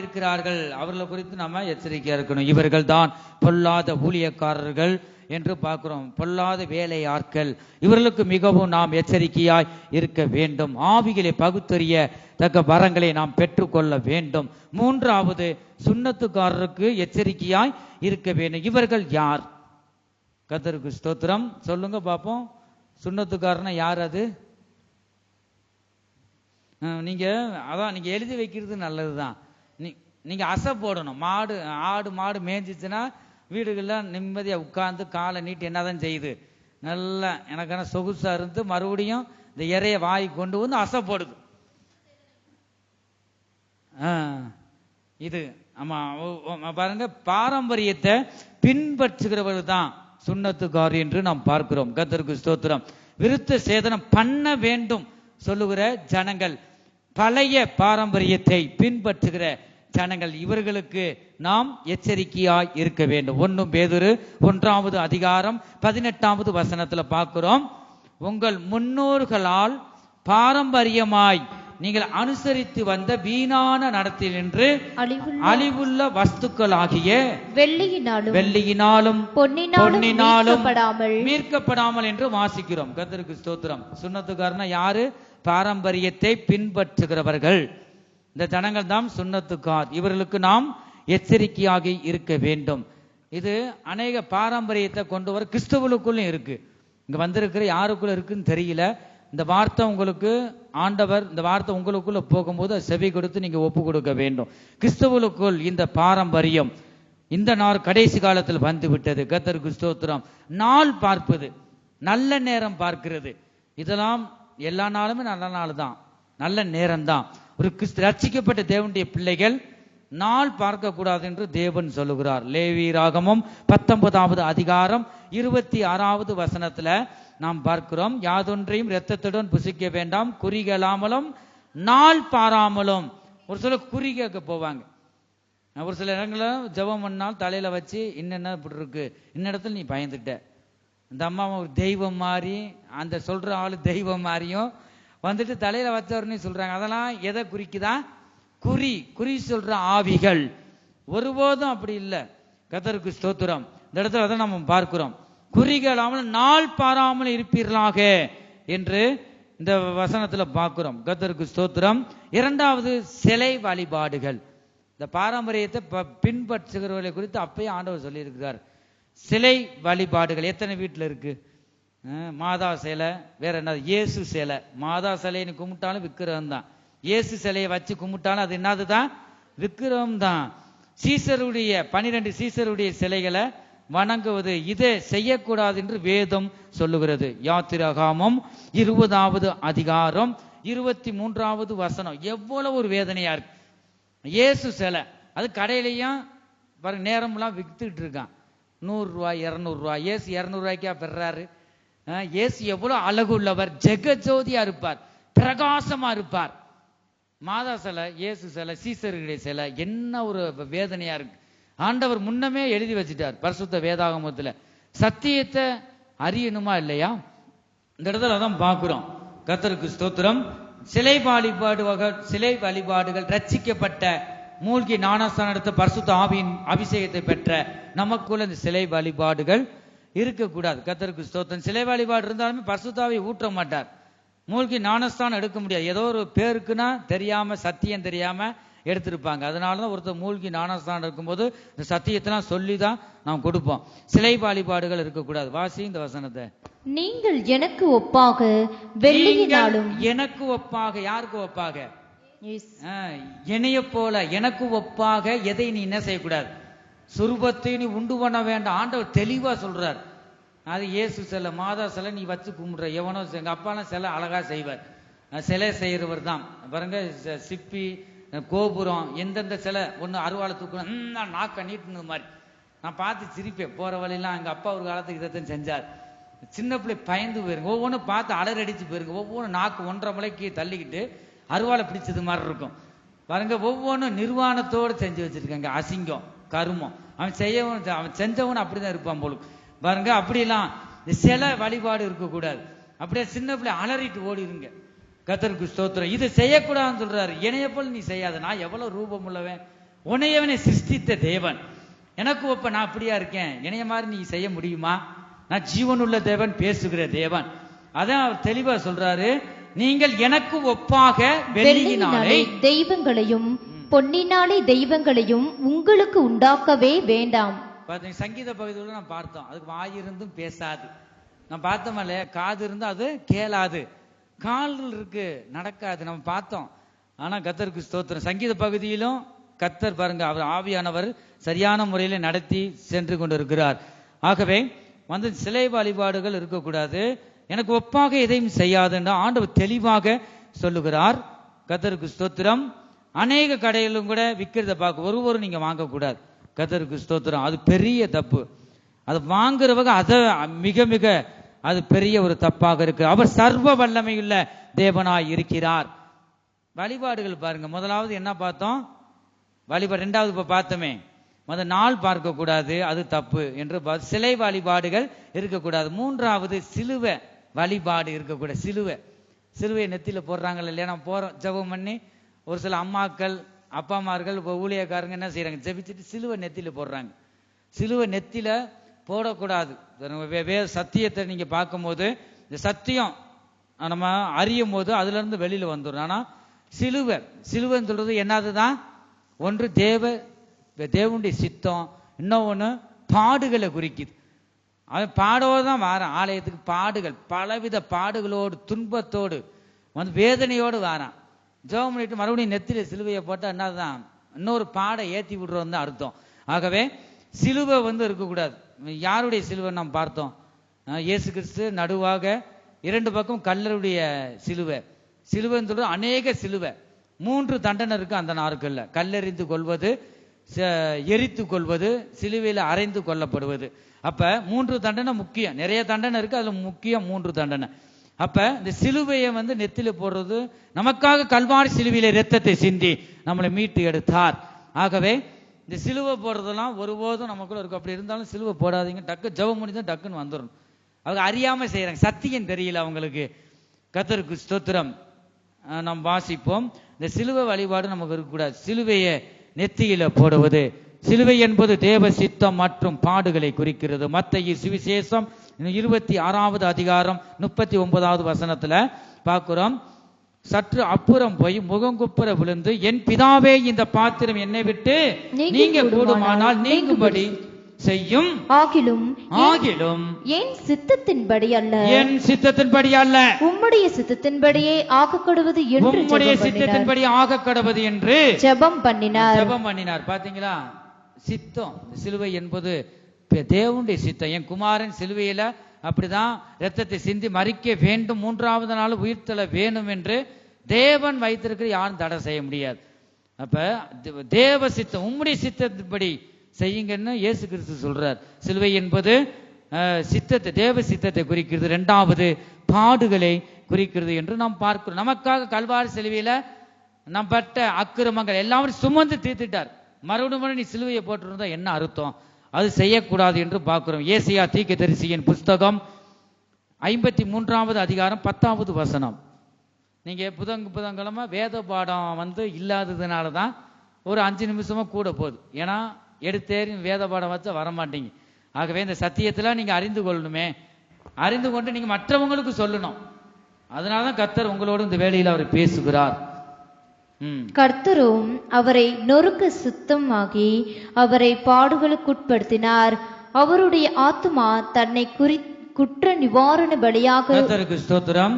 இருக்கிறார்கள். அவர்களை குறித்து நாம எச்சரிக்கையா இருக்கணும். இவர்கள் தான் பொல்லாத ஊழியக்காரர்கள் என்று பார்க்கிறோம். பொல்லாத வேலையாட்கள். இவர்களுக்கு மிகவும் நாம் எச்சரிக்கையாய் இருக்க வேண்டும். ஆவிகளை பகுத்தறிய தக்க வரங்களை நாம் பெற்றுக்கொள்ள வேண்டும். 3வது, சுன்னத்துக்காரருக்கு எச்சரிக்கையாய் இருக்க வேண்டும். இவர்கள் யார்? கர்த்தருக்கு ஸ்தோத்திரம். சொல்லுங்க பாப்போம். சுன்னத்துக்காரனா யார்? அது நீங்க எழுதி வைக்கிறது நல்லதுதான். நீங்க அசை போடணும். ஆடு மாடு மேய்ஞ்சிச்சுன்னா வீடுகள்லாம் நிம்மதியா உட்கார்ந்து காலை நீட்டி என்னதான் செய்யுது, நல்லா எனக்கான சொகுசா இருந்து மறுபடியும் இந்த இறைய வாய் கொண்டு வந்து அசை போடுது. இது ஆமா பாருங்க, பாரம்பரியத்தை பின்பற்றுகிறவர்கள் தான் சுன்னத்துக்காரி என்று நாம் பார்க்கிறோம். கர்த்தருக்கு ஸ்தோத்திரம். விருத்த சேதனம் பண்ண வேண்டும் சொல்லுகிற ஜனங்கள், பழைய பாரம்பரியத்தை பின்பற்றுகிற ஜனங்கள், இவர்களுக்கு நாம் எச்சரிக்கையாய் இருக்க வேண்டும். 1 பேதுரு 1வது அதிகாரம் 18வது வசனத்துல பார்க்கிறோம். உங்கள் முன்னோர்களால் பாரம்பரியமாய் நீங்கள் அனுசரித்து வந்த வீணான நடத்தில் என்று அழிவுள்ள வஸ்துக்களாகிய வெள்ளியினாலும் பொன்னினாலும் மீட்கப்படாமல் என்று வாசிக்கிறோம். கர்த்தருக்கு ஸ்தோத்திரம். சுன்னத்துக்காரனா யாரு? பாரம்பரியத்தை பின்பற்றுகிறவர்கள். இந்த ஜனங்கள் தான் சுன்னத்துக்கார். இவர்களுக்கு நாம் எச்சரிக்கையாக இருக்க வேண்டும். இது அநேக பாரம்பரியத்தை கொண்டு வர கிறிஸ்தவர்களுக்குள்ள இருக்கு. இங்க வந்திருக்கிற யாருக்குள்ள இருக்குன்னு தெரியல. இந்த வார்த்தை உங்களுக்கு ஆண்டவர் இந்த வார்த்தை உங்களுக்குள்ள போகும்போது செவி கொடுத்து நீங்க ஒப்பு கொடுக்க வேண்டும். கிறிஸ்தவர்களுக்குள் இந்த பாரம்பரியம் இந்த நாள் கடைசி காலத்தில் வந்து விட்டது. கர்த்தருக்கு ஸ்தோத்திரம். நாள் பார்ப்பது, நல்ல நேரம் பார்க்கிறது, இதெல்லாம் எல்லா நாளுமே நல்ல நாள் தான், நல்ல நேரம் தான். ஒரு ரட்சிக்கப்பட்ட தேவனுடைய பிள்ளைகள் நாள் பார்க்க கூடாது என்று தேவன் சொல்லுகிறார். லேவி ராகமம் 19வது அதிகாரம் 26வது வசனத்துல நாம் பார்க்கிறோம். யாதொன்றையும் இரத்தத்துடன் புசிக்க வேண்டாம், குறிகளாமலும் நாள் பாராமலும். ஒரு சில குறி கேட்க போவாங்க. ஒரு சில இடங்கள ஜெபம் பண்ணால் தலையில வச்சு இன்னென்ன இப்படி இருக்கு, இன்னிடத்துல நீ பயந்துட்ட, இந்த அம்மா ஒரு தெய்வம் மாதிரி, அந்த சொல்ற ஆளு தெய்வம் மாதிரியும் வந்துட்டு தலையில வச்சவர்னு சொல்றாங்க. அதெல்லாம் எதை குறிக்குதா? குறி சொல்ற ஆவிகள். ஒருபோதும் அப்படி இல்லை. கர்த்தருக்கு ஸ்தோத்திரம். இந்த இடத்துல அதை நம்ம பார்க்கிறோம். குறிகளாமல் நாள் பாராமல் இருப்பீர்களாக என்று இந்த வசனத்துல பார்க்கிறோம். கர்த்தருக்கு ஸ்தோத்திரம். இரண்டாவது சிலை வழிபாடுகள். இந்த பாரம்பரியத்தை பின்பற்றுகிறவர்களை குறித்து அப்பயே ஆண்டவர் சொல்லி இருக்கிறார். சிலை வழிபாடுகள் எத்தனை வீட்டில் இருக்கு? மாதா சிலை, வேற என்ன? இயேசு சிலை. மாதா சிலைன்னு கும்பிட்டாலும் விக்கிரகம் தான். இயேசு சிலையை வச்சு கும்பிட்டாலும் அது என்னதுதான்? விக்கிரகம் தான். சீசருடைய 12 சீசருடைய சிலைகளை வணங்குவது இதை செய்யக்கூடாது என்று வேதம் சொல்லுகிறது. யாத்திராகமம் 20வது அதிகாரம் 23வது வசனம். எவ்வளவு ஒரு வேதனையா இருக்கு. இயேசு சிலை அது கடையிலையும் பாருங்க, நேரம்லாம் வித்துக்கிட்டு இருக்கான். 100 ரூபாய் 200 ரூபாய். இயேசு 200 ரூபாய்க்கா பெறாரு? இயேசு எவ்வளவு அழகு உள்ளவர், ஜெகஜோதியா இருப்பார், பிரகாசமா இருப்பார். மாதா சிலை, இயேசு சிலை, சீசருடைய சிலை, என்ன ஒரு வேதனையா இருக்கு. ஆண்டவர் முன்னமே எழுதி வச்சுட்டார் பரிசுத்த வேதாகமத்துல. சத்தியத்தை அறியணுமா இல்லையா? இந்த இடத்துல அதான் பார்க்கிறோம். கர்த்தருக்கு ஸ்தோத்திரம். சிலை வழிபாடுகள் ரட்சிக்கப்பட்ட மூழ்கி ஞானஸ்தானம் எடுத்த பரிசுத்த ஆவியின் அபிஷேகத்தை பெற்ற நமக்குள்ள இந்த சிலை வழிபாடுகள் இருக்கக்கூடாது. கர்த்தருக்கு ஸ்தோத்திரம். சிலை வழிபாடு இருந்தாலுமே பரிசுத்த ஆவியை ஊற்ற மாட்டார். மூழ்கி ஞானஸ்தானம் எடுக்க முடியாது. ஏதோ ஒரு பேருக்குன்னா தெரியாம, சத்தியம் தெரியாம எடுத்திருப்பாங்க. அதனாலதான் ஒருத்தர் மூழ்கி ஞானஸ்தானம் இருக்கும்போது இந்த சத்தியத்தெல்லாம் சொல்லிதான் நாம் கொடுப்போம். சிலை வழிபாடுகள் இருக்கக்கூடாது. வாசி இந்த வசனத்தை. நீங்கள் எனக்கு ஒப்பாக வெள்ளியினாலும். எனக்கு ஒப்பாக. யாருக்கு ஒப்பாக? என்னைய போல எனக்கு ஒப்பாக எதை நீ என்ன செய்யக்கூடாது? சுரூபத்தை நீ உண்டு பண்ண வேண்டாம். ஆண்டவர் தெளிவா சொல்றார். அது இயேசு சிலை, மாதா சிலை நீ வச்சு கும்பிடுற எவனோ, எங்க அப்பாலாம் சிலை அழகா செய்வார், சிலை செய்யறவர் தான். பாருங்க, சிப்பி, கோபுரம், எந்தெந்த சிலை ஒன்று அருவாளை தூக்கணும், நாக்க நீட்டுன மாதிரி நான் பார்த்து சிரிப்பேன். போற வழியெல்லாம் எங்க அப்பா ஒரு காலத்துக்கு இதைத்தான் செஞ்சார். சின்ன பிள்ளை பயந்து போயிருங்க. ஒவ்வொன்றும் பார்த்து அலறடிச்சு போயிருங்க. ஒவ்வொன்றும் நாக்கு 1.5 முளைக்கு தள்ளிக்கிட்டு அருவாளை பிடிச்சது மாதிரி இருக்கும். பாருங்க, ஒவ்வொன்றும் நிர்வாணத்தோடு செஞ்சு வச்சிருக்காங்க. அசிங்கம், கருமம். அவன் செஞ்சவன் அப்படிதான் இருப்பான் போலும். பாருங்க, அப்படிலாம் சிலை வழிபாடு இருக்கக்கூடாது. அப்படியே சின்ன பிள்ளை அலறிட்டு ஓடிடுங்க. கர்த்தருக்கு ஸ்தோத்திரம். இது செய்யக்கூடாதுன்னு சொல்றாரு. என்னைய போல நீ செய்யாத. நான் எவ்வளவு ரூபம் உள்ளவன், உன்னையவனை சிருஷ்டித்த தேவன், எனக்கு ஒப்ப நான் அப்படியா இருக்கேன், என்னைய மாதிரி நீ செய்ய முடியுமா? நான் ஜீவனுள்ள தேவன், பேசுகிற தேவன். அதான் அவர் தெளிவா சொல்றாரு. நீங்கள் எனக்கு ஒப்பாக வெள்ளியினாலே தெய்வங்களையும் பொன்னினாலே தெய்வங்களையும் உங்களுக்கு உண்டாக்கவே வேண்டாம். சங்கீத பகுதியில் நான் பார்த்தோம். அதுக்கு வாய் இருந்தும் பேசாது. நான் பார்த்தோம் இல்லையா? காது இருந்து அது கேளாது, கால்கள் இருக்கு நடக்காது, நம்ம பார்த்தோம். ஆனா கர்த்தருக்கு ஸ்தோத்திரம். சங்கீத பகுதியிலும் கர்த்தர் பாருங்க, அவர் ஆவியானவர் சரியான முறையில நடத்தி சென்று கொண்டிருக்கிறார். ஆகவே சிலை வழிபாடுகள் இருக்கக்கூடாது. எனக்கு ஒப்பாக எதையும் செய்யாதுன்னு ஆண்டவர் தெளிவாக சொல்லுகிறார். கர்த்தருக்கு ஸ்தோத்திரம். அநேக கடையிலும் கூட விற்கிறத பார்க்க ஒருவரும் நீங்க வாங்கக்கூடாது. கர்த்தருக்கு ஸ்தோத்திரம். அது பெரிய தப்பு. அது வாங்குறவங்க அதை மிக மிக அது பெரிய ஒரு தப்பாக இருக்கு. அவர் சர்வ வல்லமையுள்ள தேவனாய் இருக்கிறார். வழிபாடுகள் பாருங்க. முதலாவது என்ன பார்த்தோம்? வழிபாடு. ரெண்டாவது இப்ப பார்த்தோமே, நாள் பார்க்க கூடாது, அது தப்பு என்று. சிலை வழிபாடுகள் இருக்கக்கூடாது. மூன்றாவது சிலுவை வழிபாடு இருக்கக்கூடாது. சிலுவை நெத்தியில போடுறாங்க இல்லையா? நம்ம போறோம் ஜெபம் பண்ணி, ஒரு சில அம்மாக்கள் அப்பாமார்கள் ஊழியக்காரங்க என்ன செய்யறாங்க? ஜெபிச்சுட்டு சிலுவை நெத்தியில போடுறாங்க. சிலுவை நெத்தியில போடக்கூடாது. சத்தியத்தை நீங்க பார்க்கும்போது, இந்த சத்தியம் நம்ம அறியும் போது அதுல இருந்து வெளியில வந்துடும். ஆனா சிலுவைன்னு சொல்றது என்னதுதான்? ஒன்று தேவனுடைய சித்தம், இன்னொன்னு பாடுகளை குறிக்குது. அவன் பாடோடு தான் வாரான் ஆலயத்துக்கு. பாடுகள், பலவித பாடுகளோடு துன்பத்தோடு வேதனையோடு வாரான். ஜெபம் பண்ணிட்டு மறுபடியும் நெத்தில சிலுவையை போட்டா என்னதான்? இன்னொரு பாடை ஏற்றி விடுறோம் தான் அர்த்தம். ஆகவே சிலுவை இருக்கக்கூடாது. யாருடைய சிலுவை நாம் பார்த்தோம்? இயேசு கிறிஸ்து நடுவாக 2 பக்கம் கல்லருடைய சிலுவைன்னு சொல்றது அநேக சிலுவை. 3 தண்டனை இருக்கு அந்த நாட்கள்ல. கல்லெறிந்து கொள்வது, எரித்து கொள்வது, சிலுவையில அறைந்து கொல்லப்படுவது. அப்ப 3 தண்டனை முக்கியம். நிறைய தண்டனை இருக்கு, அதுல முக்கியம் 3 தண்டனை. அப்ப இந்த சிலுவையை நெத்தில போடுறது, நமக்காக கல்வாரி சிலுவையில இரத்தத்தை சிந்தி நம்மளை மீட்டு எடுத்தார். ஆகவே இந்த சிலுவை போடுறதெல்லாம் ஒருபோதும் நமக்குள்ள இருக்கும். அப்படி இருந்தாலும் சிலுவை போடாதீங்க. டக்கு ஜெபம் பண்ணி தான் டக்குன்னு வந்துடணும். அவங்க அறியாம செய்யறாங்க, சத்தியம் தெரியல அவங்களுக்கு. கர்த்தருக்கு ஸ்தோத்திரம். நாம் வாசிப்போம். இந்த சிலுவை வழிபாடு நமக்கு இருக்கக்கூடாது. சிலுவையை நெத்தியில போடுவது, சிலுவை என்பது தேவ சித்தம் மற்றும் பாடுகளை குறிக்கிறது. மத்தேயு சுவிசேஷம் 26வது அதிகாரம் 39வது வசனத்துல பார்க்கிறோம். சற்று அப்புறம் போய் முகங்குப்புற விழுந்து, என் பிதாவே, இந்த பாத்திரம் என்னை விட்டு நீங்க கூடுமானால் நீங்கும்படி செய்யும், ஆகிலும் என் சித்தத்தின்படி அல்ல, என் சித்தத்தின்படி அல்ல, உம்முடைய சித்தத்தின்படியே ஆகக்கடுவது என்று உம்முடைய சித்தத்தின்படி ஆகக்கடுவது என்று ஜெபம் பண்ணினார். பாத்தீங்களா? சித்தம், சிலுவை என்பது தேவனுடைய சித்தம். என் குமாரன் சிலுவையில அப்படிதான் ரத்தத்தை சிந்தி மறிக்க வேண்டும், 3வது நாள் உயிர்த்தெழ வேணும் என்று தேவன் வைத்திருக்கிற யாரும் தடை செய்ய முடியாது. அப்ப தேவ சித்தம், உம்முடைய சித்தத்தின்படி செய்யுங்கன்னு இயேசு கிறிஸ்து சொல்றார். சிலுவை என்பது சித்தத்தை, தேவ சித்தத்தை குறிக்கிறது. 2வது பாடுகளை குறிக்கிறது என்று நாம் பார்க்கிறோம். நமக்காக கல்வாரி சிலுவையில நாம் பட்ட அக்கிரமங்கள் எல்லாரும் சுமந்து தீர்த்துட்டார். மறுபடியும் நீ சிலுவையை போட்டிருந்தா என்ன அர்த்தம்? அது செய்யக்கூடாது என்று பார்க்கிறோம். ஏசாயா தீர்க்கதரிசியின் புஸ்தகம் 53வது அதிகாரம் 10வது வசனம். நீங்க புதன்கிழமை வேத பாடம் இல்லாததுனால தான் ஒரு 5 நிமிஷமா கூட போகுது. ஏன்னா எடுத்தேறி வேத பாடம் வச்சா வரமாட்டீங்க. ஆகவே இந்த சத்தியத்துல நீங்க அறிந்து கொள்ளணுமே, அறிந்து கொண்டு நீங்க மற்றவங்களுக்கு சொல்லணும். அதனாலதான் கர்த்தர் உங்களோடு இந்த வேளையில் அவர் பேசுகிறார். கர்த்தரும் அவரை நொறுக்க சுத்தமாகி அவரை பாடுகளுக்குட்படுத்தினார். அவருடைய ஆத்துமா தன்னை குற்ற நிவாரண பலியாக. கர்த்தருக்கு ஸ்தோத்திரம்.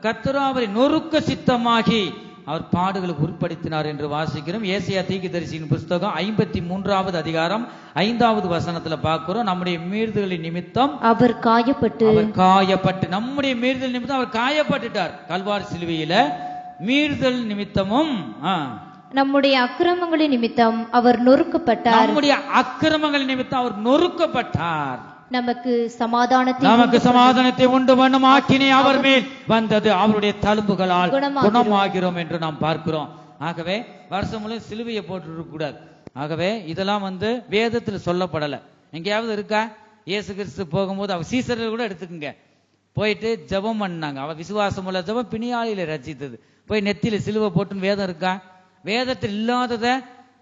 கர்த்தரும் அவரை நொறுக்க சித்தமாகி அவர் பாடுகளுக்கு உட்படுத்தினார் என்று வாசிக்கிறோம். ஏசாயா தீர்க்கதரிசியின் புஸ்தகம் 53வது அதிகாரம் 5வது வசனத்துல பார்க்கிறோம். நம்முடைய மீறுதலின் நிமித்தம் அவர் காயப்பட்டு, நம்முடைய மீறுதல் நிமித்தம் அவர் காயப்பட்டுட்டார் கல்வாரி சிலுவையில. மீறுதல் நிமித்தமும் நம்முடைய அக்கிரமங்களின் நிமித்தம் அவர் நொறுக்கப்பட்டார். நம்முடைய அக்கிரமங்களின் நிமித்தம் அவர் நொறுக்கப்பட்டார். நமக்கு சமாதானத்தை உண்டு பண்ணும் ஆக்கினை அவர் மேல் வந்தது, அவருடைய தழும்புகளால் குணமாகிறோம் என்று நாம் பார்க்கிறோம். ஆகவே வருஷம் முழுவதும் சிலுவையை போட்டு கூடாது. ஆகவே இதெல்லாம் வேதத்துல சொல்லப்படல. எங்கேயாவது இருக்கா? இயேசு கிறிஸ்து போகும்போது அவர் சீசர்கள் கூட எடுத்துக்குங்க, போயிட்டு ஜெபம் பண்ணாங்க. அவ விசுவாசம் உள்ள ஜெபம் பிணியாளியில ரச்சித்தது. போய் நெத்தியில சிலுவை போட்டுன்னு வேதம் இருக்கா? வேதத்தில் இல்லாததை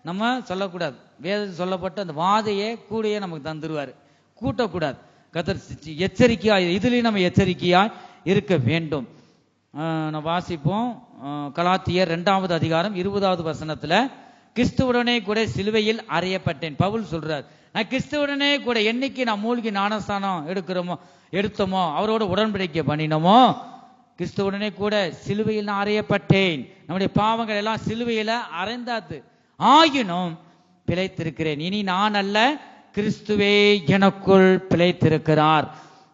நம்ம சொல்லக்கூடாது. வேதத்தில் சொல்லப்பட்ட அந்த வாதையே கூடையே நமக்கு தந்துருவாரு, கூட்டக்கூடாது. கர்த்தர் எச்சரிக்கையாய், இதுலயும் நம்ம எச்சரிக்கையாய் இருக்க வேண்டும். நம்ம வாசிப்போம். கலாத்தியர் 2வது அதிகாரம் 20வது வசனத்துல, கிறிஸ்துவுடனே கூட சிலுவையில் அறையப்பட்டேன். பவுல் சொல்றார், நான் கிறிஸ்துவுடனே கூட என்னைக்கு நான் மூழ்கி ஞானஸ்தானம் எடுத்தோமோ, அவரோட உடன்படிக்கை பண்ணினோமோ, கிறிஸ்துவுடனே கூட சிலுவையில் நான் அறையப்பட்டேன். நம்முடைய பாவங்கள் எல்லாம் சிலுவையில அறைந்தாது. ஆயினும் பிழைத்திருக்கிறேன். இனி நான் அல்ல, கிறிஸ்துவே எனக்குள் பிழைத்திருக்கிறார்.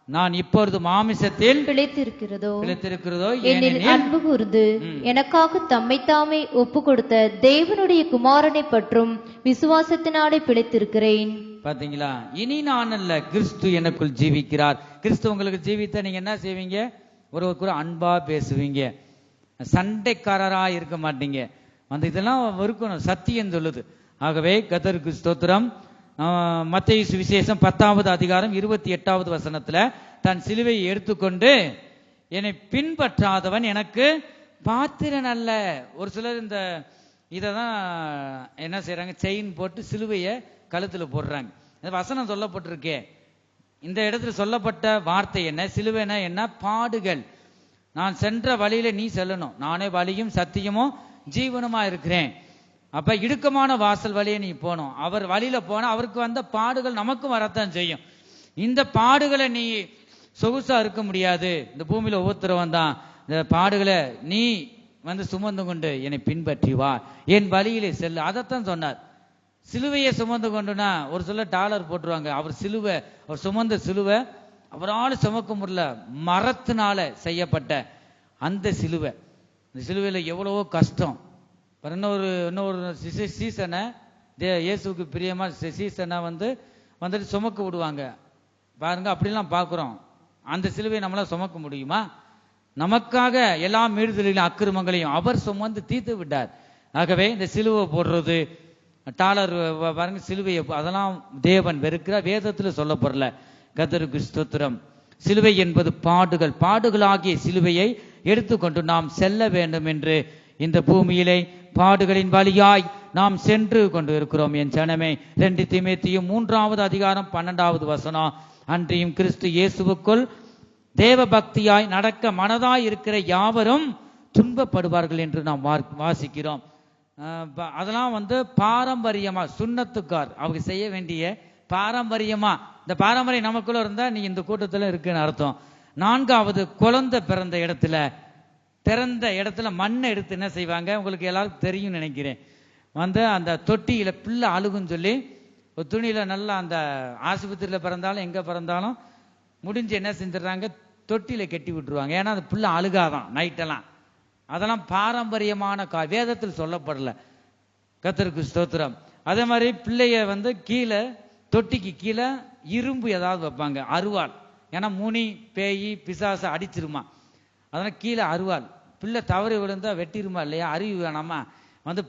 நான் இப்பொழுது மாமிசத்தில் பிழைத்திருக்கிறதோ என்னில் அன்பு கூர்ந்து எனக்காக தம்மை தாமே ஒப்பு கொடுத்த தேவனுடைய குமாரனை பற்றும் விசுவாசத்தினாலே பிழைத்திருக்கிறேன். பாத்தீங்களா? இனி நான் அல்ல, கிறிஸ்து எனக்குள் ஜீவிக்கிறார். கிறிஸ்து உங்களுக்கு ஜீவித்த நீங்க என்ன செய்வீங்க? ஒருவருக்கு அன்பா பேசுவீங்க, சண்டைக்காரரா இருக்க மாட்டீங்க. இதெல்லாம் இருக்கணும், சத்தியம் சொல்லுது. ஆகவே கர்த்தருக்கு ஸ்தோத்திரம். மத்தேயு சுவிசேஷம் 10வது அதிகாரம் 28வது வசனத்துல, தன் சிலுவையை எடுத்துக்கொண்டு என்னை பின்பற்றாதவன் எனக்கு பாத்திரன் அல்ல. ஒரு சிலர் இந்த இததான் என்ன செய்யறாங்க, செயின் போட்டு சிலுவைய கழுத்துல போடுறாங்க. இந்த வசனம் சொல்லப்பட்டிருக்கே, இந்த இடத்துல சொல்லப்பட்ட வார்த்தை என்ன? சிலுவைனா என்ன? பாடுகள். நான் சென்ற வழியில நீ செல்லணும். நானே வழியும் சத்தியமும் ஜீவனுமா இருக்கிறேன். அப்ப இடுக்கமான வாசல் வழியை நீ போகணும். அவர் வழியில போனா அவருக்கு வந்த பாடுகள் நமக்கும் வரத்தான் செய்யும். இந்த பாடுகளை நீ சொகுசா இருக்க முடியாது. இந்த பூமியில ஒவ்வொருத்தரவன் தான் இந்த பாடுகளை நீ சுமந்து கொண்டு என்னை பின்பற்றி வா, என் வழியிலே செல்லு. அதைத்தான் சொன்னார். சிலுவையை சுமந்து கொண்டுனா ஒரு சில டாலர் போட்டுருவாங்க. அவர் சிலுவை, அவர் சுமந்த சிலுவை அவரால் சுமக்க முடியல, மரத்தினால செய்யப்பட்ட அந்த சிலுவை. இந்த சிலுவையில எவ்வளவோ கஷ்டம். இன்னொரு சீசனை, இயேசுக்கு பிரியமா சீசனை வந்துட்டு சுமக்க விடுவாங்க பாருங்க. அப்படிலாம் பார்க்கிறோம். அந்த சிலுவை நம்மளால சுமக்க முடியுமா? நமக்காக எல்லா மீறுதலிலும் அக்கிரமங்களையும் அவர் சுமந்து தீர்த்து விட்டார். ஆகவே இந்த சிலுவை போடுறது, டாலர் பாருங்க, சிலுவையை அதெல்லாம் தேவன் வெறுக்கிறார். வேதத்துல சொல்லப்படல. கர்த்தருக்கு ஸ்தோத்திரம். சிலுவை என்பது பாடுகள், பாடுகளாகிய சிலுவையை எடுத்துக்கொண்டு நாம் செல்ல வேண்டும் என்று இந்த பூமியிலே பாடுகளின் வழியாய் நாம் சென்று கொண்டு இருக்கிறோம் என் ஜனமே. 2 தீமோத்தேயு 3வது அதிகாரம் 12வது வசனம், அன்றியும் கிறிஸ்து இயேசுவுக்குள் தேவ பக்தியாய் நடக்க மனதாய் இருக்கிற யாவரும் துன்பப்படுவார்கள் என்று நாம் வாசிக்கிறோம். அதெல்லாம் பாரம்பரியமா, சுன்னத்துக்கார் அவங்க செய்ய வேண்டிய பாரம்பரியமா, இந்த பாரம்பரியம் நமக்குள்ள இருந்தா நீ இந்த கூட்டத்துல இருக்குன்னு அர்த்தம். 4வது, குழந்தை பிறந்த இடத்துல மண்ணை எடுத்து என்ன செய்வாங்க, உங்களுக்கு எல்லாருக்கும் தெரியும் நினைக்கிறேன். அந்த தொட்டியில பிள்ளை அழுகுன்னு சொல்லி ஒரு துணியில நல்லா, அந்த ஆஸ்பத்திரியில பிறந்தாலும் எங்க பிறந்தாலும் முடிஞ்சு என்ன செஞ்சிடறாங்க, தொட்டியில கட்டி விட்டுருவாங்க. ஏன்னா அந்த பிள்ளை அழுகாதான் நைட்டெல்லாம். அதெல்லாம் பாரம்பரியமான வேதத்தில் சொல்லப்படல. கர்த்தருக்கு ஸ்தோத்திரம். அதே மாதிரி பிள்ளைய கீழே, தொட்டிக்கு கீழே இரும்பு ஏதாவது வைப்பாங்க, அருவாள். ஏன்னா முனி பேய் பிசாசு அடிச்சிருமா, அதனால கீழே அருவாள். பிள்ளை தவறி விழுந்தா வெட்டிருமா இல்லையா, அறிவு வேணாமா.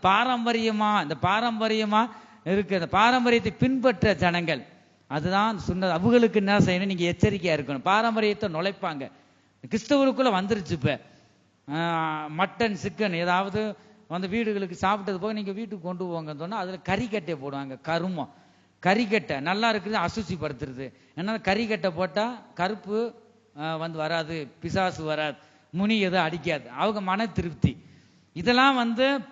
பாரம்பரியமா, இந்த பாரம்பரியமா இருக்கு, இந்த பாரம்பரியத்தை பின்பற்ற ஜனங்கள் அதுதான் சொன்னது. அவங்களுக்கு என்ன செய்யணும், நீங்க எச்சரிக்கையா இருக்கணும். பாரம்பரியத்தை நுழைப்பாங்க. கிறிஸ்தவருக்குள்ள வந்துருச்சு இப்ப. மட்டன் சிக்கன் ஏதாவது வீடுகளுக்கு சாப்பிட்டது போக நீங்க வீட்டுக்கு கொண்டு போங்கன்னு சொன்னா அதுல கறிக்கட்டை போடுவாங்க. கருமம், கறிக்கட்டை நல்லா இருக்குது, அசுசிப்படுத்துறது. ஏன்னா கறிக்கட்டை போட்டா கருப்பு வராது, பிசாசு வராது, முனி எதுவும் அடிக்காது, அவங்க மன திருப்தி. இதெல்லாம்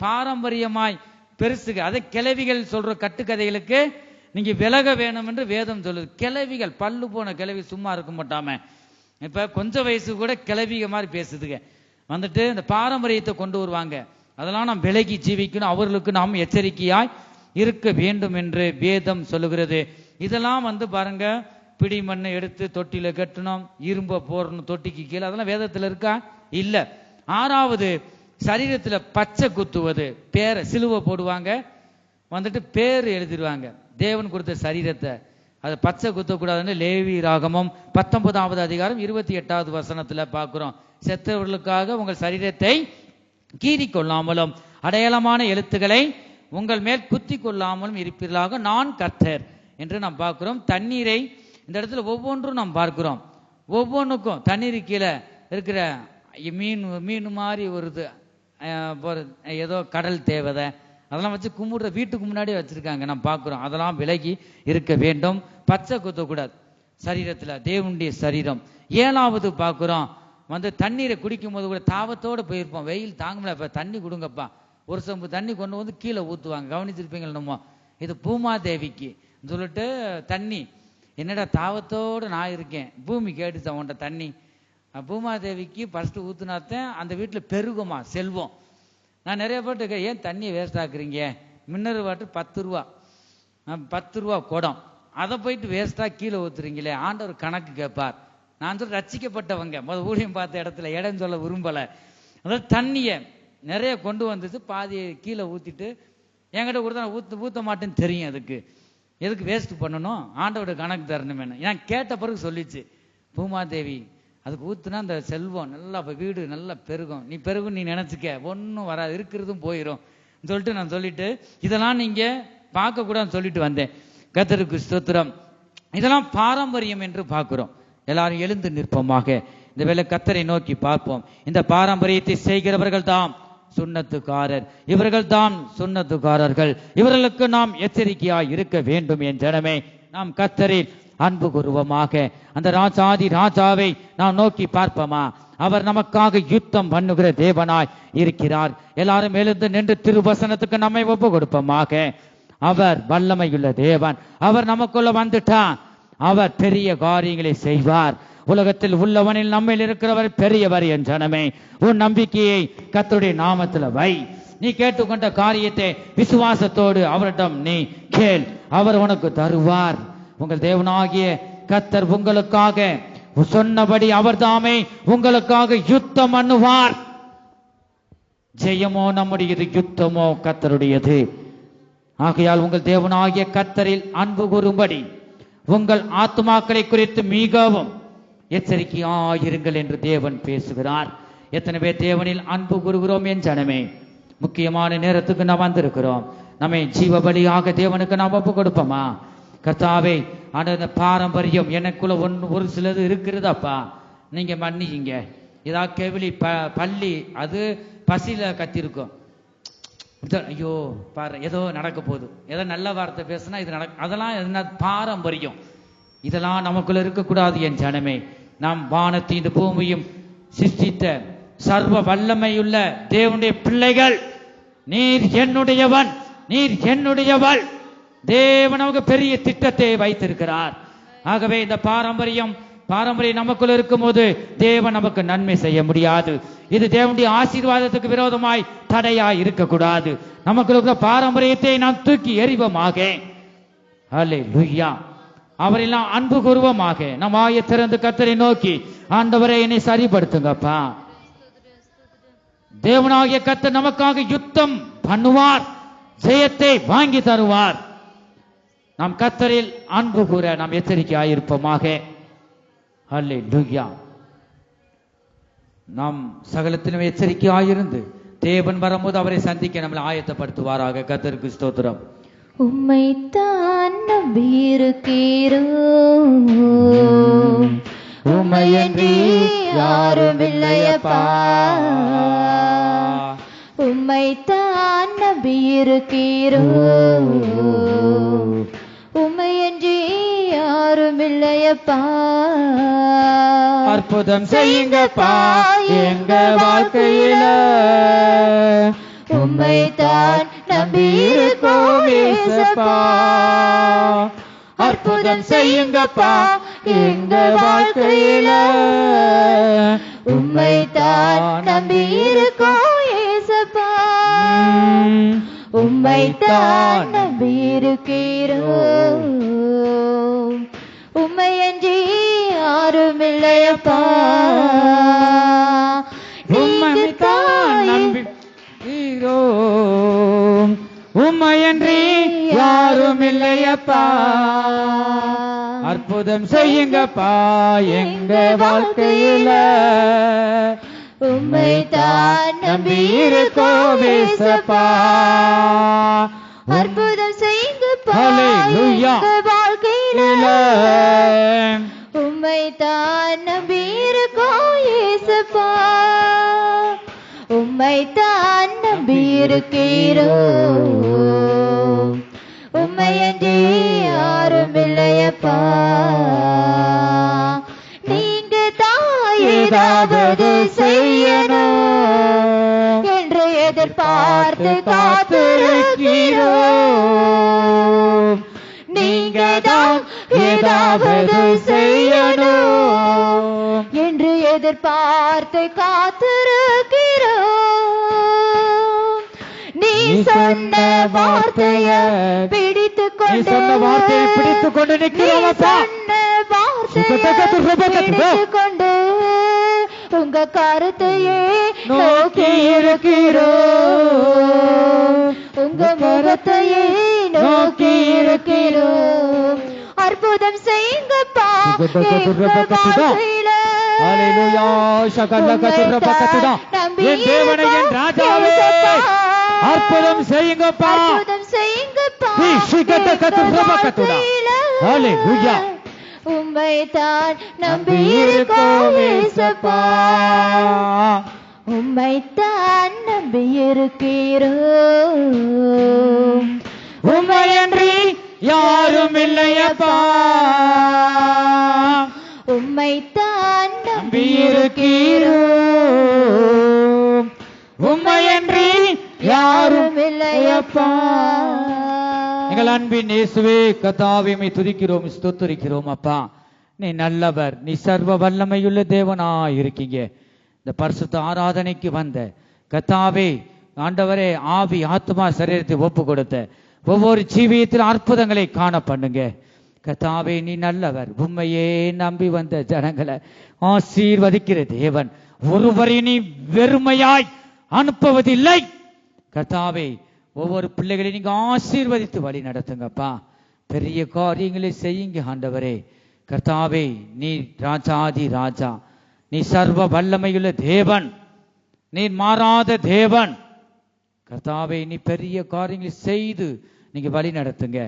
பாரம்பரியமாய் பெருசுக. அதை கிழவிகள் சொல்ற கட்டுக்கதைகளுக்கு நீங்க விலக வேணும் என்று வேதம் சொல்லுது. கிழவிகள், பல்லு போன கிழவி சும்மா இருக்க மாட்டாம, இப்ப கொஞ்சம் வயசு கூட கிழவிக மாதிரி பேசுதுங்க. இந்த பாரம்பரியத்தை கொண்டு வருவாங்க. அதெல்லாம் நாம் விலகி ஜீவிக்கணும். அவர்களுக்கு நாம் எச்சரிக்கையாய் இருக்க வேண்டும் என்று வேதம் சொல்லுகிறது. இதெல்லாம் பாருங்க, பிடி மண்ணை எடுத்து தொட்டியில கட்டணும், இரும்ப போடணும் தொட்டிக்கு கீழே, அதெல்லாம் வேதத்துல இருக்கா? இல்ல. 6வது, சரீரத்துல பச்சை குத்துவது, பேரை சிலுவை போடுவாங்க, பேர் எழுதிடுவாங்க தேவன் கொடுத்த சரீரத்தை. அது பச்சை குத்தக்கூடாதுன்னு லேவி ராகமம் 19வது அதிகாரம் 28வது வசனத்துல பார்க்கிறோம். செத்தவர்களுக்காக உங்கள் சரீரத்தை கீறி கொள்ளாமலும் அடையாளமான எழுத்துக்களை உங்கள் மேல் குத்தி கொள்ளாமலும் இருப்பீர்களாக, நான் கர்த்தர் என்று நாம் பார்க்கிறோம். தண்ணீரை இந்த இடத்துல ஒவ்வொன்றும் நாம் பார்க்கிறோம். ஒவ்வொன்றுக்கும் தண்ணீர் கீழே இருக்கிற மீன் மாதிரி வருது, ஏதோ கடல் தேவதை, அதெல்லாம் வச்சு கும்பிடுற வீட்டுக்கு முன்னாடியே வச்சிருக்காங்க, நாம் பார்க்கிறோம். அதெல்லாம் விலகி இருக்க வேண்டும். பச்சை குத்தக்கூடாது சரீரத்துல, தேவனுடைய சரீரம். 7வது பார்க்கிறோம், தண்ணீரை குடிக்கும் போது கூட தாவத்தோடு போயிருப்போம். வெயில் தாங்கல, இப்ப தண்ணி கொடுங்கப்பா, ஒரு சொம்பு தண்ணி கொண்டு கீழே ஊத்துவாங்க, கவனிச்சிருப்பீங்க நம்ம. இது பூமாதேவிக்கு சொல்லிட்டு தண்ணி, என்னடா தாவத்தோடு நான் இருக்கேன், பூமி கேட்டுச்சா உன்ட தண்ணி. பூமாதேவிக்கு ஃபர்ஸ்ட் ஊத்துனாத்தான் அந்த வீட்டுல பெருகுமா செல்வம். நான் நிறைய பேர்ட்டு ஏன் தண்ணியை வேஸ்ட் ஆக்குறீங்க, மின்னரு வாட்டர் 10 ரூபா, 10 ரூபா குடம், அதை போயிட்டு வேஸ்டா கீழே ஊத்துறீங்களே, ஆண்டவர் கணக்கு கேட்பார். நான் ரட்சிக்கப்பட்டவங்க ஊழியம் பார்த்த இடத்துல இடம் சொல்ல விரும்பல. அதாவது தண்ணிய நிறைய கொண்டு வந்துச்சு, பாதியை கீழே ஊத்திட்டு என்கிட்ட கொடுத்தா ஊத்த மாட்டேன்னு தெரியும். அதுக்கு எதுக்கு வேஸ்ட் பண்ணணும், ஆண்டவோட கணக்கு தரணும். ஏன் கேட்ட பிறகு சொல்லிச்சு பூமாதேவி, அதுக்கு ஊத்துனா அந்த செல்வம் நல்லா வீடு நல்லா பெருகும், நீ பெருகும் நீ நினைச்சுக்க, ஒன்னும் வராது, இருக்கிறதும் போயிடும் சொல்லிட்டு நான் சொல்லிட்டு இதெல்லாம் நீங்க பார்க்க கூடாதுன்னு சொல்லிட்டு வந்தேன். கர்த்தருக்கு ஸ்தோத்திரம். இதெல்லாம் பாரம்பரியம் என்று பார்க்கிறோம். எல்லாரும் எழுந்து நிற்போமாக. இந்த வேளை கர்த்தரை நோக்கி பார்ப்போம். இந்த பாரம்பரியத்தை செய்கிறவர்கள் தாம் சுன்னத்துக்காரர், இவர்கள் தான் சுன்னத்துக்காரர்கள். இவர்களுக்கு நாம் எச்சரிக்கையாய் இருக்க வேண்டும் என் ஜனமே. நாம் கர்த்தரில் அன்பு கூறுவோமாக. அந்த ராஜாதி ராஜாவை நாம் நோக்கி பார்ப்போமா? அவர் நமக்காக யுத்தம் பண்ணுகிற தேவனாய் இருக்கிறார். எல்லாரும் எழுந்து நின்று திருவசனத்துக்கு நம்மை ஒப்பு கொடுப்போமாக. அவர் வல்லமையுள்ள தேவன். அவர் நமக்குள்ள வந்துட்டான். அவர் பெரிய காரியங்களை செய்வார். உலகத்தில் உள்ளவனில் நம்மில் இருக்கிறவர் பெரியவர் என் ஜனமே. உன் நம்பிக்கையை கர்த்தருடைய நாமத்துல வை. நீ கேட்டுக்கொண்ட காரியத்தை விசுவாசத்தோடு அவரிடம் நீ கேள், அவர் உனக்கு தருவார். உங்கள் தேவனாகிய கர்த்தர் உங்களுக்காக சொன்னபடி அவர் தாமே உங்களுக்காக யுத்தம் பண்ணுவார். ஜெயமோ நம்முடையது, யுத்தமோ கர்த்தருடையது. ஆகையால் உங்கள் தேவனாகிய கர்த்தரில் அன்பு கூறும்படி உங்கள் ஆத்துமாக்களை குறித்து மிகவும் எச்சரிக்கையாயிருங்கள் என்று தேவன் பேசுகிறார். எத்தனை பேர் தேவனில் அன்பு கூறுகிறோம் என் ஜனமே? முக்கியமான நேரத்துக்கு நாம் வந்திருக்கிறோம். நம்மை ஜீவ பலியாக தேவனுக்கு நாம் ஒப்பு கொடுப்போமா? கர்த்தாவே, ஆனா இந்த பாரம்பரியம் எனக்குள்ள ஒரு சிலது இருக்கிறதாப்பா, நீங்க மன்னிங்க. இதா கெவிலி பள்ளி அது பசியில கத்திருக்கும். ஐயோ பாரு ஏதோ நடக்க போகுது, ஏதோ நல்ல வார்த்தை பேசினா இது அதெல்லாம் என்ன பாரம்பரியம். இதெல்லாம் நமக்குள்ள இருக்கக்கூடாது. என் ஜனமே, நாம் வானத்தையும் இந்த பூமியும் சிருஷ்டித்த சர்வ வல்லமையுள்ள தேவனுடைய பிள்ளைகள். நீர் என்னுடையவன், நீர் என்னுடையவள். தேவன் நமக்கு பெரிய திட்டத்தை வைத்திருக்கிறார். ஆகவே இந்த பாரம்பரியம் நமக்குள்ள இருக்கும் போது தேவன் நமக்கு நன்மை செய்ய முடியாது. இது தேவனுடைய ஆசீர்வாதத்துக்கு விரோதமாய் தடையாய் இருக்கக்கூடாது. நமக்குள்ள பாரம்பரியத்தை நாம் தூக்கி எறிவோமாக. அல்லேலூயா. அவரெல்லாம் அன்பு கூறுவோமாக. நம் ஆய திறந்து கர்த்தரை நோக்கி, ஆண்டவரே என்னை சரிப்படுத்துங்கப்பா. தேவனாகிய கர்த்தர் நமக்காக யுத்தம் பண்ணுவார், ஜெயத்தை வாங்கி தருவார். நாம் கர்த்தரில் அன்பு கூற நாம் எச்சரிக்கையாயிருப்போமாக. அல்லேலூயா. நாம் சகலத்திலும் எச்சரிக்கையாயிருந்து தேவன் வரும்போது அவரை சந்திக்க நம்மளை ஆயத்தப்படுத்துவாராக. கர்த்தருக்கு ஸ்தோத்திரம். உம்மைத்தான் நம்பியிருக்கிறோம், உம்மையன்றி யாரும் இல்லையப்பா. உம்மைத்தான் நம்பியிருக்கிறோம், உம்மையன்றி யாரும் இல்லையப்பா. அற்புதம் செய்யுங்கப்பா எங்க வாழ்க்கையில, உம்மைத்தான் நம்பியிருக்கோம் ஏசப்பா. அற்புதம் செய்யுங்கப்பா எங்க வாழ்க்கையில, உம்மைத்தான் நம்பியிருக்கோம் ஏசப்பா. உம்மைத்தான் நம்பியிருக்கிறோம், உம்மையன்றி யாரும் இல்லையப்பா. உம்மைத்தான் நம்பியிருக்கிறோம், உம்மையன்றி யாரும் இல்லையப்பா. அற்புதம் செய்யுங்கப்பா எங்க வாழ்க்கையில, உம்மைத்தான் நம்பியிருக்கோம் ஏசப்பா. அற்புதம் செய்யுங்கப்பா எங்க வாழ்க்கையில, உம்மைத்தான் நம்பியிருக்கோம் ஏசப்பா. உம்மைத்தான் நம்பியிருக்கிறோம், உம்மையன்றி யாரும் இல்லையப்பா. நீங்க தான் ஏதாவது செய்யணும் என்று எதிர்பார்த்து காத்திருக்கிறோம். நீங்க தான் ஏதாவது செய்யணும் என்று எதிர்பார்த்து காத்திருக்கிறோம். நீ சொன்ன வார்த்தைய பிடித்துக் கொண்டு நிற்கிறோம். கொண்டு உங்க கருத்தையே நோக்கி இருக்கிறோம், உங்க முகத்தையே நோக்கி இருக்கிறோம். அற்புதம் செய்யுங்கப்பா எங்க வாழ்க்கையில. என் தேவனே, என் ராஜாவே, அற்புதம் செய்யுங்கப்பா. உம்மைத்தான் நம்பியிருக்கோம் ஏசப்பா. உம்மைத்தான் நம்பியிருக்கிறோம், உம்மையன்றி யாரும் இல்லையப்பா. உம்மைத்தான் நம்பியிருக்கிறோம், உம்மையன்றி யாரும் இல்லையப்பா. எங்கள் அன்பின் இயேசுவே, கர்த்தாவே உம்மை துதிக்கிறோம், ஸ்தோத்திரிக்கிறோம். அப்பா, நீ நல்லவர், நீ சர்வ வல்லமையுள்ள தேவனா இருக்கீங்க. இந்த பரிசுத்த ஆராதனைக்கு வந்த கர்த்தாவே, ஆண்டவரே, ஆவி ஆத்மா சரீரத்தை ஒப்பு கொடுத்த ஒவ்வொரு ஜீவியத்தில் அற்புதங்களை காண பண்ணுங்க. கர்த்தாவே, நீ நல்லவர். உண்மையே நம்பி வந்த ஜனங்களை ஆசீர்வதிக்கிற தேவன். ஒருவரை நீ வெறுமையாய் அனுப்புவதில்லை. கர்த்தாவே, ஒவ்வொரு பிள்ளைகளையும் நீங்க ஆசீர்வதித்து வழி நடத்துங்கப்பா. பெரிய காரியங்களை செய்யுங்க ஆண்டவரே. கர்த்தாவே, நீ ராஜாதி ராஜா, நீ சர்வ வல்லமையுள்ள தேவன், நீ மாறாத தேவன். கர்த்தாவே, நீ பெரிய காரியங்களை செய்து நீங்க வழி நடத்துங்க.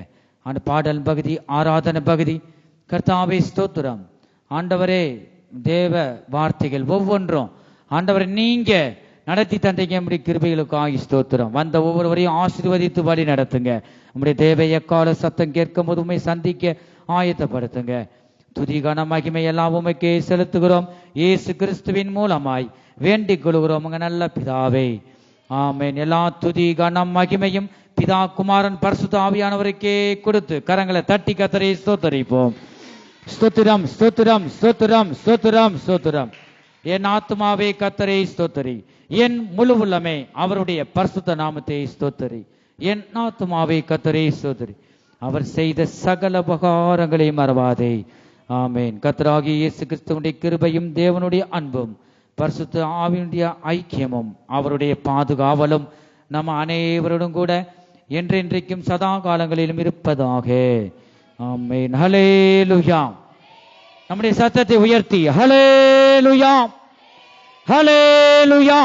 அந்த பாடல் பகுதி, ஆராதனை பகுதி. கர்த்தாவே ஸ்தோத்திரம். ஆண்டவரே, தேவ வார்த்தைகள் ஒவ்வொன்றும் ஆண்டவரை நீங்க நடத்தி தந்தைங்க நம்முடைய கிருபைகளுக்காக ஸ்தோத்திரம். வந்த ஒவ்வொருவரையும் ஆசீர்வதித்து வழி நடத்துங்க. நம்முடைய தேவ எக்கால சத்தம் கேட்கும் போது உண்மை சந்திக்க ஆயத்தப்படுத்துங்க. துதி கன மகிமை எல்லாம் உமைக்கே செலுத்துகிறோம். இயேசு கிறிஸ்துவின் மூலமாய் வேண்டிக் கொள்கிறோம் உங்க நல்ல பிதாவே, ஆமென். எல்லா துதி கனம் மகிமையும் பிதா, குமாரன், பரிசுத்த ஆவியானவருக்கே கொடுத்து கரங்களை தட்டி கர்த்தரை ஸ்தோத்தரிப்போம். ஸ்தோத்திரம், ஸ்தோத்திரம், ஸ்தோத்திரம், ஸ்தோத்திரம், ஸ்தோத்திரம். என் ஆத்துமாவே கர்த்தரை ஸ்தோத்தரி, என் முழு உள்ளமே அவருடைய பரிசுத்த நாமத்தை ஸ்தோத்தரி. என் ஆத்துமாவே கர்த்தரை ஸ்தோத்தரி, அவர் செய்த சகல உபகாரங்களை மறவாதே. ஆமென். கர்த்தராகிய இயேசு கிறிஸ்துவினுடைய கிருபையும் தேவனுடைய அன்பும் பரிசுத்த ஆவியினுடைய ஐக்கியமும் அவருடைய பாதுகாவலும் நம்ம அனைவரோடும் கூட என்றென்றைக்கும் சதா காலங்களிலும் இருப்பதாக. ஆமென். ஹல்லேலூயா. நம்முடைய சத்தத்தை உயர்த்தி ஹல்லேலூயா, ஹல்லேலூயா.